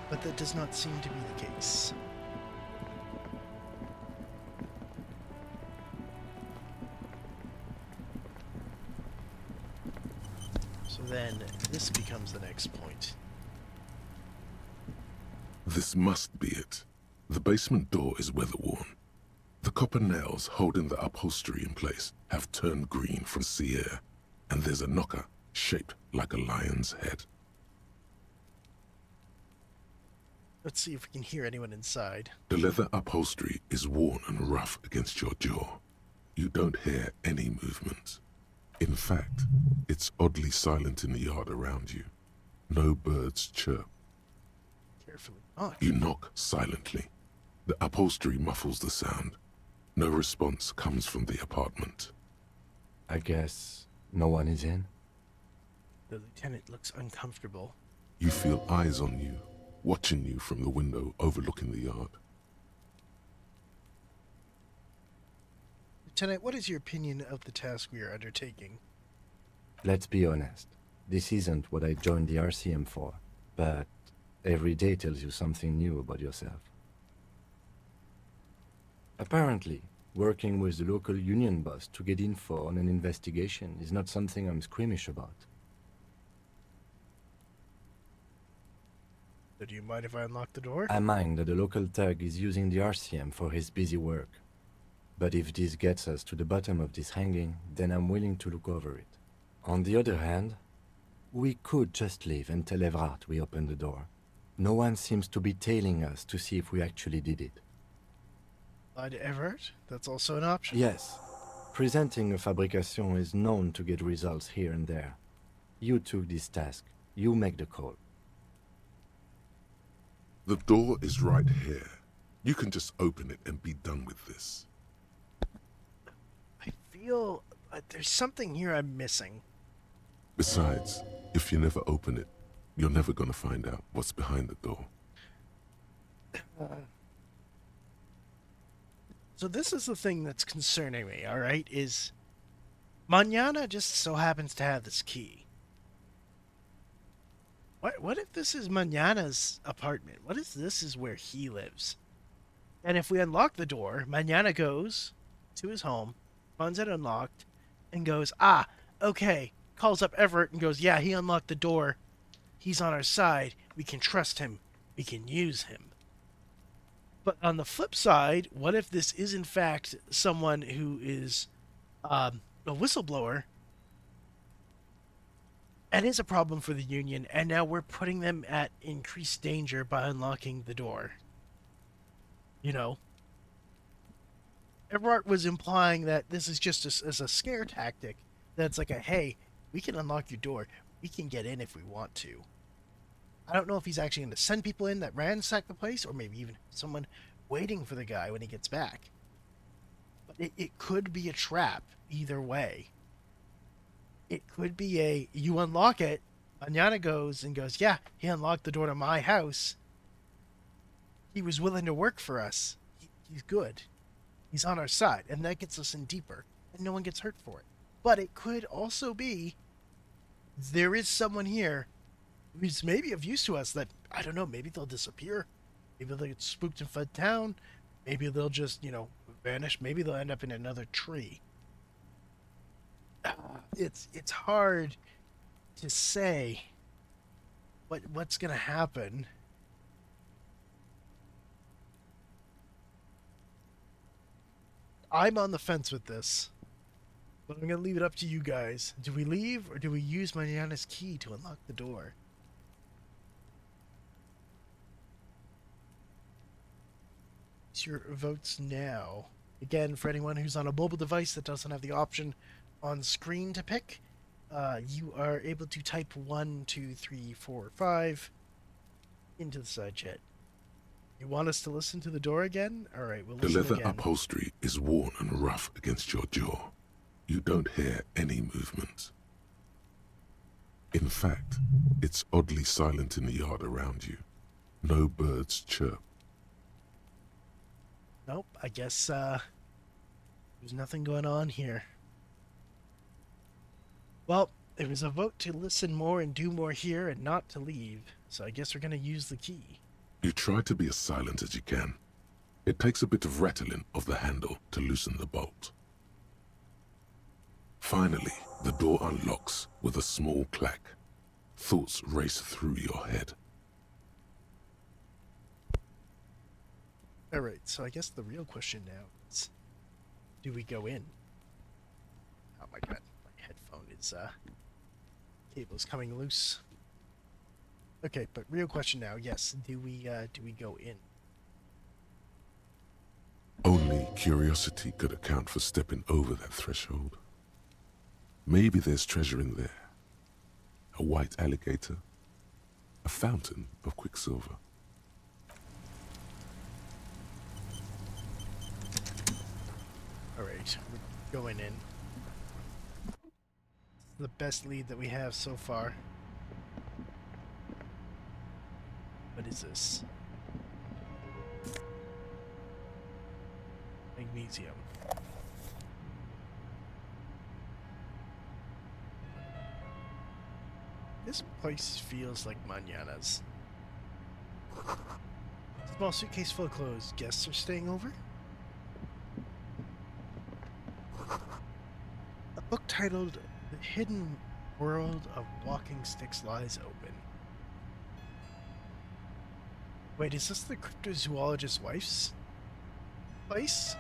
But that does not seem to be the case. So then, this becomes the next point. This must be it. The basement door is weather-worn. The copper nails holding the upholstery in place have turned green from sea air, and there's a knocker shaped like a lion's head. Let's see if we can hear anyone inside. The leather upholstery is worn and rough against your jaw. You don't hear any movement. In fact, it's oddly silent in the yard around you. No birds chirp. Carefully knock. You knock silently. The upholstery muffles the sound. No response comes from the apartment. I guess no one is in? The lieutenant looks uncomfortable. You feel eyes on you, watching you from the window overlooking the yard. Lieutenant, what is your opinion of the task we are undertaking? Let's be honest. This isn't what I joined the RCM for, but every day tells you something new about yourself. Apparently, working with the local union boss to get info on an investigation is not something I'm squeamish about. So do you mind if I unlock the door? I mind that the local thug is using the RCM for his busy work. But if this gets us to the bottom of this hanging, then I'm willing to look over it. On the other hand, we could just leave and tell Evart we opened the door. No one seems to be tailing us to see if we actually did it. Lie to Evart? That's also an option. Yes. Presenting a fabrication is known to get results here and there. You took this task. You make the call. The door is right here. You can just open it and be done with this. I feel there's something here I'm missing. Besides, if you never open it, you're never gonna find out what's behind the door. So this is the thing that's concerning me, alright, is Manana just so happens to have this key. What if this is Manana's apartment? What if this is where he lives? And if we unlock the door, Manana goes to his home, finds it unlocked, and goes, okay, calls up Evart and goes, yeah, he unlocked the door. He's on our side. We can trust him. We can use him. But on the flip side, what if this is in fact someone who is a whistleblower and is a problem for the Union, and now we're putting them at increased danger by unlocking the door? You know? Evart was implying that this is just as a scare tactic. That's like a, hey, we can unlock your door. We can get in if we want to. I don't know if he's actually going to send people in that ransack the place, or maybe even someone waiting for the guy when he gets back. But it could be a trap either way. It could be a, you unlock it, Manana goes, yeah, he unlocked the door to my house. He was willing to work for us. He's good. He's on our side, and that gets us in deeper, and no one gets hurt for it. But it could also be, there is someone here who's maybe of use to us that, I don't know, maybe they'll disappear. Maybe they'll get spooked and fled down. Maybe they'll just, vanish. Maybe they'll end up in another tree. It's hard to say what's going to happen. I'm on the fence with this, but I'm going to leave it up to you guys. Do we leave, or do we use Manana's key to unlock the door? It's your votes now. Again, for anyone who's on a mobile device that doesn't have the option on screen to pick, you are able to type 1, 2, 3, 4, 5 into the side chat. You want us to listen to the door again? All right, we'll listen again. The leather again. upholstery is worn and rough against your jaw. You don't hear any movement. In fact, it's oddly silent in the yard around you. No birds chirp. Nope, I guess there's nothing going on here. Well, it was a vote to listen more and do more here and not to leave, so I guess we're going to use the key. You try to be as silent as you can. It takes a bit of rattling of the handle to loosen the bolt. Finally, the door unlocks with a small clack. Thoughts race through your head. Alright, so I guess the real question now is, do we go in? Oh my god, my headphone is, cable's coming loose. Okay, but real question now, yes, do we go in? Only curiosity could account for stepping over that threshold. Maybe there's treasure in there. A white alligator. A fountain of quicksilver. Alright, we're going in. The best lead that we have so far. What is this? Magnesium. This place feels like Manana's. Small suitcase full of clothes. Guests are staying over? A book titled The Hidden World of Walking Sticks lies open. Wait, is this the cryptozoologist's wife's place?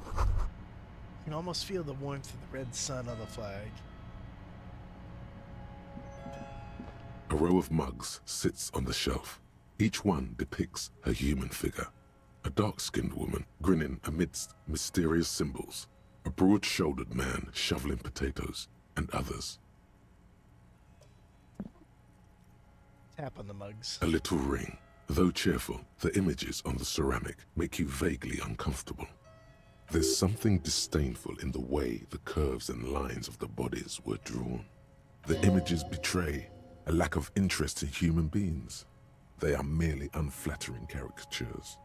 You can almost feel the warmth of the red sun on the flag. A row of mugs sits on the shelf. Each one depicts a human figure. A dark-skinned woman grinning amidst mysterious symbols. A broad-shouldered man shoveling potatoes, and others. Tap on the mugs. A little ring. Though cheerful, the images on the ceramic make you vaguely uncomfortable. There's something disdainful in the way the curves and lines of the bodies were drawn. The images betray a lack of interest in human beings. They are merely unflattering caricatures.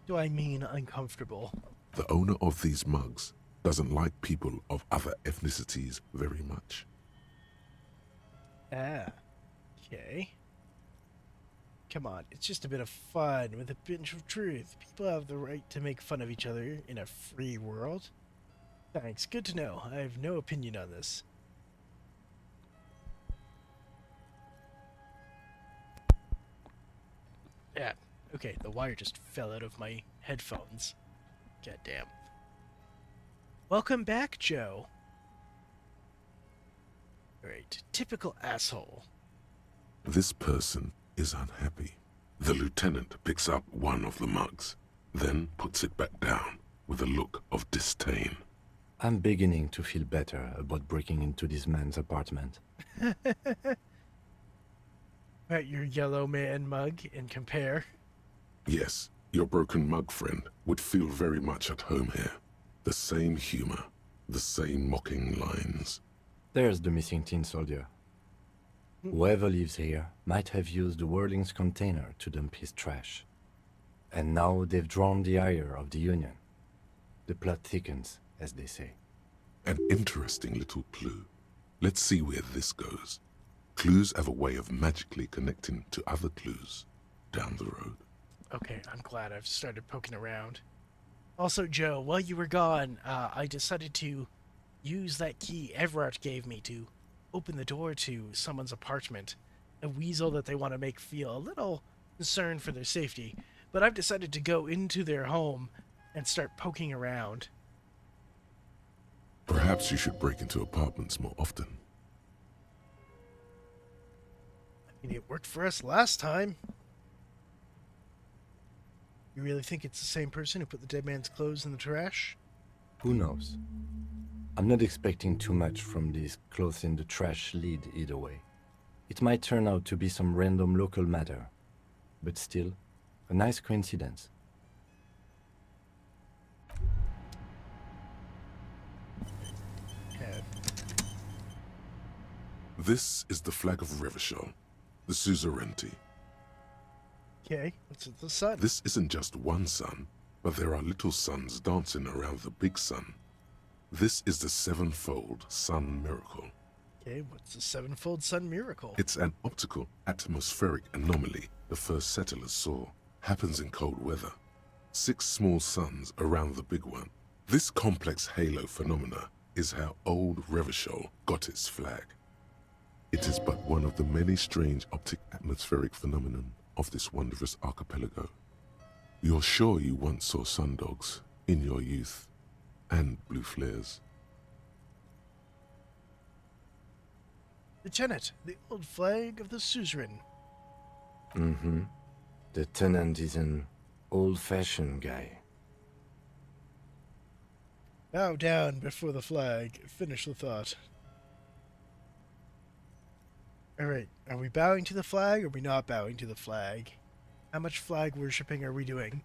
Do I mean uncomfortable? The owner of these mugs doesn't like people of other ethnicities very much. Ah, okay. Come on, it's just a bit of fun with a pinch of truth. People have the right to make fun of each other in a free world. Thanks, good to know. I have no opinion on this. Yeah, okay, the wire just fell out of my headphones. God damn. Welcome back, Joe. Alright, typical asshole. This person is unhappy. The lieutenant picks up one of the mugs, then puts it back down with a look of disdain. I'm beginning to feel better about breaking into this man's apartment. At your yellow man mug and compare. Yes, your broken mug friend would feel very much at home here. The same humor, the same mocking lines. There's the missing tin soldier. Whoever lives here might have used the Whirling's container to dump his trash. And now they've drawn the ire of the Union. The plot thickens, as they say. An interesting little clue. Let's see where this goes. Clues have a way of magically connecting to other clues down the road. Okay, I'm glad I've started poking around. Also, Joe, while you were gone, I decided to use that key Evart gave me to open the door to someone's apartment. A weasel that they want to make feel a little concerned for their safety. But I've decided to go into their home and start poking around. Perhaps you should break into apartments more often. I mean, it worked for us last time. You really think it's the same person who put the dead man's clothes in the trash? Who knows? I'm not expecting too much from this clothes in the trash lead either way. It might turn out to be some random local matter, but still, a nice coincidence. Yeah. This is the flag of Revachol, the suzerainty. Okay, what's with the sun? This isn't just one sun, but there are little suns dancing around the big sun. This is the sevenfold sun miracle. Okay, what's the sevenfold sun miracle? It's an optical atmospheric anomaly the first settlers saw. Happens in cold weather. 6 small suns around the big one. This complex halo phenomena is how old Revachol got its flag. It is but one of the many strange optic atmospheric phenomenon of this wondrous archipelago. You're sure you once saw sundogs in your youth, and blue flares. Lieutenant, the old flag of the suzerain. Mm-hmm. The tenant is an old-fashioned guy. Bow down before the flag. Finish the thought. Alright, are we bowing to the flag or are we not bowing to the flag? How much flag worshipping are we doing?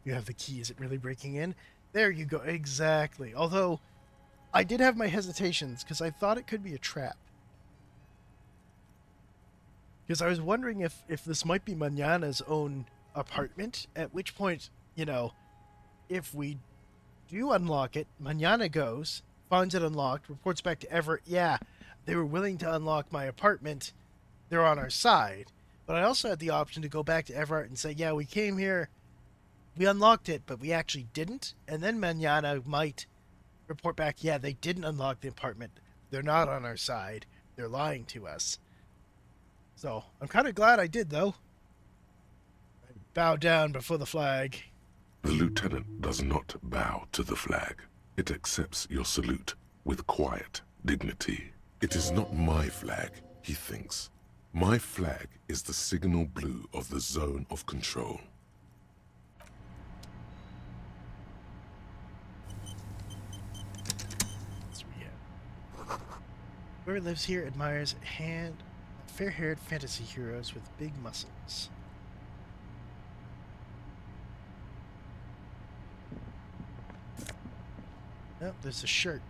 You have the key. Is it really breaking in? There you go. Exactly. Although, I did have my hesitations because I thought it could be a trap. Because I was wondering if this might be Manana's own apartment, at which point, you know, if we do unlock it, Manana goes, finds it unlocked, reports back to Evart, yeah, they were willing to unlock my apartment, they're on our side. But I also had the option to go back to Evart and say, yeah, we came here, we unlocked it, but we actually didn't. And then Manana might report back, yeah, they didn't unlock the apartment, they're not on our side, they're lying to us. So, I'm kind of glad I did, though. I bow down before the flag. The lieutenant does not bow to the flag. It accepts your salute with quiet dignity. It is not my flag, he thinks. My flag is the signal blue of the zone of control. Whoever lives here admires fair-haired fantasy heroes with big muscles. Oh, there's a shirt.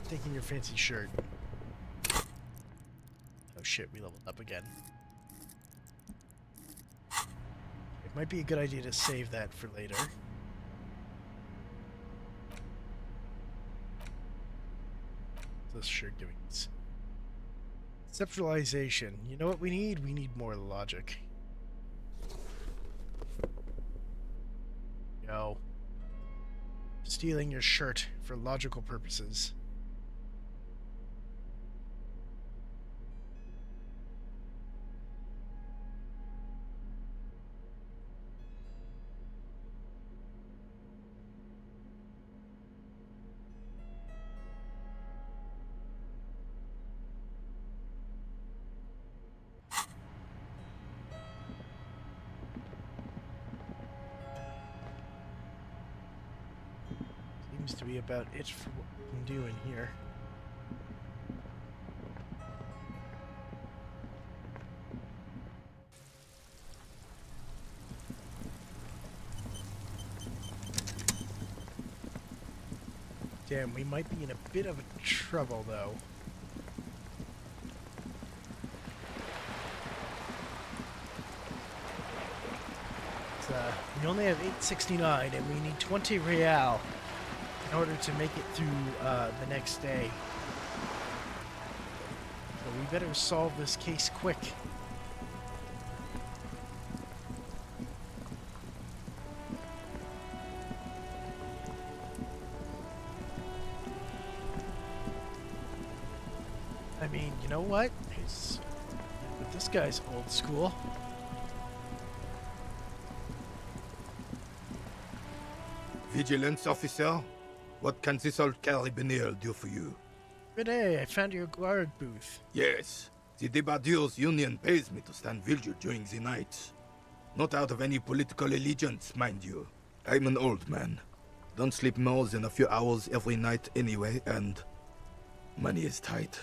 Taking your fancy shirt. Oh shit, we leveled up again. It might be a good idea to save that for later. This shirt doing this. Conceptualization. You know what we need? We need more logic. Yo. Stealing your shirt for logical purposes. Seems to be about it for what we can do in here. Damn, we might be in a bit of trouble though. We only have 869 and we need 20 real in order to make it through the next day. So we better solve this case quick. I mean, you know what? But this guy's old school. Vigilance officer, what can this old carabinier do for you? Rene, I found your guard booth. Yes, the Debardiers Union pays me to stand vigil during the night. Not out of any political allegiance, mind you. I'm an old man. Don't sleep more than a few hours every night anyway, and money is tight.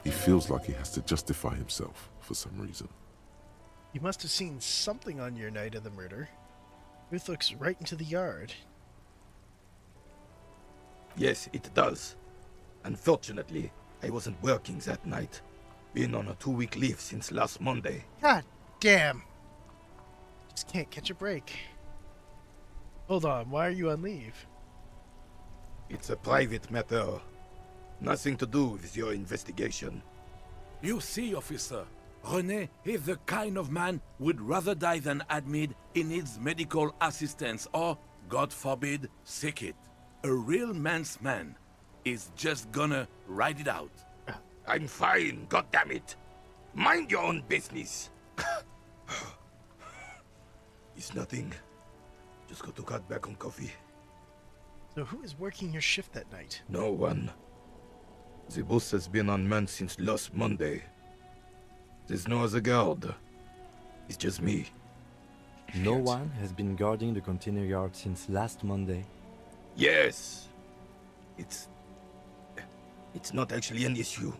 He feels like he has to justify himself for some reason. You must have seen something on your night of the murder. Booth looks right into the yard. Yes, it does. Unfortunately, I wasn't working that night. Been on a 2-week leave since last Monday. God damn. Just can't catch a break. Hold on, why are you on leave? It's a private matter. Nothing to do with your investigation. You see, officer, Rene is the kind of man who would rather die than admit he needs medical assistance or, God forbid, sick it. A real man's man is just gonna ride it out. I'm fine, goddammit. Mind your own business. It's nothing. Just got to cut back on coffee. So who is working your shift that night? No one. The boss has been unmanned since last Monday. There's no other guard. It's just me. No one has been guarding the container yard since last Monday. Yes. It's not actually an issue.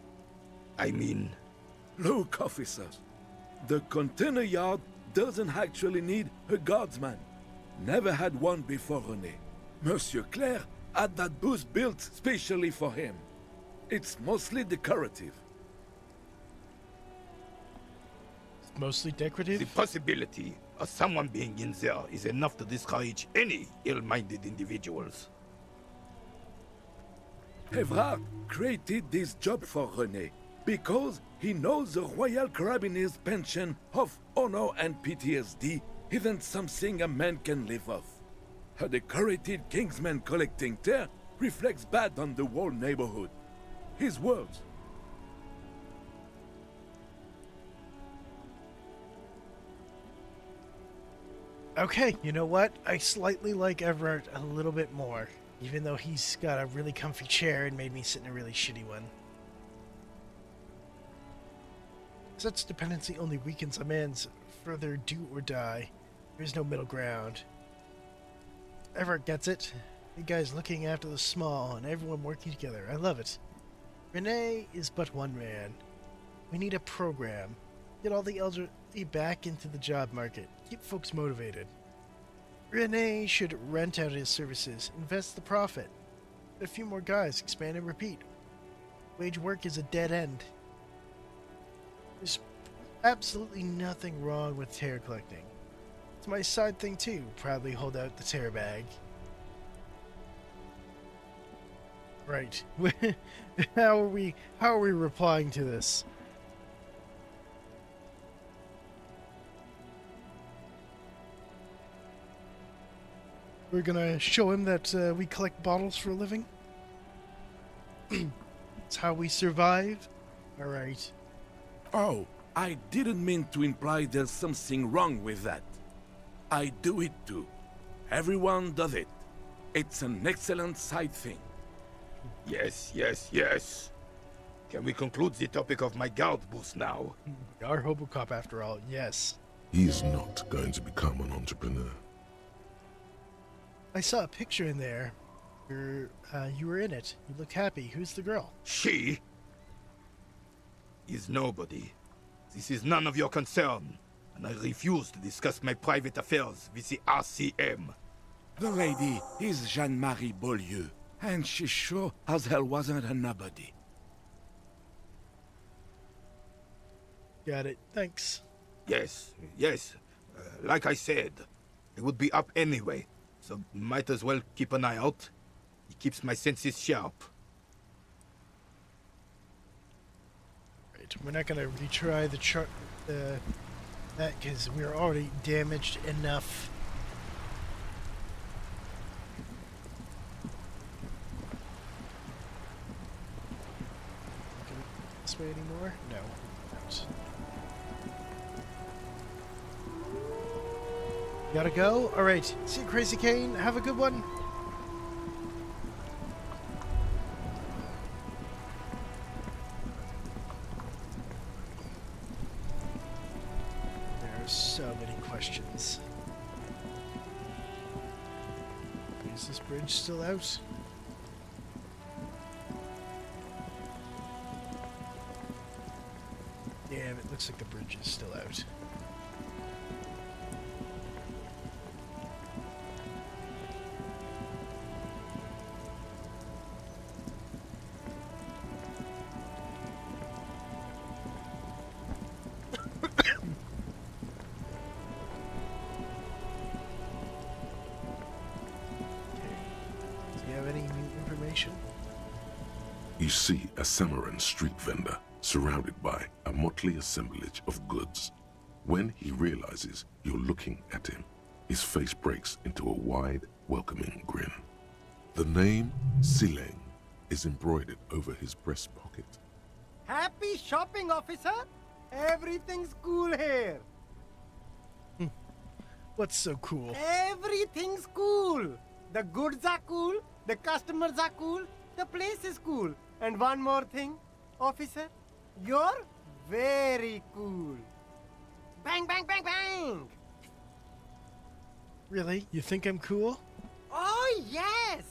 I mean... Look, officer. The container yard doesn't actually need a guardsman. Never had one before Rene. Monsieur Claire had that booth built specially for him. It's mostly decorative. It's mostly decorative? The possibility of someone being in there is enough to discourage any ill-minded individuals. Evart created this job for Rene because he knows the Royal Carabiniers' pension of honor and PTSD isn't something a man can live off. A decorated Kingsman collecting tear reflects bad on the whole neighborhood. His words. Okay, you know what? I slightly like Evart a little bit more, even though he's got a really comfy chair and made me sit in a really shitty one. Such dependency only weakens a man's further do or die. There's no middle ground. Evart gets it. Big guys looking after the small and everyone working together. I love it. Rene is but one man. We need a program. Get all the elderly back into the job market. Keep folks motivated. Rene should rent out his services. Invest the profit. Get a few more guys. Expand and repeat. Wage work is a dead end. There's absolutely nothing wrong with terror collecting. It's my side thing too. Proudly hold out the terror bag. Right. How are we replying to this? We're gonna show him that we collect bottles for a living. It's how we survive. All right. Oh, I didn't mean to imply there's something wrong with that. I do it too. Everyone does it. It's an excellent side thing. Yes, yes, yes. Can we conclude the topic of my guard boost now? We are Hobocop after all. Yes. He's not going to become an entrepreneur. I saw a picture in there. You were in it. You looked happy. Who's the girl? She is nobody. This is none of your concern, and I refuse to discuss my private affairs with the RCM. The lady is Jeanne-Marie Beaulieu, and she sure as hell wasn't a nobody. Got it. Thanks. Yes, yes. Like I said, I would be up anyway, so might as well keep an eye out. It keeps my senses sharp. Right. We're not gonna retry the chart. That because we're already damaged enough. Can we go this way anymore? No. Out. Gotta go? Alright. See you, Crazy Kane. Have a good one. There are so many questions. Is this bridge still out? Damn, it looks like the bridge is still out. You see a Samaran street vendor surrounded by a motley assemblage of goods. When he realizes you're looking at him, his face breaks into a wide, welcoming grin. The name Siileng is embroidered over his breast pocket. Happy shopping, officer! Everything's cool here. What's so cool? Everything's cool. The goods are cool, the customers are cool, the place is cool. And one more thing, officer, you're very cool. Bang, bang, bang, bang! Really? You think I'm cool? Oh, yes!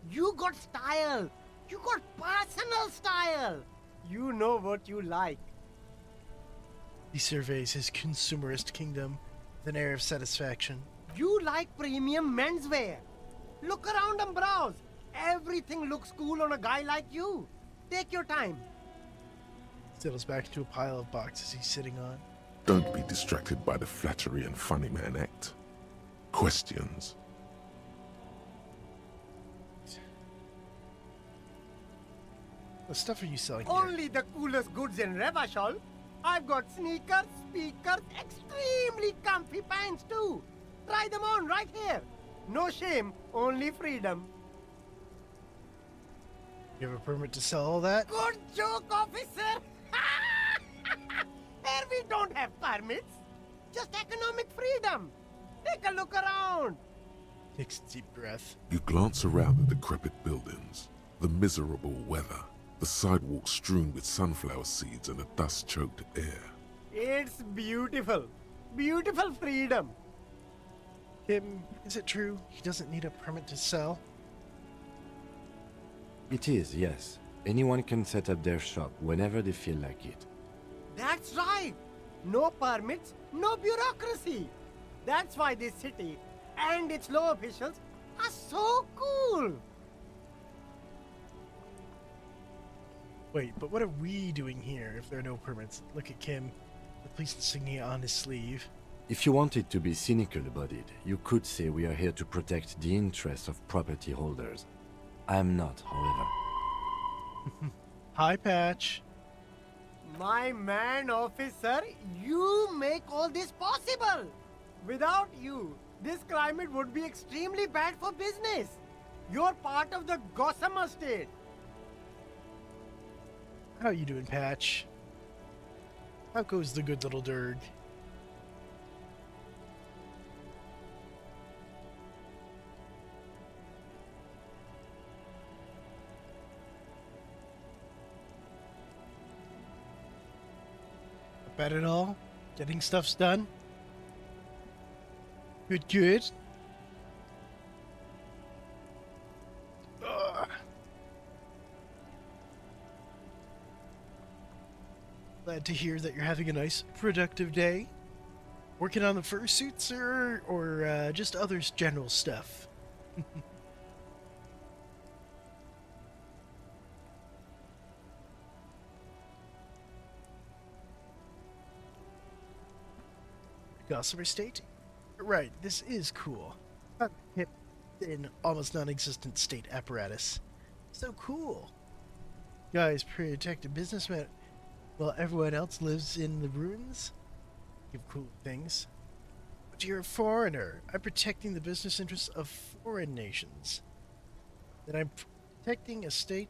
You got style. You got personal style. You know what you like. He surveys his consumerist kingdom with an air of satisfaction. You like premium menswear. Look around and browse. Everything looks cool on a guy like you. Take your time. Settles back into a pile of boxes he's sitting on. Don't be distracted by the flattery and funny man act. Questions. What stuff are you selling here? Only the coolest goods in Revachol. I've got sneakers, speakers, extremely comfy pants too. Try them on right here. No shame, only freedom. You have a permit to sell all that? Good joke, officer! Here we don't have permits. Just economic freedom. Take a look around. Takes a deep breath. You glance around the decrepit buildings, the miserable weather, the sidewalks strewn with sunflower seeds and a dust-choked air. It's beautiful. Beautiful freedom. Kim, is it true he doesn't need a permit to sell? It is, yes. Anyone can set up their shop whenever they feel like it. That's right. No permits, no bureaucracy. That's why this city and its law officials are so cool. Wait, but what are we doing here if there are no permits? Look at Kim, the police insignia on his sleeve. If you wanted to be cynical about it, you could say we are here to protect the interests of property holders. I'm not, however. Hi, Patch. My man, officer, you make all this possible. Without you, This climate would be extremely bad for business. You're part of the Gossamer state. How you doing, Patch? How goes the good little Durg? Bad at all? Getting stuff's done? Good, good. Ugh. Glad to hear that you're having a nice, productive day. Working on the fursuits or just other general stuff? Gossamer State? Right, this is cool. Hip in almost non-existent state apparatus. So cool. Guys, protected businessmen while everyone else lives in the ruins. Give cool things. But you're a foreigner. I'm protecting the business interests of foreign nations. That I'm protecting a state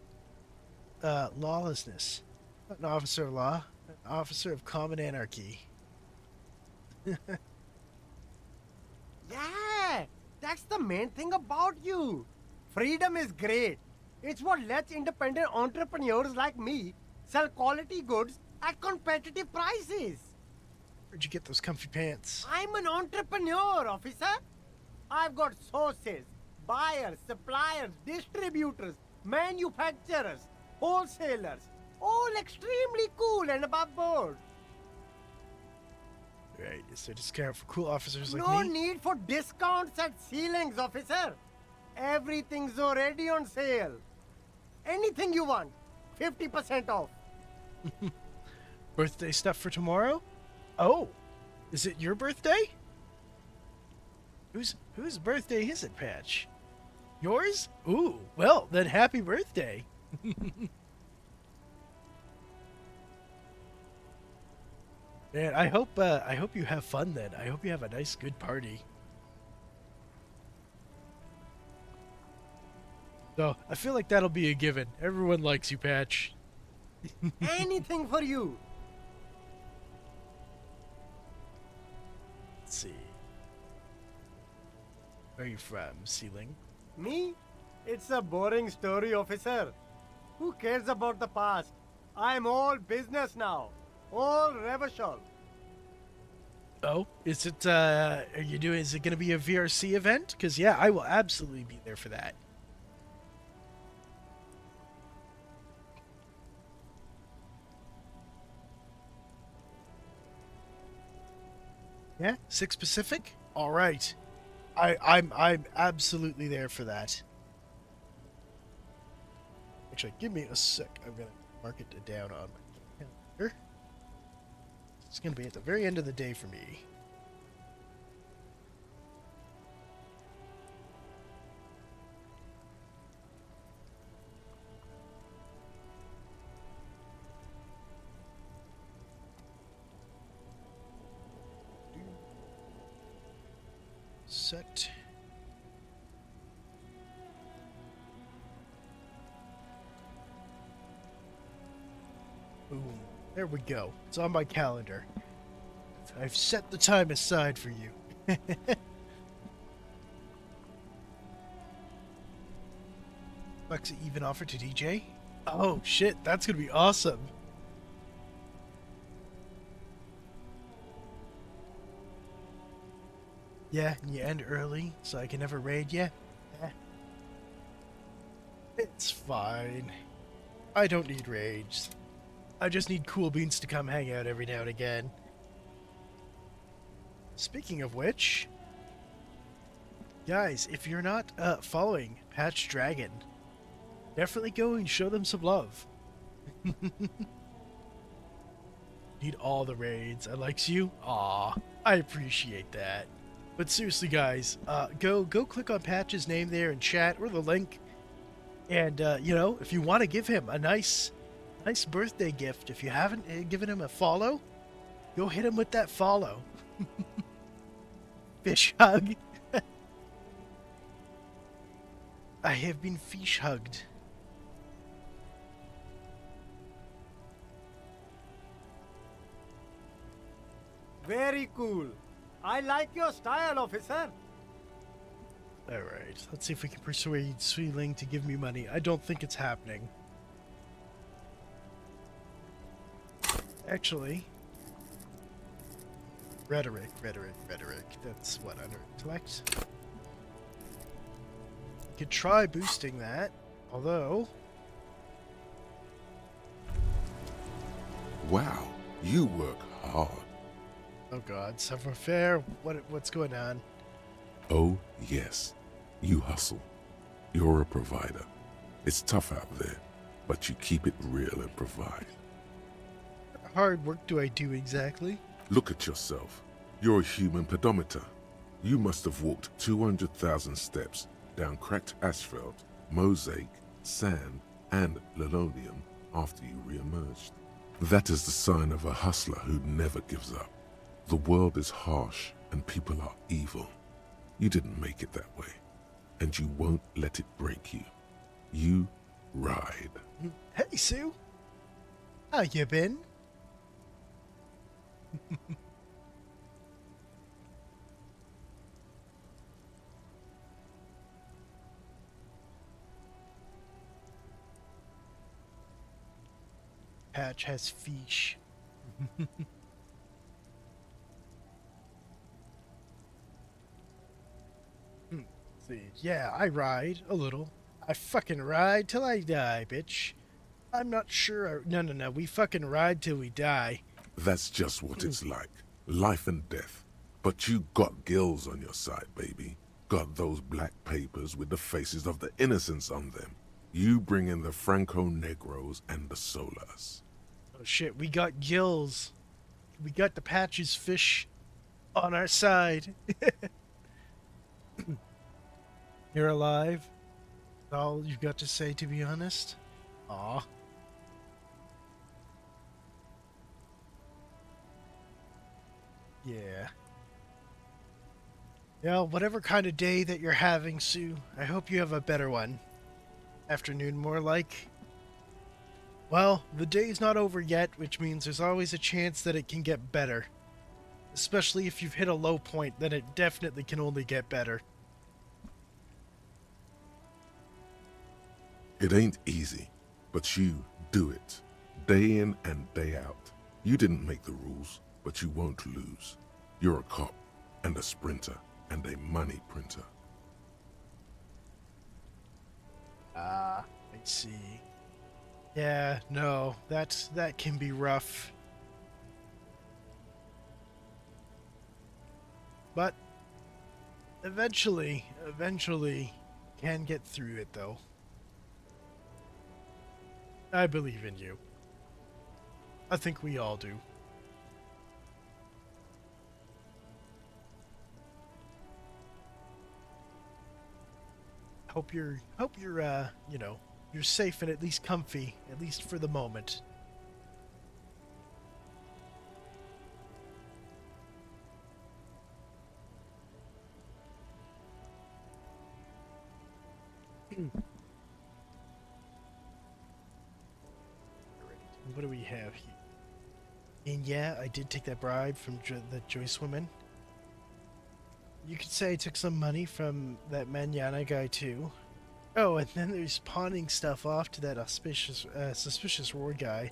lawlessness. Not an officer of law, an officer of common anarchy. Yeah, that's the main thing about you. Freedom is great. It's what lets independent entrepreneurs like me sell quality goods at competitive prices. Where'd you get those comfy pants? I'm an entrepreneur, officer. I've got sources, buyers, suppliers, distributors, manufacturers, wholesalers, all extremely cool and above board. Right, is there a discount for cool officers like No me? need for discounts at Siileng's, officer. Everything's already on sale. Anything you want, 50% off. Birthday stuff for tomorrow? Oh, is it your birthday? Whose birthday is it, Patch? Yours? Ooh, well, then happy birthday. Man, I hope you have fun then. I hope you have a nice, good party. So, I feel like that'll be a given. Everyone likes you, Patch. Anything for you. Let's see. Where are you from, Siileng? Me? It's a boring story, officer. Who cares about the past? I'm all business now. All Revachol. Oh, is it, is it going to be a VRC event? Because, yeah, I will absolutely be there for that. Yeah, 6 Pacific? All right. I'm absolutely there for that. Actually, give me a sec. I'm going to mark it down on my calendar. It's going to be at the very end of the day for me. Set. Boom. There we go. It's on my calendar. I've set the time aside for you. Bucks even offer to DJ? Oh shit, that's gonna be awesome. Yeah, and you end early, so I can never raid you? Yeah. It's fine. I don't need raids. I just need cool beans to come hang out every now and again. Speaking of which, guys, if you're not following Patch Dragon, definitely go and show them some love. Need all the raids. I likes you. Aw, I appreciate that. But seriously, guys, go click on Patch's name there in chat or the link, and you know, if you want to give him a nice birthday gift, if you haven't given him a follow, go hit him with that follow. Fish hug. I have been fish hugged. Very cool. I like your style, officer. Alright, let's see if we can persuade Siileng to give me money. I don't think it's happening. Actually, rhetoric. That's what, under intellect? You could try boosting that, although... Wow, you work hard. Oh god, savoir-faire? What's going on? Oh, yes. You hustle. You're a provider. It's tough out there, but you keep it real and provide. What hard work do I do exactly? Look at yourself. You're a human pedometer. You must have walked 200,000 steps down cracked asphalt, mosaic, sand, and linoleum after you re-emerged. That is the sign of a hustler who never gives up. The world is harsh and people are evil. You didn't make it that way, and you won't let it break you. You ride. Hey, Sue. How you been? Patch has fish. See, yeah, I ride a little. I fucking ride till I die, bitch. I'm not sure. No. We fucking ride till we die. That's just what it's like. Life and death. But you got gills on your side, baby. Got those black papers with the faces of the innocents on them. You bring in the Franco-Negros and the Solas. Oh shit, we got gills. We got the Patch's fish on our side. You're alive? That's all you've got to say, to be honest? Aw. Yeah. Yeah, whatever kind of day that you're having, Sue, I hope you have a better one. Afternoon, more like. Well, the day's not over yet, which means there's always a chance that it can get better. Especially if you've hit a low point, then it definitely can only get better. It ain't easy, but you do it. Day in and day out. You didn't make the rules, but you won't lose. You're a cop, and a sprinter, and a money printer. Ah, I see. Yeah, no, that can be rough. But eventually can get through it though. I believe in you. I think we all do. Hope you're you know, you're safe and at least comfy, at least for the moment. What do we have here? And yeah, I did take that bribe from the Joyce woman. You could say I took some money from that Manana guy too. Oh, and then there's pawning stuff off to that suspicious war guy.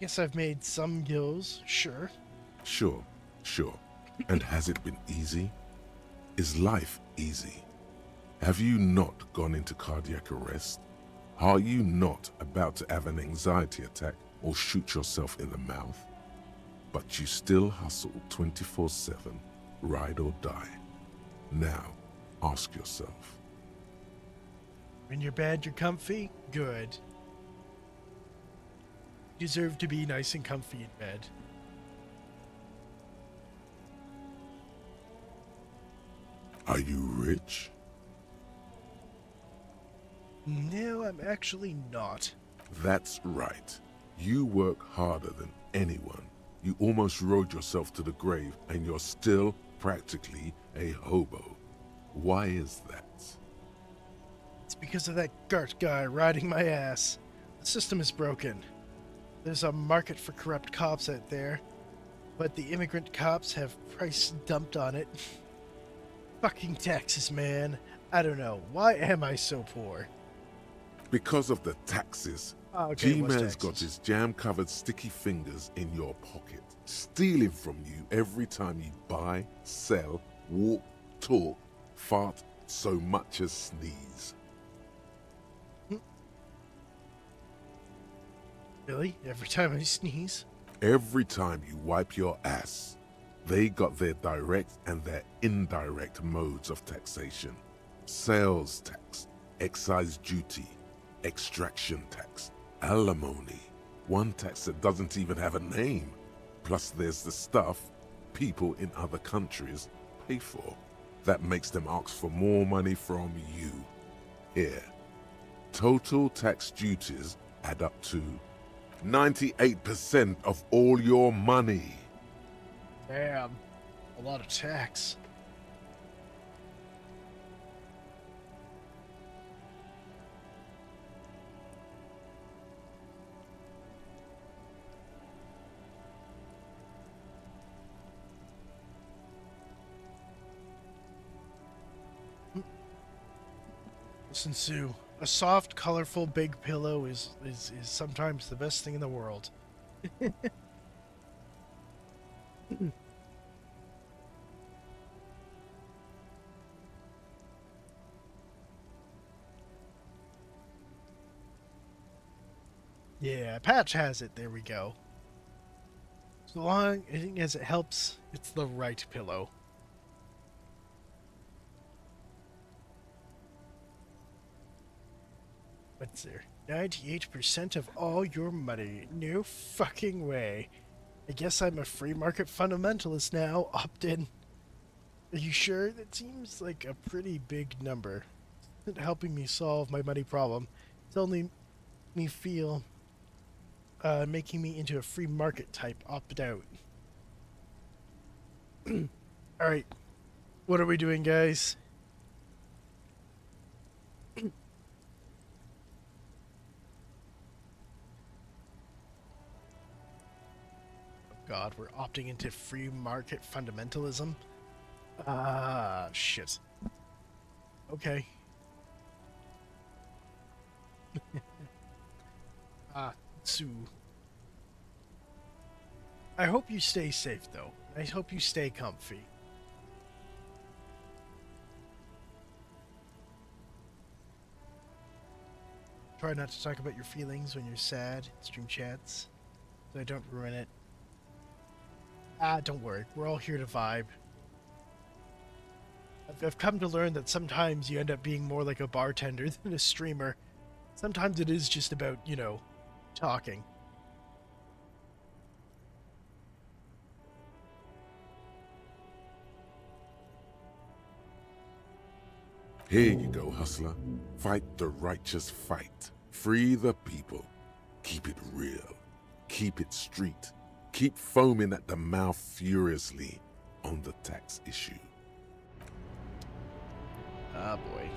Guess I've made some gills, sure. Sure. And has it been easy? Is life easy? Have you not gone into cardiac arrest? Are you not about to have an anxiety attack or shoot yourself in the mouth? But you still hustle 24/7, ride or die. Now, ask yourself. When you're bad, you're comfy? Good. You deserve to be nice and comfy in bed. Are you rich? No, I'm actually not. That's right. You work harder than anyone. You almost rode yourself to the grave, and you're still practically a hobo. Why is that? It's because of that Gart guy riding my ass. The system is broken. There's a market for corrupt cops out there, but the immigrant cops have price dumped on it. Fucking taxes, man. I don't know. Why am I so poor? Because of the taxes. Oh, okay, G-Man's got his jam-covered sticky fingers in your pocket, stealing from you every time you buy, sell, walk, talk, fart, so much as sneeze. Really? Every time I sneeze? Every time you wipe your ass. They got their direct and their indirect modes of taxation. Sales tax, excise duty, extraction tax, alimony, one tax that doesn't even have a name. Plus there's the stuff people in other countries pay for. That makes them ask for more money from you. Here, total tax duties add up to 98% of all your money. Damn. A lot of tax. Listen, Sue. A soft, colorful, big pillow is sometimes the best thing in the world. Yeah, Patch has it. There we go. So long as it helps, it's the right pillow. What's there? 98% of all your money. No fucking way. I guess I'm a free market fundamentalist now. Opt in. Are you sure? That seems like a pretty big number. It's not helping me solve my money problem. It's only me feel making me into a free market type opt out. Alright. What are we doing, guys? God, we're opting into free market fundamentalism? Ah, shit. Okay. Sue. I hope you stay safe, though. I hope you stay comfy. Try not to talk about your feelings when you're sad in stream chats, so I don't ruin it. Don't worry. We're all here to vibe. I've come to learn that sometimes you end up being more like a bartender than a streamer. Sometimes it is just about, you know, talking. Here you go, hustler. Fight the righteous fight. Free the people. Keep it real. Keep it street. Keep foaming at the mouth furiously on the tax issue. Ah, boy.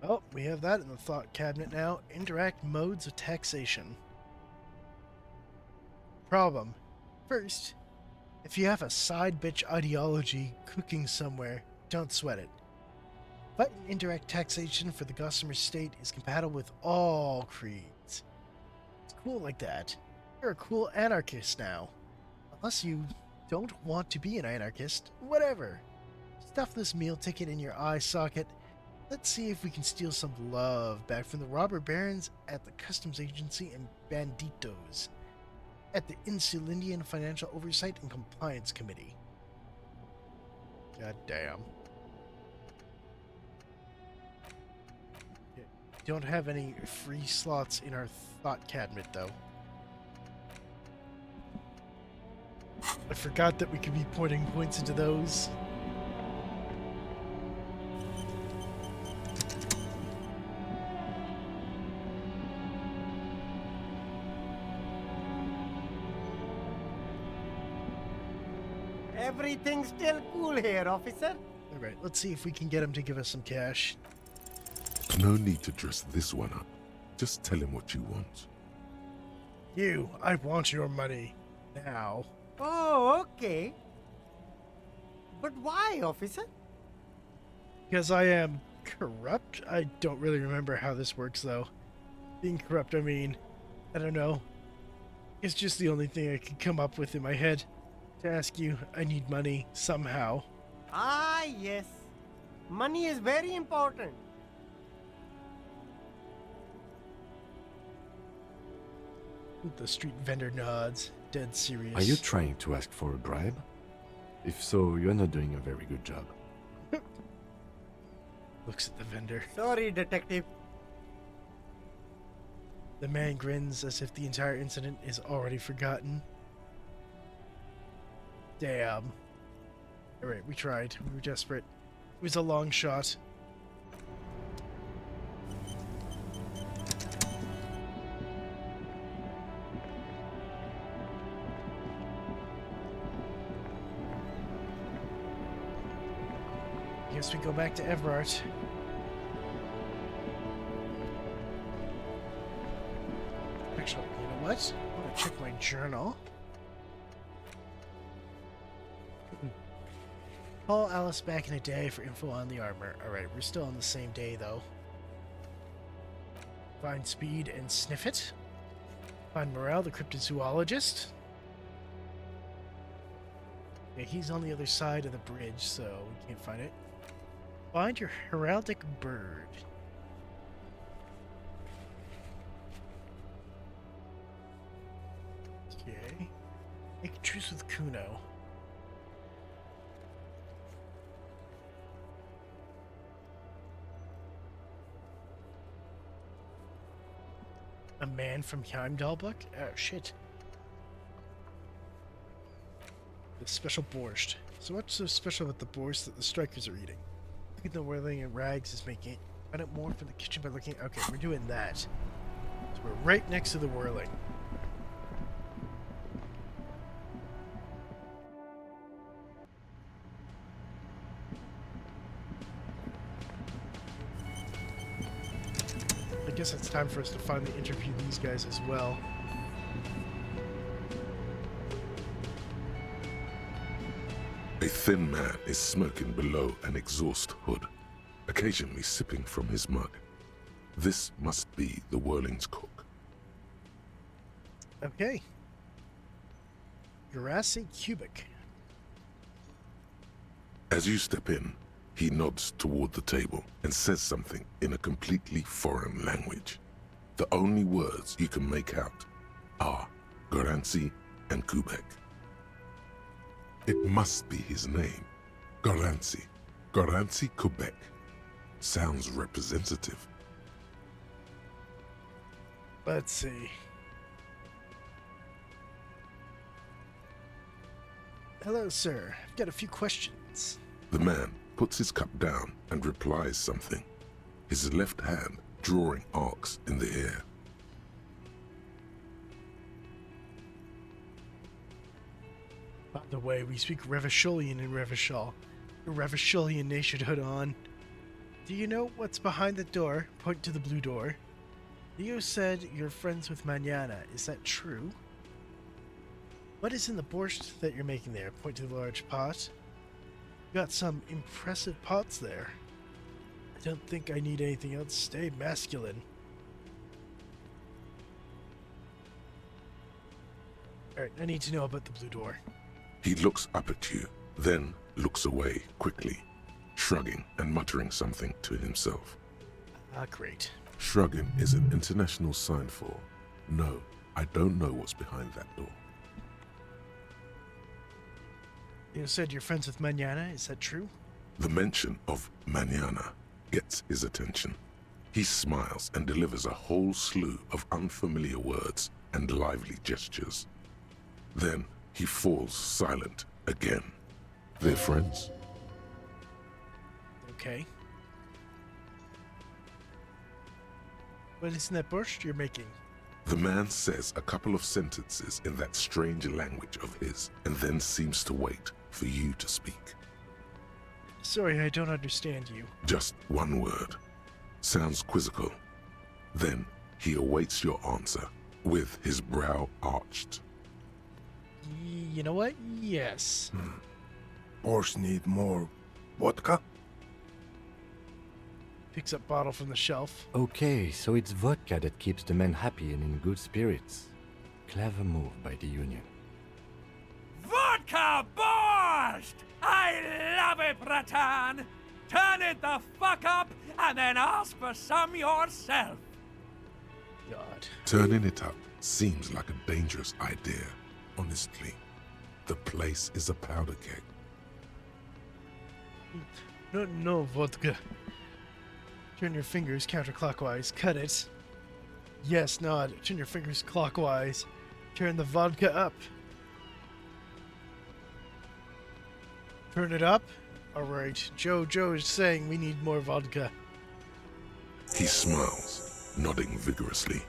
Oh, we have that in the thought cabinet now. Indirect modes of taxation. Problem. First, if you have a side bitch ideology cooking somewhere, don't sweat it. But indirect taxation for the Gossamer state is compatible with all creeds. It's cool like that. You're a cool anarchist now. Unless you don't want to be an anarchist, whatever. Stuff this meal ticket in your eye socket. Let's see if we can steal some love back from the robber barons at the Customs Agency and Banditos at the Insulindian Financial Oversight and Compliance Committee. God damn. Okay. Don't have any free slots in our thought cabinet, though. I forgot that we could be putting points into those. Everything's still cool here, officer. Alright, let's see if we can get him to give us some cash. No need to dress this one up. Just tell him what you want. You, I want your money. Now. Oh, okay. But why, officer? Because I am corrupt? I don't really remember how this works, though. Being corrupt, I mean, I don't know. It's just the only thing I could come up with in my head. To ask you, I need money, somehow. Ah, yes. Money is very important. The street vendor nods, dead serious. Are you trying to ask for a bribe? If so, you're not doing a very good job. Looks at the vendor. Sorry, detective. The man grins as if the entire incident is already forgotten. Damn. Alright, we tried. We were desperate. It was a long shot. Guess we go back to Evart. Actually, you know what? I'm gonna check my journal. Call Alice back in a day for info on the armor. Alright, we're still on the same day though. Find Speed and sniff it. Find Morale, the cryptozoologist. Yeah, he's on the other side of the bridge, so we can't find it. Find your heraldic bird. Okay. Make a truce with Cuno. A man from Heimdallbuck? Oh, shit. The special borscht. So what's so special about the borscht that the strikers are eating? Look at the whirling and rags is making it. Find out more from the kitchen by looking. Okay, we're doing that. So we're right next to the whirling. I guess it's time for us to finally interview these guys as well. A thin man is smoking below an exhaust hood, occasionally sipping from his mug. This must be the whirling's cook. Okay. Goracy Kubek. As you step in, he nods toward the table and says something in a completely foreign language. The only words you can make out are Goracy and Kubek. It must be his name. Goracy. Goracy Kubek. Sounds representative. Let's see. Hello, sir. I've got a few questions. The man puts his cup down and replies something, his left hand drawing arcs in the air. By the way, we speak Revacholian in Revachol. Your Revacholian nationhood on. Do you know what's behind the door? Point to the blue door. Leo said you're friends with Manana. Is that true? What is in the borscht that you're making there? Point to the large pot. You got some impressive pots there. I don't think I need anything else. Stay masculine. Alright, I need to know about the blue door. He looks up at you, then looks away quickly, shrugging and muttering something to himself. Ah, great. Shrugging is an international sign for, no, I don't know what's behind that door. You said you're friends with Manana, is that true? The mention of Manana gets his attention. He smiles and delivers a whole slew of unfamiliar words and lively gestures. Then he falls silent again. They're friends? Okay. What is in that borscht you're making? The man says a couple of sentences in that strange language of his, and then seems to wait for you to speak. Sorry, I don't understand you. Just one word. Sounds quizzical. Then he awaits your answer, with his brow arched. You know what? Yes. Horse need more vodka? Picks up bottle from the shelf. Okay, so it's vodka that keeps the men happy and in good spirits. Clever move by the Union. Vodka Borscht! I love it, Bratan! Turn it the fuck up and then ask for some yourself. God. Turning it up seems like a dangerous idea, honestly. The place is a powder keg. No vodka. Turn your fingers counterclockwise. Cut it. Yes, nod. Turn your fingers clockwise. Turn the vodka up. Turn it up? Alright. Joe is saying we need more vodka. He smiles, nodding vigorously,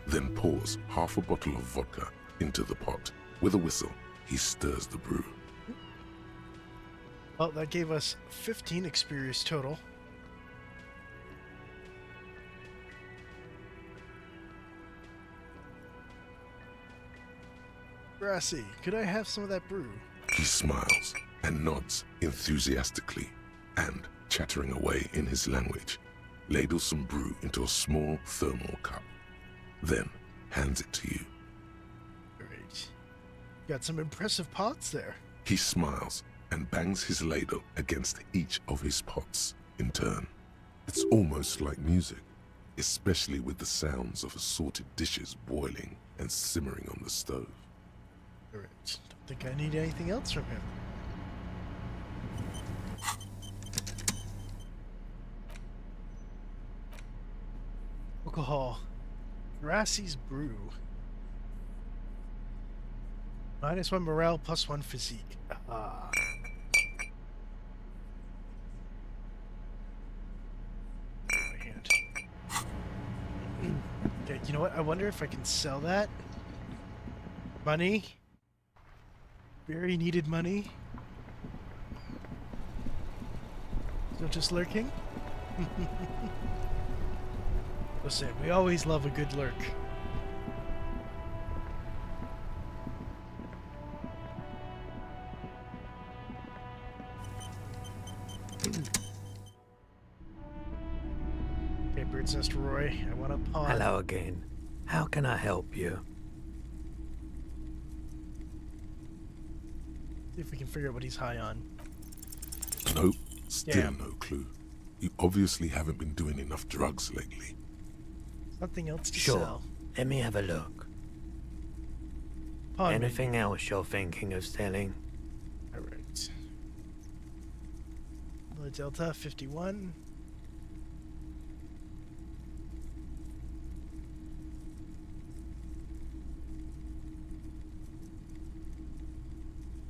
then pours half a bottle of vodka into the pot. With a whistle, he stirs the brew. Well, that gave us 15 experience total. Goracy, could I have some of that brew? He smiles and nods enthusiastically, and, chattering away in his language, ladles some brew into a small thermal cup, then hands it to you. Great. Got some impressive pots there. He smiles and bangs his ladle against each of his pots in turn. It's almost like music, especially with the sounds of assorted dishes boiling and simmering on the stove. Alright, don't think I need anything else from him. Alcohol. Goracy's brew. -1 morale, +1 physique. Ah. My hand. Okay, you know what? I wonder if I can sell that. Money. Very needed money. Still just lurking? Listen, we always love a good lurk. Okay, Bird's Nest Roy, I want a pawn. Hello again. How can I help you? See if we can figure out what he's high on. Nope, still Damn. no clue. You obviously haven't been doing enough drugs lately. Something else to Sure. sell. Let me have a look. Pawn Anything else you're thinking of selling? Alright. The Delta 51.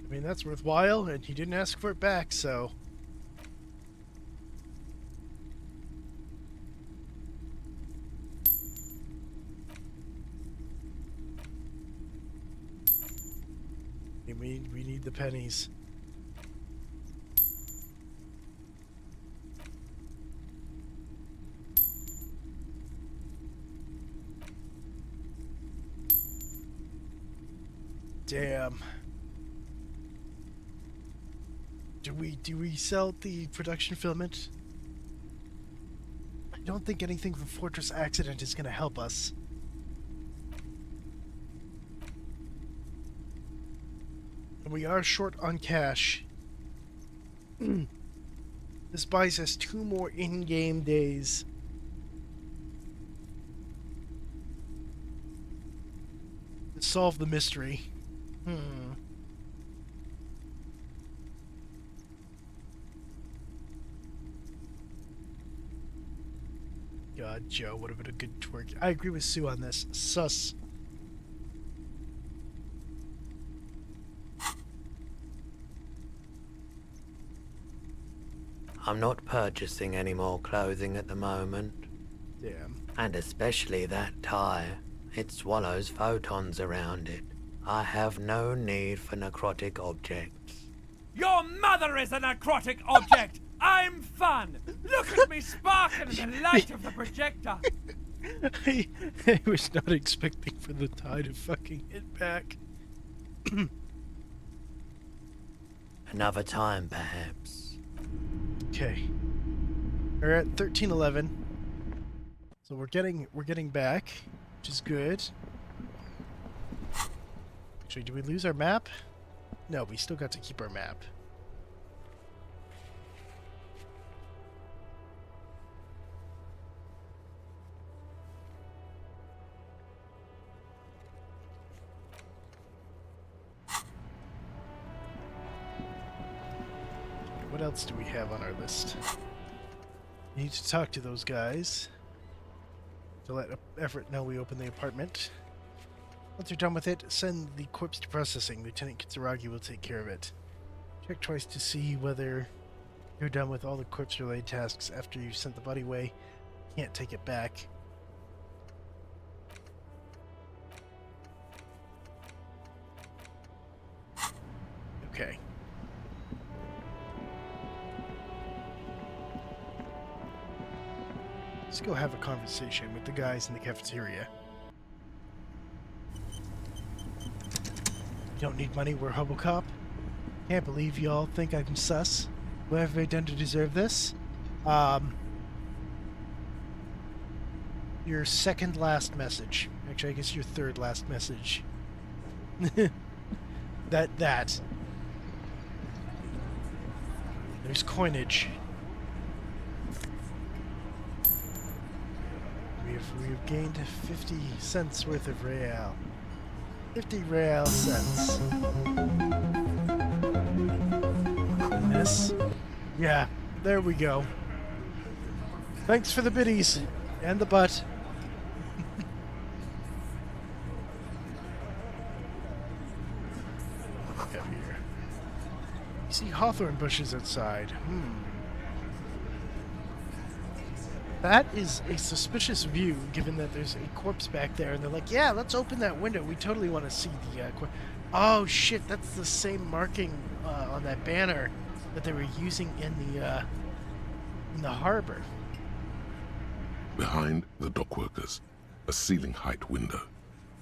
I mean, that's worthwhile, and he didn't ask for it back, so. We need the pennies. Damn. Do we sell the production filament? I don't think anything from Fortress Accident is going to help us. And we are short on cash. This buys us 2 more in-game days. To solve the mystery. God, Joe would have been a good twerk. I agree with Sue on this. Sus. I'm not purchasing any more clothing at the moment. Damn. And especially that tie. It swallows photons around it. I have no need for necrotic objects. Your mother is a necrotic object! I'm fun! Look at me sparkle in the light of the projector! I was not expecting for the tide to fucking hit back. Another time, perhaps. Okay. We're at 1311. So we're getting back, which is good. Actually, did we lose our map? No, we still got to keep our map. What else do we have on our list? We need to talk to those guys to let Evart know we opened the apartment. Once you're done with it, send the corpse to processing. Lieutenant Kitsuragi will take care of it. Check twice to see whether you're done with all the corpse-related tasks after you've sent the body away. Can't take it back. Okay. Let's go have a conversation with the guys in the cafeteria. You don't need money, we're Hobocop. Can't believe y'all think I'm sus. What have I done to deserve this? Your second last message. Actually, I guess your third last message. That. There's coinage. We've gained 50 cents worth of real. 50 real cents. And this? Yeah, there we go. Thanks for the biddies. And the butt. Look up here. You see hawthorn bushes outside. That is a suspicious view, given that there's a corpse back there, and they're like, yeah, let's open that window. We totally want to see the corpse. Oh, shit, that's the same marking on that banner that they were using in the harbor. Behind the dockworkers, a ceiling-height window.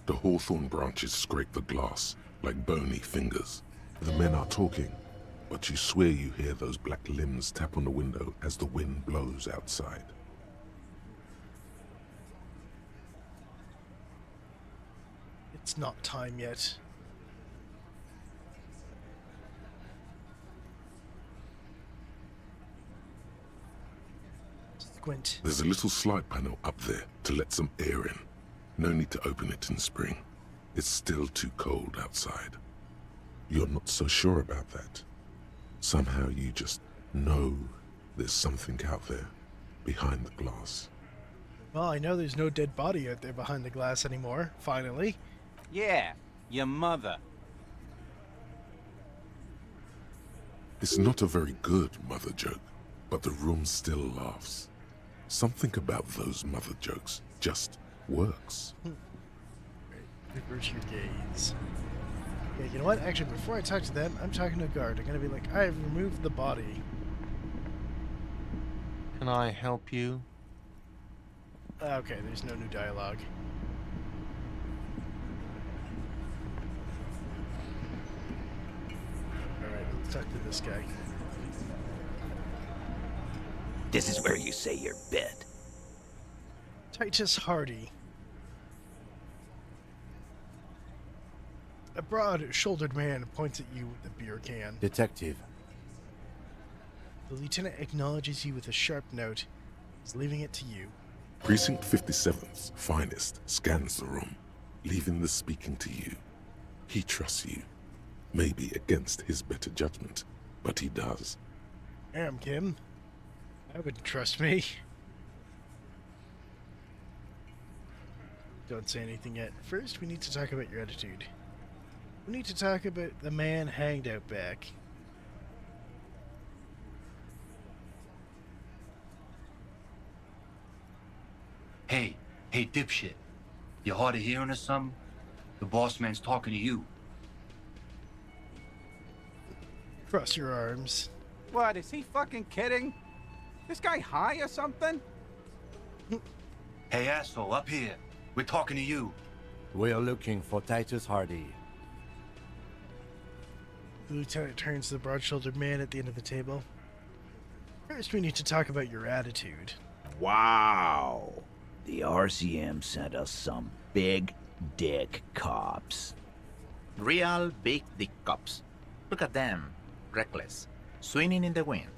The hawthorn branches scrape the glass like bony fingers. The men are talking, but you swear you hear those black limbs tap on the window as the wind blows outside. It's not time yet. Squint. There's a little slide panel up there to let some air in. No need to open it in spring. It's still too cold outside. You're not so sure about that. Somehow you just know there's something out there behind the glass. Well, I know there's no dead body out there behind the glass anymore, finally. Yeah, your mother. It's not a very good mother joke, but the room still laughs. Something about those mother jokes just works. Reverse your gaze. Yeah, you know what? Actually, before I talk to them, I'm talking to a guard. I'm gonna be like, I have removed the body. Can I help you? Okay, there's no new dialogue. Alright, let's talk to this guy. This is where you say your bit. Titus Hardie. A broad-shouldered man points at you with a beer can. Detective. The lieutenant acknowledges you with a sharp note. He's leaving it to you. Precinct 57's finest scans the room, leaving the speaking to you. He trusts you. Maybe against his better judgment, but he does. Damn, Kim. I wouldn't trust me. Don't say anything yet. First, we need to talk about your attitude. We need to talk about the man hanged out back. Hey, dipshit. You hard of hearing or something? The boss man's talking to you. Cross your arms. What, is he fucking kidding? This guy high or something? Hey, asshole, up here. We're talking to you. We're looking for Titus Hardie. The lieutenant turns to the broad-shouldered man at the end of the table. First, we need to talk about your attitude. Wow. The RCM sent us some big dick cops. Real big dick cops. Look at them. Reckless. Swinging in the wind.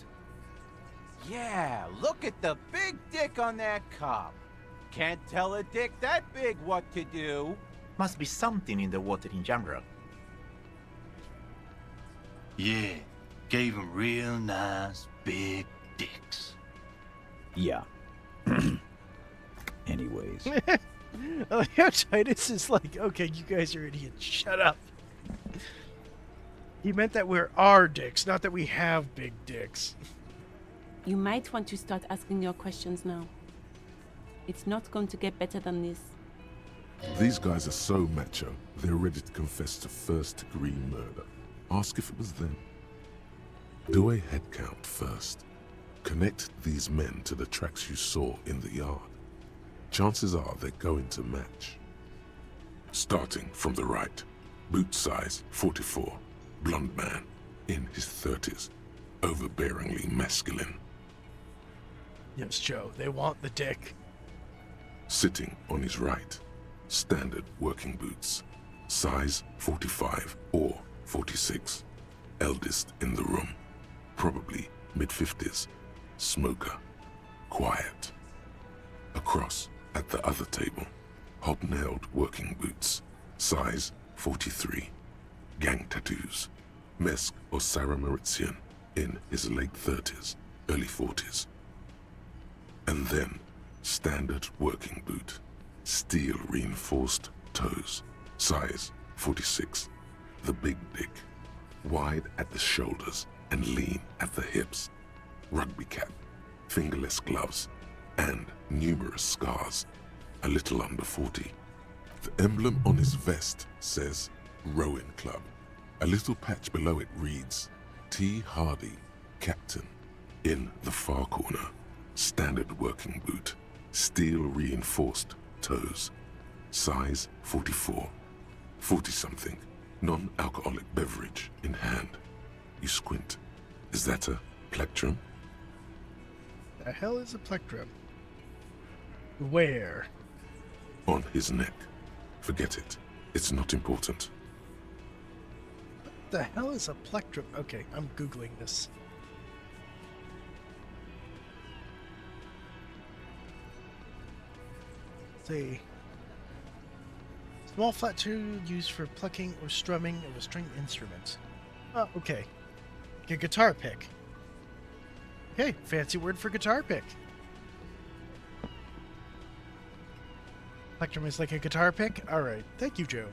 Yeah, look at the big dick on that cop. Can't tell a dick that big what to do. Must be something in the water in general. Yeah, gave him real nice big dicks. Yeah. Anyways. Oh, yeah, Titus is like, okay, you guys are idiots. Shut up. He meant that we're our dicks, not that we have big dicks. You might want to start asking your questions now. It's not going to get better than this. These guys are so macho, they're ready to confess to first-degree murder. Ask if it was them. Do a head count first. Connect these men to the tracks you saw in the yard. Chances are they're going to match. Starting from the right, boot size 44, blonde man, in his 30s, overbearingly masculine. Yes, Joe, they want the dick. Sitting on his right, standard working boots, size 45 or 46, eldest in the room, probably mid-50s, smoker, quiet. Across at the other table, hobnailed working boots, size 43, gang tattoos, Mesk or Sarah Mauritian, in his late 30s, early 40s. And then, standard working boot, steel reinforced toes, size 46, the big dick, wide at the shoulders and lean at the hips, rugby cap, fingerless gloves, and numerous scars, a little under 40. The emblem on his vest says Rowing Club. A little patch below it reads T. Hardie, Captain. In the far corner, standard working boot, steel reinforced toes, size 44, 40-something, non-alcoholic beverage in hand. You squint. Is that a plectrum? The hell is a plectrum? Where? On his neck. Forget it. It's not important. What the hell is a plectrum? Okay, I'm Googling this. See. Small flat tool used for plucking or strumming of a string instrument. Oh, okay. Like a guitar pick. Okay, fancy word for guitar pick. Plectrum is like a guitar pick? Alright, thank you, Joe.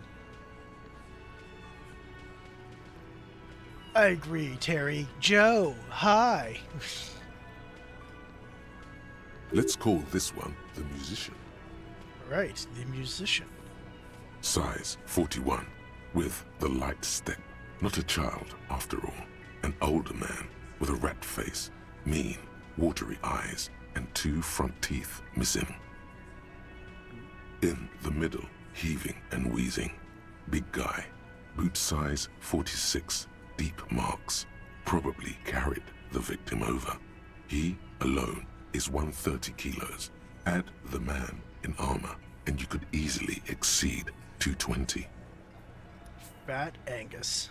I agree, Terry. Joe, hi. Let's call this one the musician. Right, the musician. Size 41, with the light step. Not a child, after all. An older man with a rat face, mean, watery eyes, and 2 front teeth missing. In the middle, heaving and wheezing. Big guy, boot size 46, deep marks. Probably carried the victim over. He, alone, is 130 kilos. Add the man in armor, and you could easily exceed 220. Fat Angus.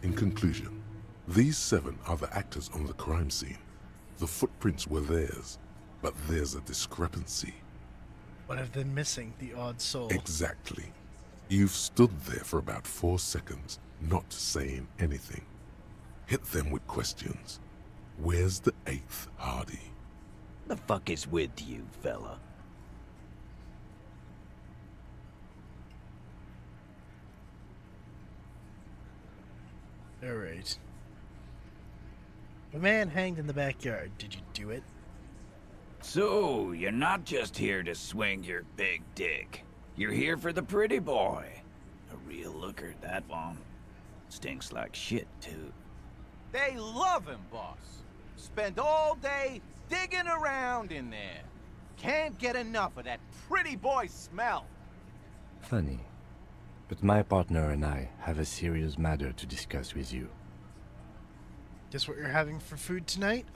In conclusion, these 7 are the actors on the crime scene. The footprints were theirs, but there's a discrepancy. What have them missing, the odd soul? Exactly. You've stood there for about 4 seconds, not saying anything. Hit them with questions. Where's the 8th Hardie? The fuck is with you, fella? Alright. A man hanged in the backyard. Did you do it? So, you're not just here to swing your big dick. You're here for the pretty boy. A real looker, that one. Stinks like shit, too. They love him, boss. Spend all day digging around in there. Can't get enough of that pretty boy smell. Funny. But my partner and I have a serious matter to discuss with you. Guess what you're having for food tonight?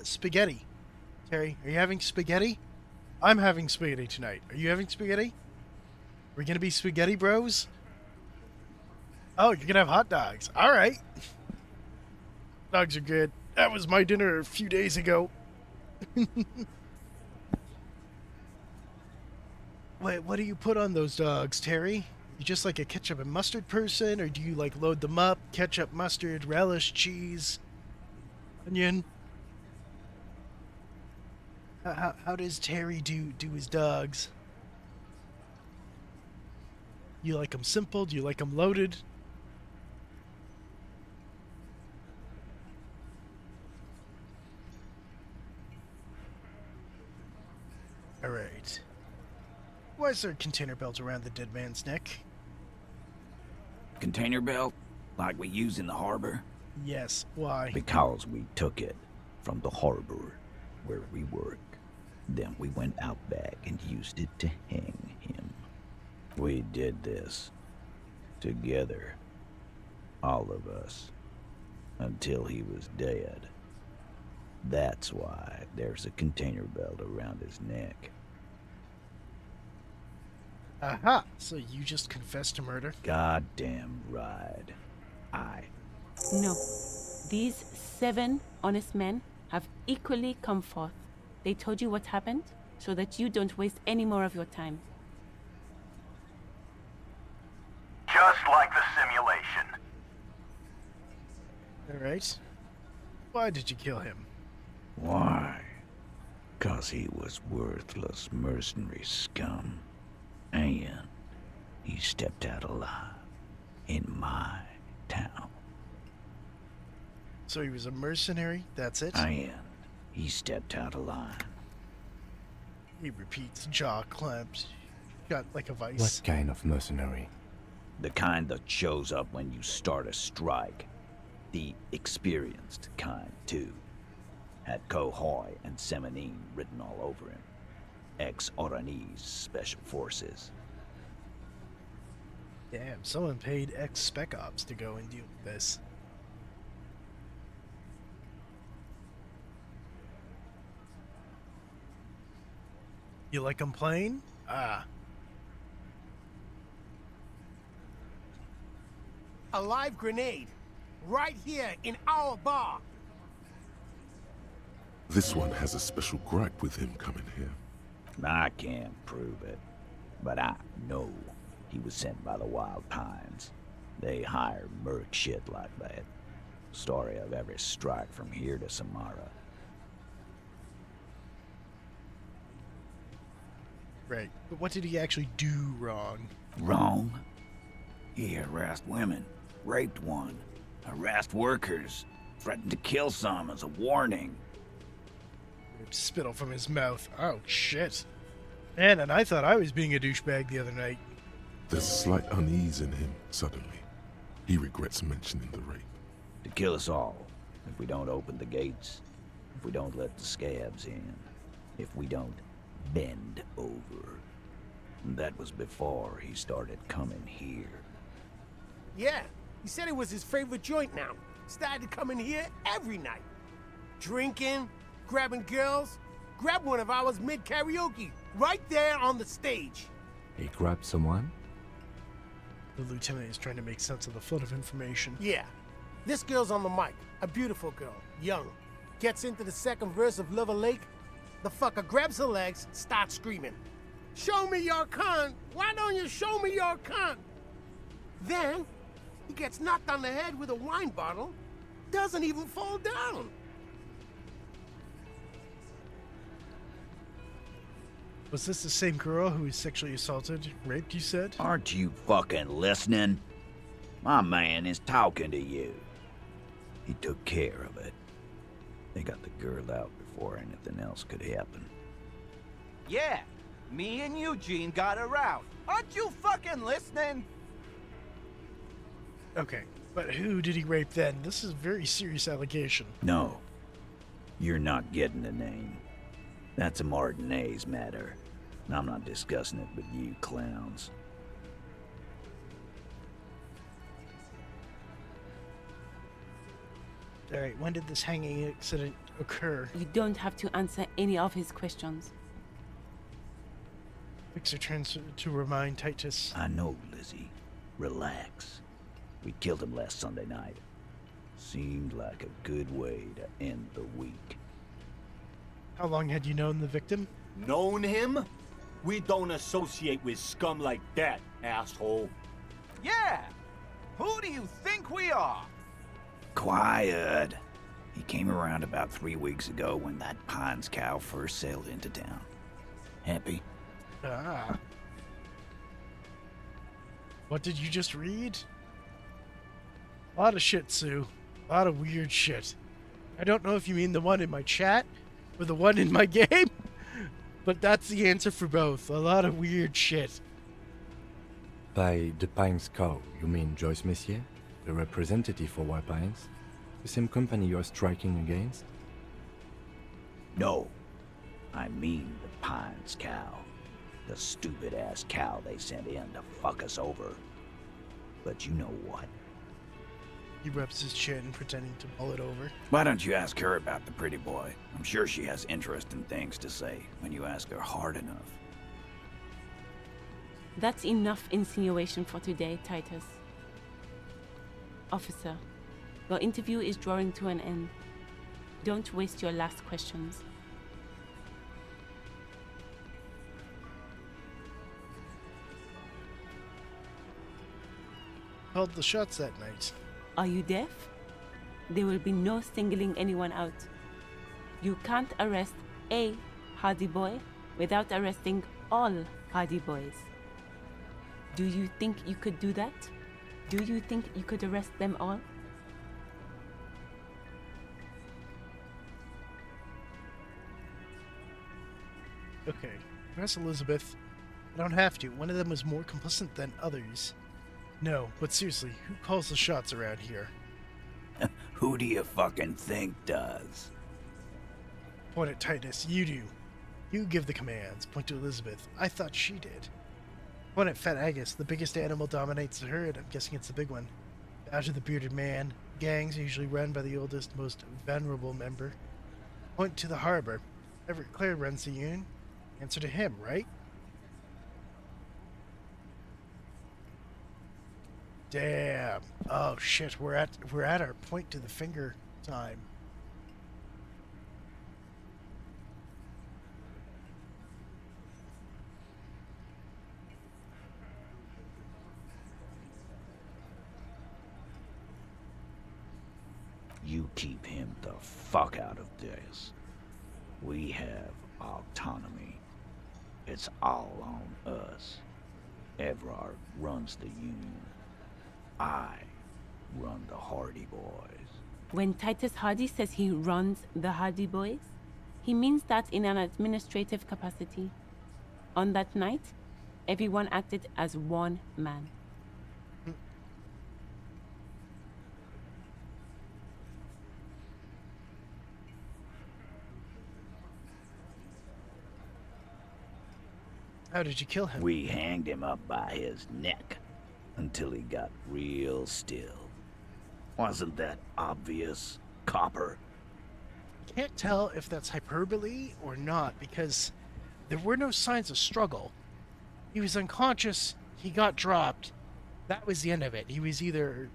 Spaghetti. Terry, are you having spaghetti? I'm having spaghetti tonight. Are you having spaghetti? We're gonna be spaghetti bros? Oh, you're gonna have hot dogs. Alright. Dogs are good. That was my dinner a few days ago. Wait, what do you put on those dogs, Terry? You just like a ketchup and mustard person, or do you like load them up? Ketchup, mustard, relish, cheese, onion? How does Terry do his dogs? You like them simple? Do you like them loaded? Alright. Why is there a container belt around the dead man's neck? Container belt? Like we use in the harbor? Yes, why? Because we took it from the harbor where we work. Then we went out back and used it to hang him. We did this together, all of us, until he was dead. That's why there's a container belt around his neck. Aha! So you just confessed to murder? Goddamn right. No. These 7 honest men have equally come forth. They told you what happened, so that you don't waste any more of your time. Just like the simulation. Alright. Why did you kill him? Why? 'Cause he was worthless mercenary scum. And he stepped out alive in my town. So he was a mercenary? That's it? And he stepped out alive. He repeats, jaw clamps, got like a vice. What kind of mercenary? The kind that shows up when you start a strike. The experienced kind, too. Had Kohoi and Semenine written all over him. Ex-Oranese Special Forces. Damn, someone paid ex-Spec Ops to go and deal with this. You like them plain? Ah. A live grenade. Right here in our bar. This one has a special gripe with him coming here. I can't prove it, but I know he was sent by the Wild Pines. They hire merc shit like that. Story of every strike from here to Samara. Right, but what did he actually do wrong? Wrong? He harassed women, raped one, harassed workers, threatened to kill some as a warning. Spittle from his mouth. Oh, shit. Man, and I thought I was being a douchebag the other night. There's slight unease in him, suddenly. He regrets mentioning the rape. To kill us all, if we don't open the gates, if we don't let the scabs in, if we don't bend over. That was before he started coming here. Yeah, he said it was his favorite joint now. Started coming here every night. Drinking, grabbing girls. Grab one of ours mid-karaoke, right there on the stage. He grabbed someone? The lieutenant is trying to make sense of the flood of information. Yeah. This girl's on the mic. A beautiful girl. Young. Gets into the second verse of Liver Lake. The fucker grabs her legs, starts screaming. Show me your cunt! Why don't you show me your cunt? Then, he gets knocked on the head with a wine bottle. Doesn't even fall down. Was this the same girl who was sexually assaulted, raped, you said? Aren't you fucking listening? My man is talking to you. He took care of it. They got the girl out before anything else could happen. Yeah, me and Eugene got her out. Aren't you fucking listening? Okay, But who did he rape then? This is a very serious allegation. No. You're not getting the name. That's a Martinez matter. And I'm not discussing it with you clowns. Alright, when did this hanging accident occur? You don't have to answer any of his questions. Fixer turns to remind Titus. I know, Lizzie. Relax. We killed him last Sunday night. Seemed like a good way to end the week. How long had you known the victim? Known him? We don't associate with scum like that, asshole. Yeah! Who do you think we are? Quiet. He came around about 3 weeks ago when that Pines cow first sailed into town. Happy? Ah. What did you just read? A lot of shit, Sue. A lot of weird shit. I don't know if you mean the one in my chat or the one in my game, but that's the answer for both. A lot of weird shit. By the Pines cow, you mean Joyce Messier, the representative for White Pines? The same company you're striking against? No. I mean the Pines cow. The stupid-ass cow they sent in to fuck us over. But you know what? He rubs his chin, pretending to mull it over. Why don't you ask her about the pretty boy? I'm sure she has interesting things to say when you ask her hard enough. That's enough insinuation for today, Titus. Officer, your interview is drawing to an end. Don't waste your last questions. Called the shots that night. Are you deaf? There will be no singling anyone out. You can't arrest a Hardie Boy without arresting all Hardie Boys. Do you think you could do that? Do you think you could arrest them all? Okay, arrest Elizabeth. I don't have to. One of them was more complicit than others. No, but seriously, who calls the shots around here? Who do you fucking think does? Point at Titus, you do. You give the commands. Point to Elizabeth. I thought she did. Point at Fat Agus. The biggest animal dominates the herd. I'm guessing it's the big one. Bow to the bearded man. Gangs are usually run by the oldest, most venerable member. Point to the harbor. Evart Claire runs the union. Answer to him, right? Damn. Oh shit, we're at our point to the finger time. You keep him the fuck out of this. We have autonomy. It's all on us. Evart runs the union. I run the Hardie Boys. When Titus Hardie says he runs the Hardie Boys, he means that in an administrative capacity. On that night, everyone acted as one man. How did you kill him? We hanged him up by his neck until he got real still. Wasn't that obvious, Copper? Can't tell if that's hyperbole or not because there were no signs of struggle. He was unconscious, he got dropped. That was the end of it. He was either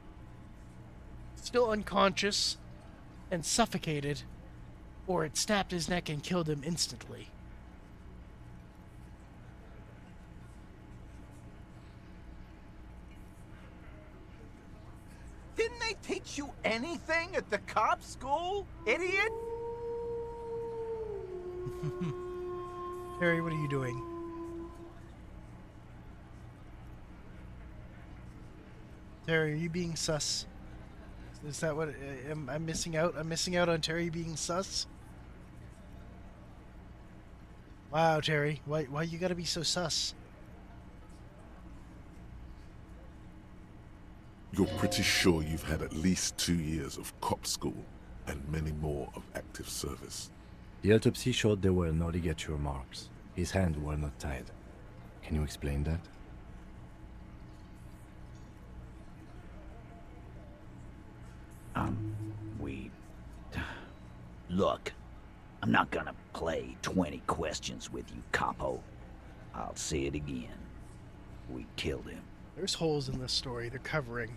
still unconscious and suffocated, or it snapped his neck and killed him instantly. Didn't they teach you anything at the cop school, idiot? Terry, what are you doing? Terry, are you being sus? Is that what I'm missing out? I'm missing out on Terry being sus? Wow, Terry, why you gotta be so sus? You're pretty sure you've had at least 2 years of cop school and many more of active service. The autopsy showed there were no ligature marks. His hands were not tied. Can you explain that? Look, I'm not gonna play 20 questions with you, capo. I'll say it again. We killed him. There's holes in this story they're covering.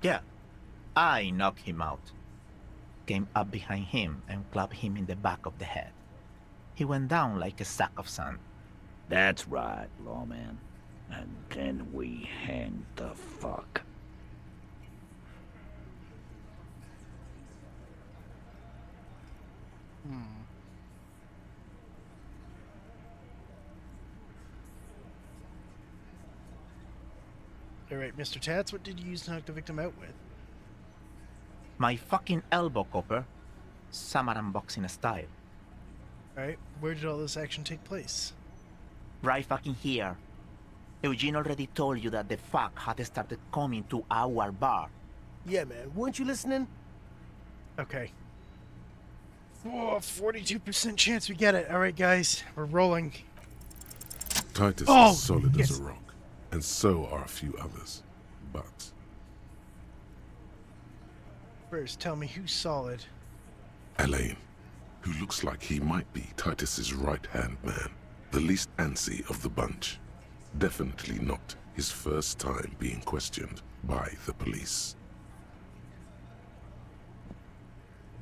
Yeah, I knocked him out. Came up behind him and clapped him in the back of the head. He went down like a sack of sand. That's right, lawman. And then we hanged the fuck. Alright, Mr. Tats, what did you use to knock the victim out with? My fucking elbow, copper. Samaran boxing style. Alright, where did all this action take place? Right fucking here. Eugene already told you that the fuck had started coming to our bar. Yeah, man. Weren't you listening? Okay. Oh, 42% chance we get it. Alright, guys, we're rolling. Titus Oh, is solid yes. as a rock, and so are a few others. But First, tell me who's solid. Elaine, who looks like he might be Titus's right-hand man, the least antsy of the bunch. Definitely not his first time being questioned by the police.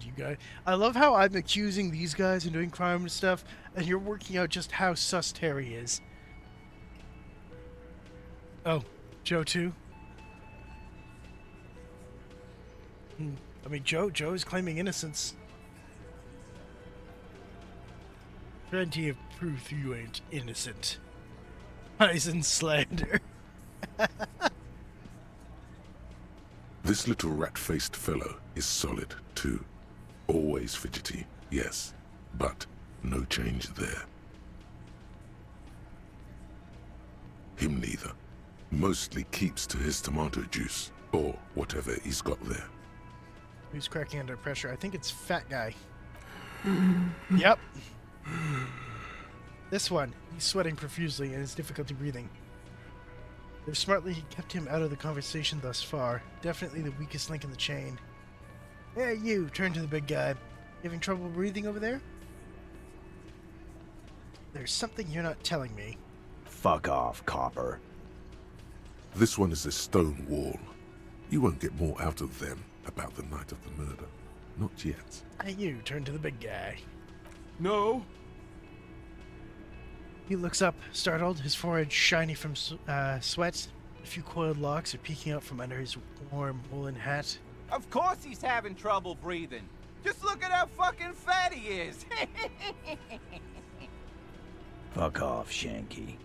You guys, I love how I'm accusing these guys and doing crime and stuff, and you're working out just how sus Terry is. Oh, Joe too? I mean, Joe is claiming innocence. Plenty of proof you ain't innocent. Eisen slander. This little rat-faced fellow is solid, too. Always fidgety, yes, but no change there. Him neither. Mostly keeps to his tomato juice, or whatever he's got there. Who's cracking under pressure? I think it's fat guy. Yep. This one. He's sweating profusely and has difficulty breathing. They've smartly kept him out of the conversation thus far. Definitely the weakest link in the chain. Hey, you! Turn to the big guy. You having trouble breathing over there? There's something you're not telling me. Fuck off, copper. This one is a stone wall. You won't get more out of them about the night of the murder. Not yet. Hey, you! Turn to the big guy. No. He looks up, startled, his forehead shiny from sweat. A few coiled locks are peeking out from under his warm woolen hat. Of course he's having trouble breathing. Just look at how fucking fat he is. Fuck off, Shanky.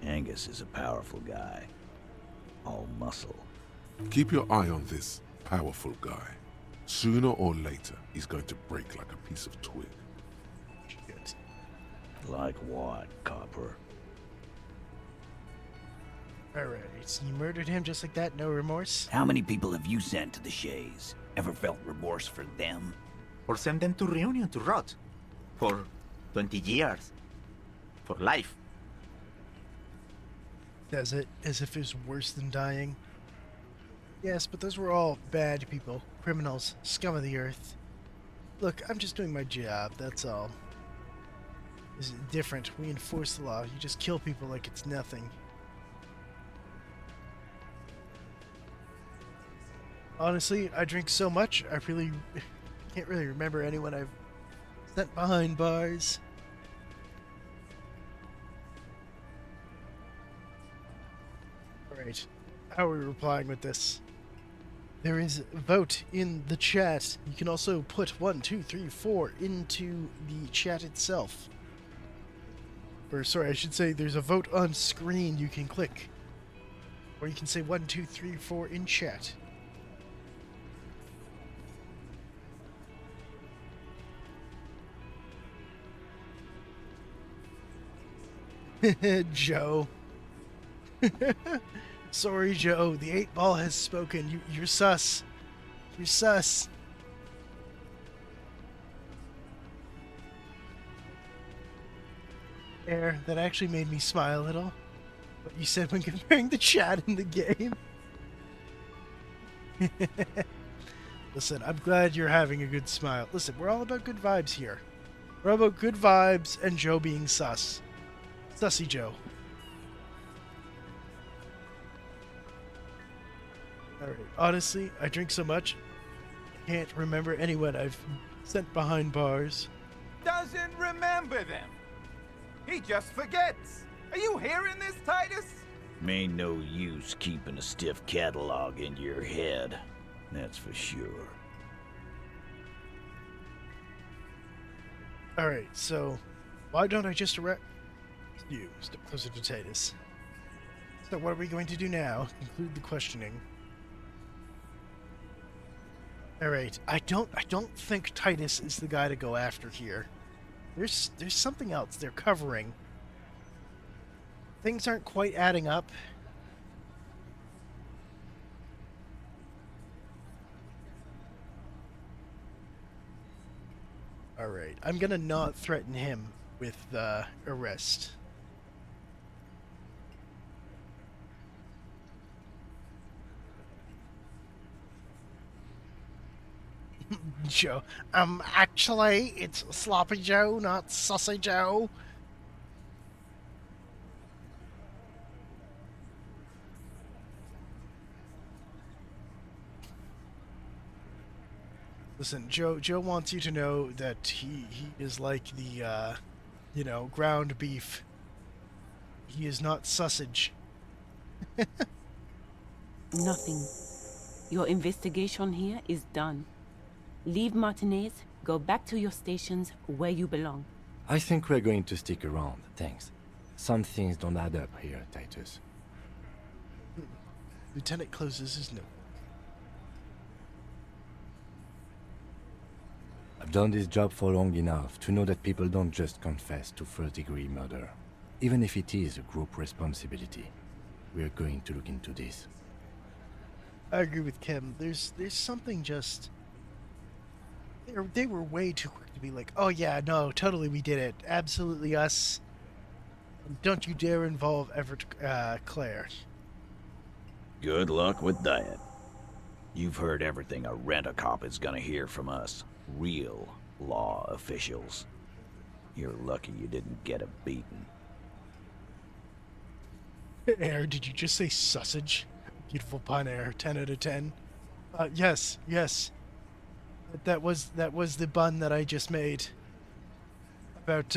Angus is a powerful guy. All muscle. Keep your eye on this powerful guy. Sooner or later, he's going to break like a piece of twig. Shit. Like what, copper? Alright, you murdered him just like that, no remorse? How many people have you sent to the Shays? Ever felt remorse for them? Or send them to Reunion to rot. For 20 years. For life. Does it, as if it was worse than dying. Yes, but those were all bad people. Criminals. Scum of the earth. Look, I'm just doing my job, that's all. This is different. We enforce the law. You just kill people like it's nothing. Honestly, I drink so much, I really can't really remember anyone I've sent behind bars. Alright, how are we replying with this? There is a vote in the chat. You can also put 1, 2, 3, 4 into the chat itself. Or sorry, I should say there's a vote on screen you can click. Or you can say 1, 2, 3, 4 in chat. Joe. Sorry, Joe. The 8-ball has spoken. You're sus. You're sus. Air, that actually made me smile a little. What you said when comparing the chat in the game. Listen, I'm glad you're having a good smile. Listen, we're all about good vibes here. We're all about good vibes and Joe being sus. Sussy Joe. Alright, honestly, I drink so much, I can't remember anyone I've sent behind bars. Doesn't remember them. He just forgets. Are you hearing this, Titus? Ain't no use keeping a stiff catalog in your head. That's for sure. Alright, so why don't I just arrest you? Step closer to Titus. So what are we going to do now? Conclude the questioning. Alright, I don't think Titus is the guy to go after here. There's something else they're covering. Things aren't quite adding up. Alright, I'm gonna not threaten him with arrest. Joe. Actually, it's Sloppy Joe, not Sussy Joe. Listen, Joe wants you to know that he is like the, ground beef. He is not sausage. Nothing. Your investigation here is done. Leave Martinez, go back to your stations where you belong. I think we're going to stick around, thanks. Some things don't add up here, Titus. Lieutenant closes his note. I've done this job for long enough to know that people don't just confess to first-degree murder. Even if it is a group responsibility, we're going to look into this. I agree with Kim. There's something just... They were way too quick to be like, oh yeah, no, totally we did it. Absolutely us. Don't you dare involve Evart Claire. Good luck with that. You've heard everything a rent-a-cop is gonna hear from us. Real law officials. You're lucky you didn't get a beating. Air, did you just say sausage? Beautiful pun, Air. 10 out of 10. Yes. That was the bun that I just made. About,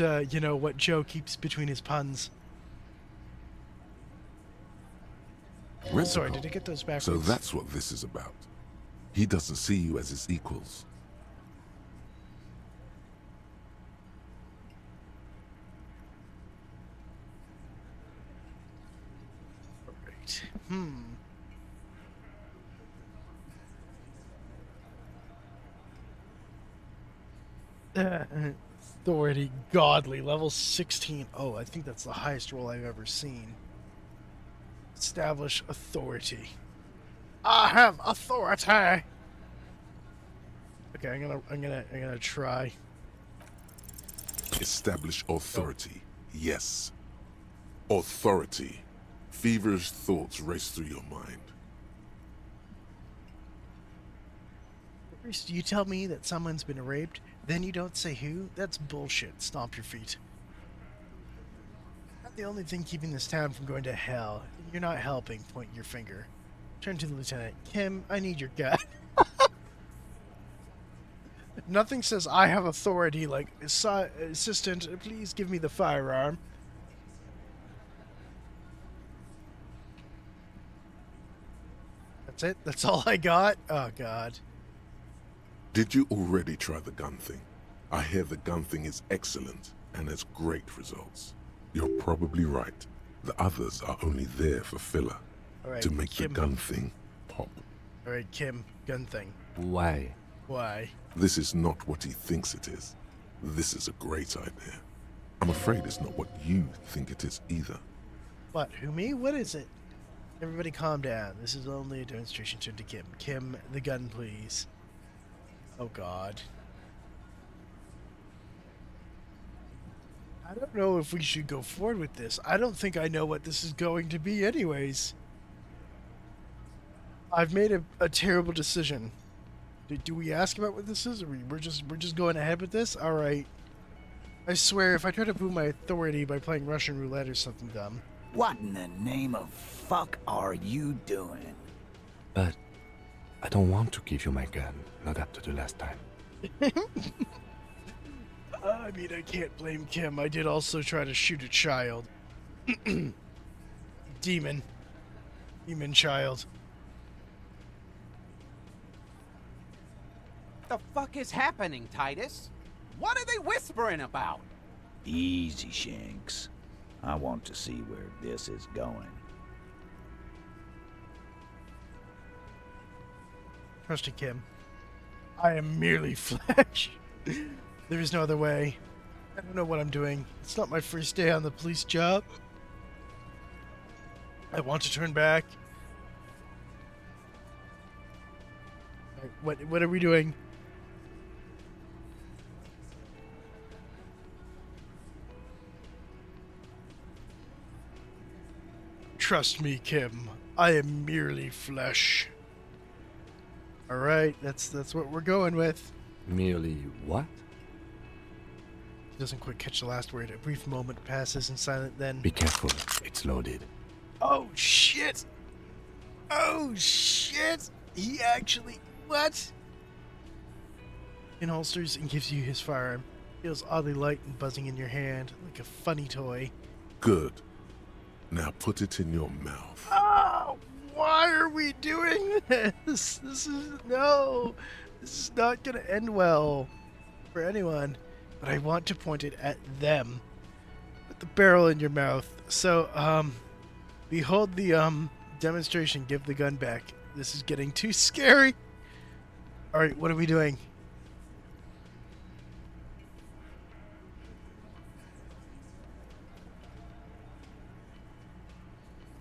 what Joe keeps between his puns. Sorry, did I get those backwards? So that's what this is about. He doesn't see you as his equals. Right. Authority, godly, level 16. Oh, I think that's the highest roll I've ever seen. Establish authority. I have authority. Okay, I'm gonna try. Establish authority. Yes. Authority. Feverish thoughts race through your mind. First, you tell me that someone's been raped, then you don't say who? That's bullshit. Stomp your feet. Not the only thing keeping this town from going to hell. You're not helping. Point your finger. Turn to the lieutenant. Kim, I need your gun. Nothing says I have authority like, assistant, please give me the firearm. That's it? That's all I got? Oh, God. Did you already try the gun thing? I hear the gun thing is excellent and has great results. You're probably right. The others are only there for filler. Right, to make Kim. the gun thing pop. Alright, Kim, gun thing. Why? Why? This is not what he thinks it is. This is a great idea. I'm afraid it's not what you think it is either. What, who, me? What is it? Everybody calm down. This is only a demonstration turn to Kim. Kim, the gun, please. Oh, God. I don't know if we should go forward with this. I don't think I know what this is going to be anyways. I've made a terrible decision. Do we ask about what this is, or we're just going ahead with this? All right. I swear, if I try to prove my authority by playing Russian roulette or something dumb. What in the name of fuck are you doing? But I don't want to give you my gun, not after the last time. I mean, I can't blame Kim. I did also try to shoot a child. Demon child. The fuck is happening, Titus? What are they whispering about? Easy, Shanks. I want to see where this is going. Trust me, Kim. I am merely flesh. There is no other way. I don't know what I'm doing. It's not my first day on the police job. I want to turn back. What are we doing? Trust me, Kim. I am merely flesh. All right, that's what we're going with. Merely what? He doesn't quite catch the last word. A brief moment passes in silence, then... Be careful. It's loaded. Oh, shit! Oh, shit! He actually... What? He holsters and gives you his firearm. Feels oddly light and buzzing in your hand, like a funny toy. Good. Now put it in your mouth. Oh, why are we doing this? This is not gonna end well for anyone. But I want to point it at them. Put the barrel in your mouth. So, behold the demonstration. Give the gun back. This is getting too scary. All right, what are we doing?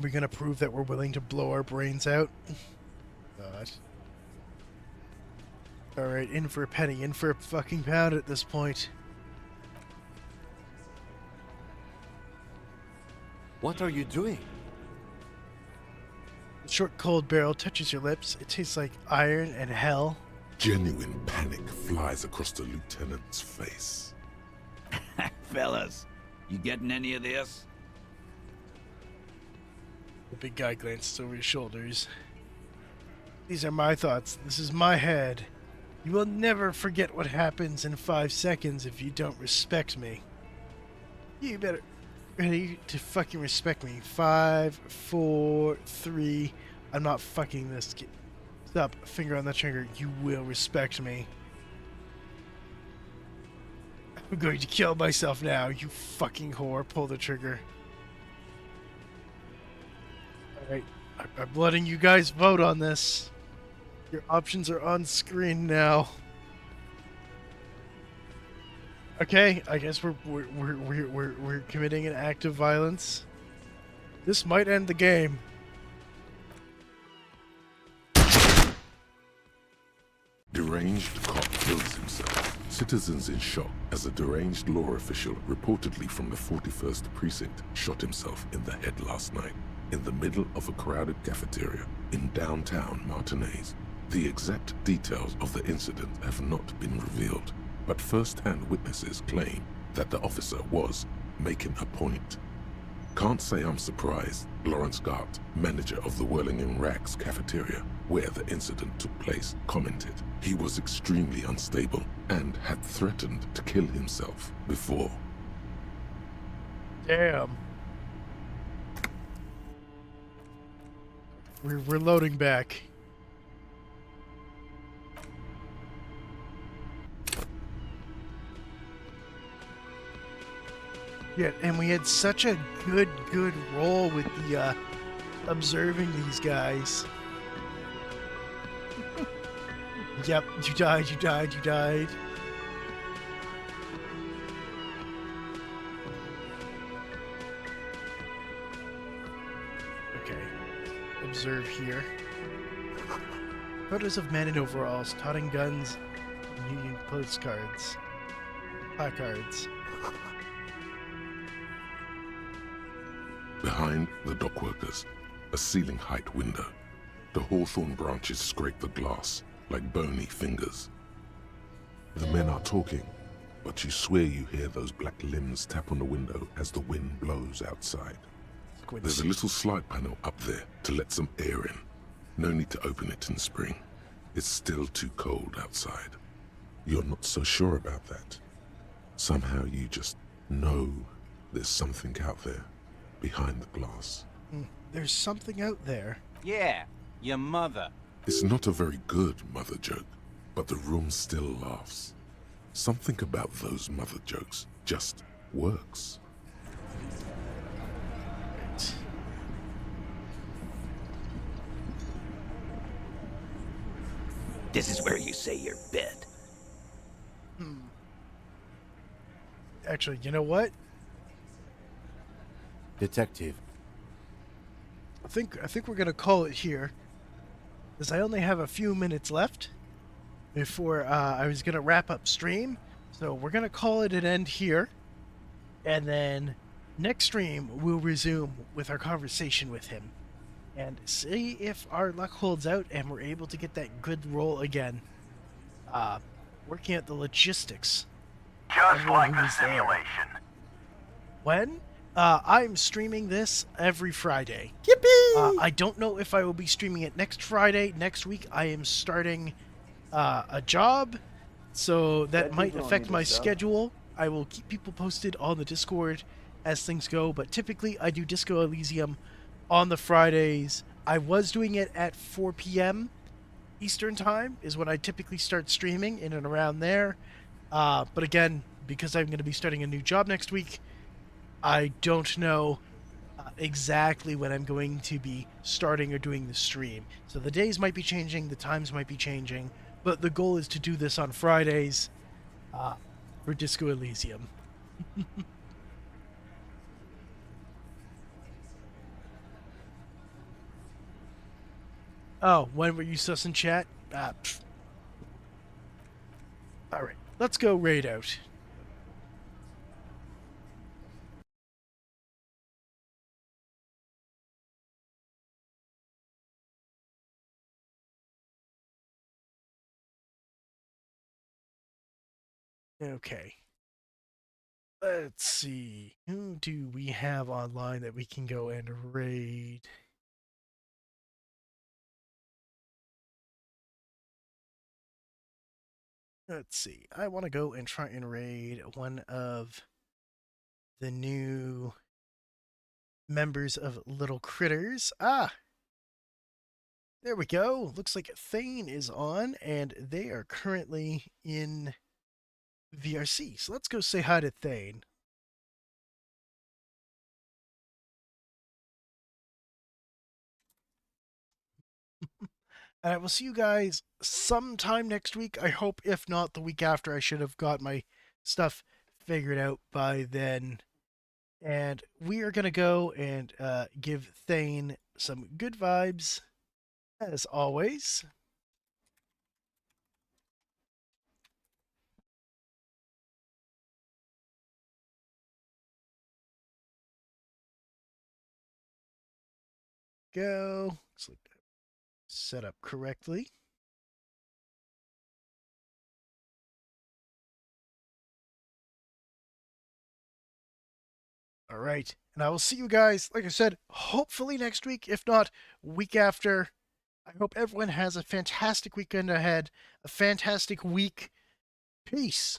We're gonna prove that we're willing to blow our brains out. God. All right, in for a penny, in for a fucking pound at this point. What are you doing? The short, cold barrel touches your lips. It tastes like iron and hell. Genuine panic flies across the lieutenant's face. Fellas, you getting any of this? The big guy glances over his shoulders. These are my thoughts. This is my head. You will never forget what happens in 5 seconds if you don't respect me. You better ready to fucking respect me. 5, 4, 3. I'm not fucking this kid. Stop. Finger on the trigger. You will respect me. I'm going to kill myself now. You fucking whore. Pull the trigger. Alright. I'm letting you guys vote on this. Your options are on screen now. Okay, I guess we're committing an act of violence. This might end the game. Deranged cop kills himself. Citizens in shock as a deranged law official reportedly from the 41st precinct shot himself in the head last night in the middle of a crowded cafeteria in downtown Martinez. The exact details of the incident have not been revealed, but first-hand witnesses claim that the officer was making a point. Can't say I'm surprised. Lawrence Gart, manager of the Whirling in Rags cafeteria, where the incident took place, commented he was extremely unstable and had threatened to kill himself before. Damn. We're loading back. Yeah, and we had such a good roll with the observing these guys. Yep, you died. Okay. observe here. Photos of men in overalls, toting guns, and Union postcards. Placards. Behind the dockworkers, a ceiling-height window. The hawthorn branches scrape the glass like bony fingers. The men are talking, but you swear you hear those black limbs tap on the window as the wind blows outside. There's a little slide panel up there to let some air in. No need to open it in spring. It's still too cold outside. You're not so sure about that. Somehow you just know there's something out there, behind the glass. There's something out there. Yeah, your mother. It's not a very good mother joke, but the room still laughs. Something about those mother jokes just works. This is where you say your bit. Actually, you know what? Detective. I think we're gonna call it here, because I only have a few minutes left before I was gonna wrap up stream. So we're gonna call it an end here, and then next stream we'll resume with our conversation with him and see if our luck holds out and we're able to get that good roll again. Working out the logistics. Just like the simulation. When? I'm streaming this every Friday. Yippee! I don't know if I will be streaming it next Friday. Next week I am starting a job, so that might affect my schedule. I will keep people posted on the Discord as things go, but typically I do Disco Elysium on the Fridays. I was doing it at 4 p.m. Eastern Time is when I typically start streaming, in and around there. But again, because I'm going to be starting a new job next week, I don't know exactly when I'm going to be starting or doing the stream. So the days might be changing, the times might be changing, but the goal is to do this on Fridays for Disco Elysium. Oh, when were you sus in chat? Alright, let's go raid out. Okay. Let's see. Who do we have online that we can go and raid? Let's see. I want to go and try and raid one of the new members of Little Critters. There we go. Looks like Thane is on, and they are currently in VRC. So let's go say hi to Thane. And I will see you guys sometime next week. I hope, if not the week after. I should have got my stuff figured out by then. And we are going to go and give Thane some good vibes, as always. Go. Looks like that set up correctly. All right. And I will see you guys, like I said, hopefully next week, if not week after. I hope everyone has a fantastic weekend ahead, a fantastic week. Peace.